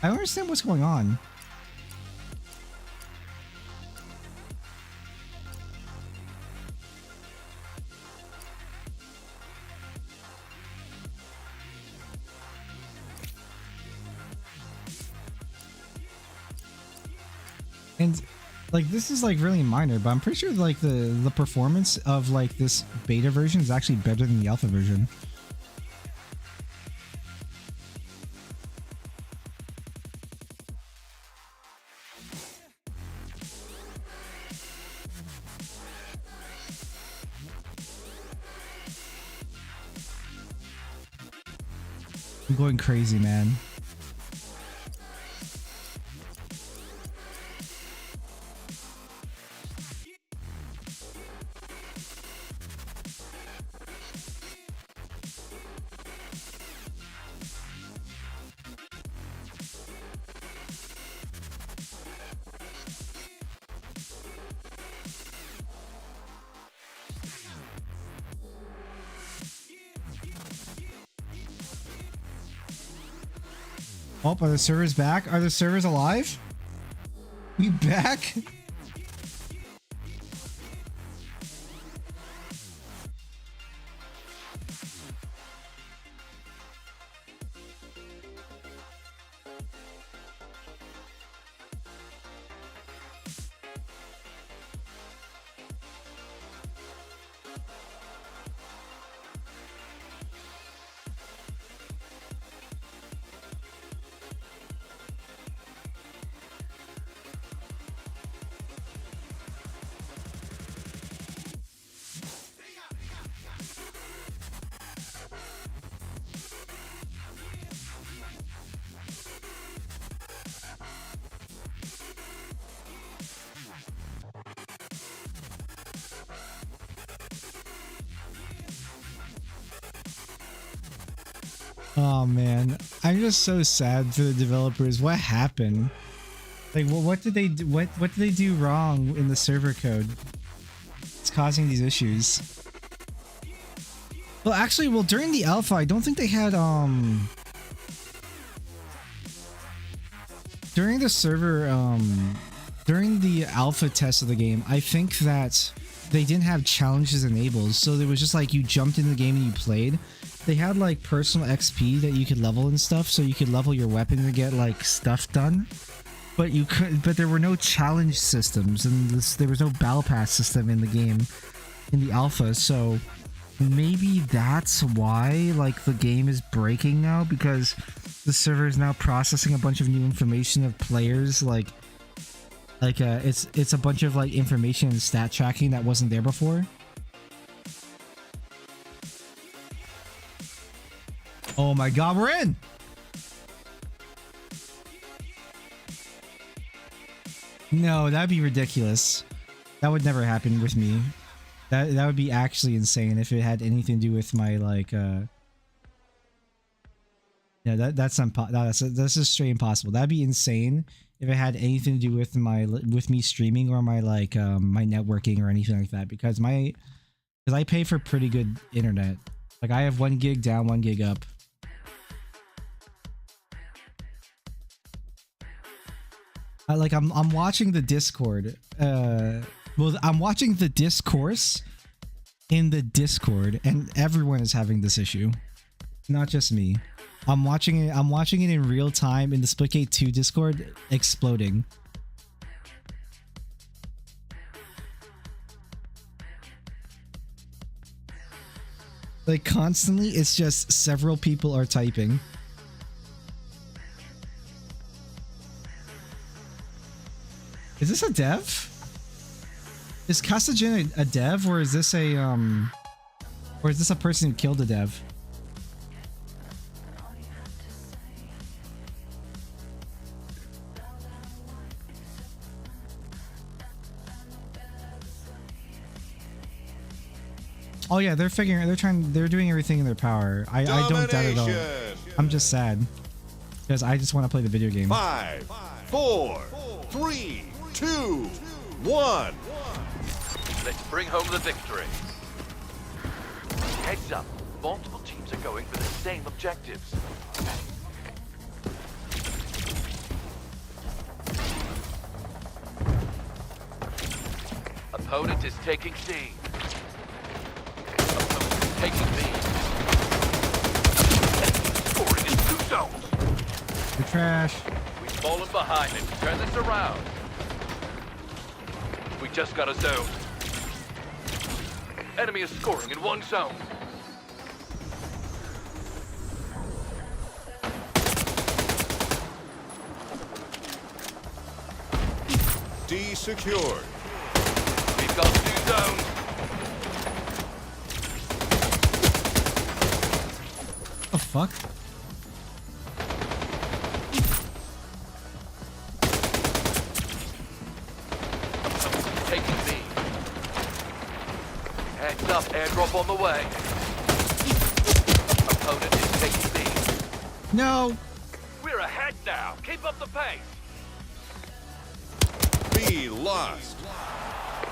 I don't understand what's going on. And like, this is like really minor, but I'm pretty sure like the performance of like this beta version is actually better than the alpha version. I'm going crazy, man. Oh, are the servers back? Are the servers alive? We back? Oh man, I'm just so sad for the developers. What happened? Like, what did they do? What did they do wrong in the server code? It's causing these issues. Well, actually, during the alpha, I don't think they had during the server during the alpha test of the game, I think that they didn't have challenges enabled, so it was just like you jumped into the game and you played. They had like personal XP that you could level and stuff, so you could level your weapon to get like stuff done. But you could, but there were no challenge systems, and there was no battle pass system in the game, in the alpha. So maybe that's why like the game is breaking now, because the server is now processing a bunch of new information of players. It's a bunch of like information and stat tracking that wasn't there before. Oh my god, we're in! No, that'd be ridiculous. That would never happen with me. That would be actually insane if it had anything to do with my like yeah, that's just straight impossible. That'd be insane if it had anything to do with me streaming or my like my networking or anything like that, because I pay for pretty good internet. Like I have 1 gig down, 1 gig up. I'm watching the Discord. Well, I'm watching the discourse in the Discord, and everyone is having this issue, not just me. I'm watching it in real time in the Splitgate 2 Discord, exploding. Like constantly, it's just several people are typing. Is this a dev? Is Castagen a dev, or is this a person who killed a dev? Oh yeah, they're doing everything in their power. I don't doubt it at all. I'm just sad because I just want to play the video game. 5, 4, 3, 2, 1. Let's bring home the victory. Heads up, multiple teams are going for the same objectives. Opponent is taking C. Opponent is taking B. Scoring in 2 zones. You're trash. We've fallen behind and turn this around. We just got a zone. Enemy is scoring in 1 zone. D secured. We've got 2 zones. The fuck? Taking B. Heads up, airdrop on the way. Opponent is taking B. No. We're ahead now. Keep up the pace. B lost.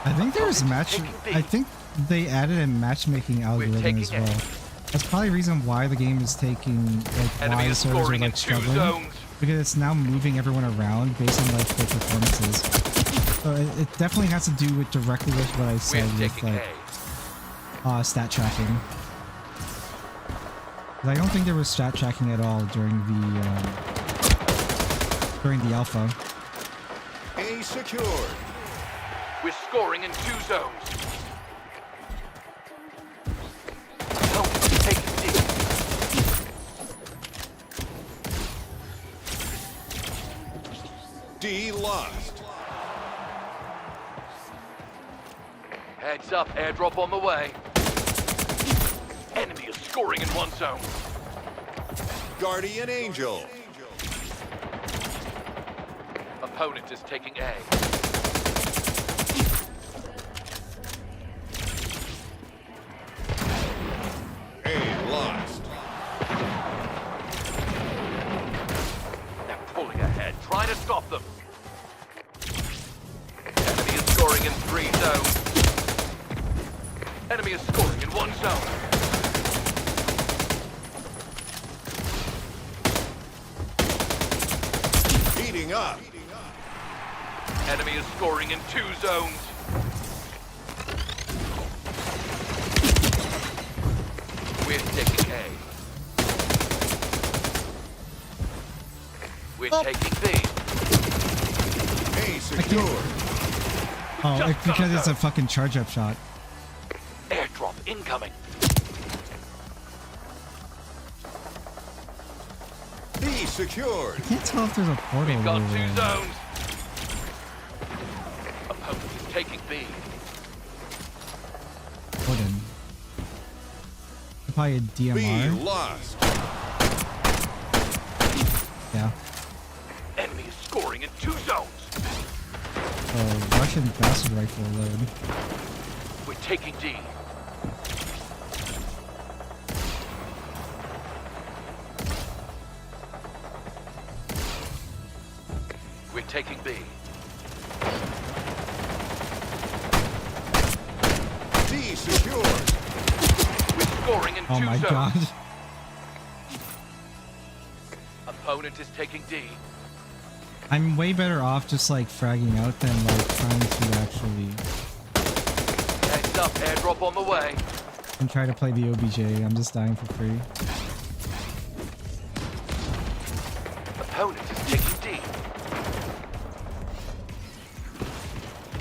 I think there was I think they added a matchmaking algorithm as well. That's probably the reason why the game is taking like Enemy why the is servers are scoring in like 2 struggling, zones. because it's now moving everyone around based on like their performances. So it definitely has to do with directly with what I said We're with taking like A. stat tracking. 'Cause I don't think there was stat tracking at all during the alpha. A secured. We're scoring in 2 zones. Opponent is taking D. D lost. Heads up, airdrop on the way. Enemy is scoring in 1 zone. Guardian Angel. Opponent is taking A. A lost. Enemy is scoring in one zone. Heating up. Enemy is scoring in 2 zones. We're taking A. We're taking B. A secured. Oh, Just because got it's a that. fucking charge up shot. Airdrop incoming. B secured. Can't tell if there's a portal We've got over 2 there. zones. Opponent is taking B. Wooden. Probably a B DMR. lost. Yeah. Enemy is scoring in 2 zones. Oh, Russian bastard rifle load. We're taking D. We're taking B. D secured. We're scoring in 2 Oh my zones. god. Opponent is taking D. I'm way better off just like fragging out than like trying to actually Heads up, airdrop on the way. and try to play the OBJ. I'm just dying for free. Opponent is taking D.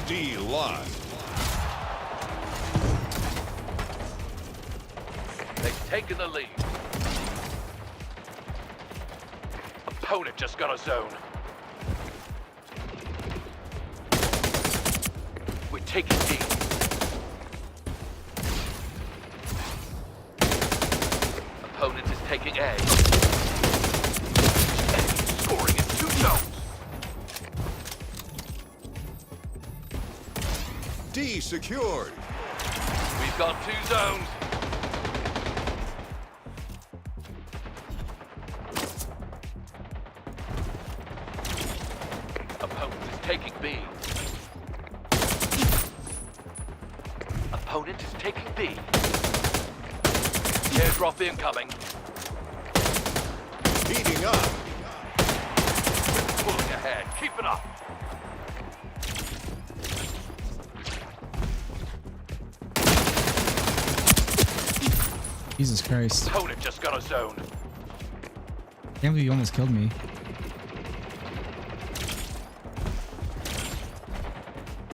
D lost. They've taken the lead. Opponent just got a zone. We're taking D. Opponent is taking A. Enemy scoring in 2 zones. D secured. We've got 2 zones. Opponent is taking B. Opponent is taking B. Airdrop incoming. Heating up. Pulling ahead. Keep it up. Jesus Christ. Opponent just got a zone. Can't believe you almost killed me.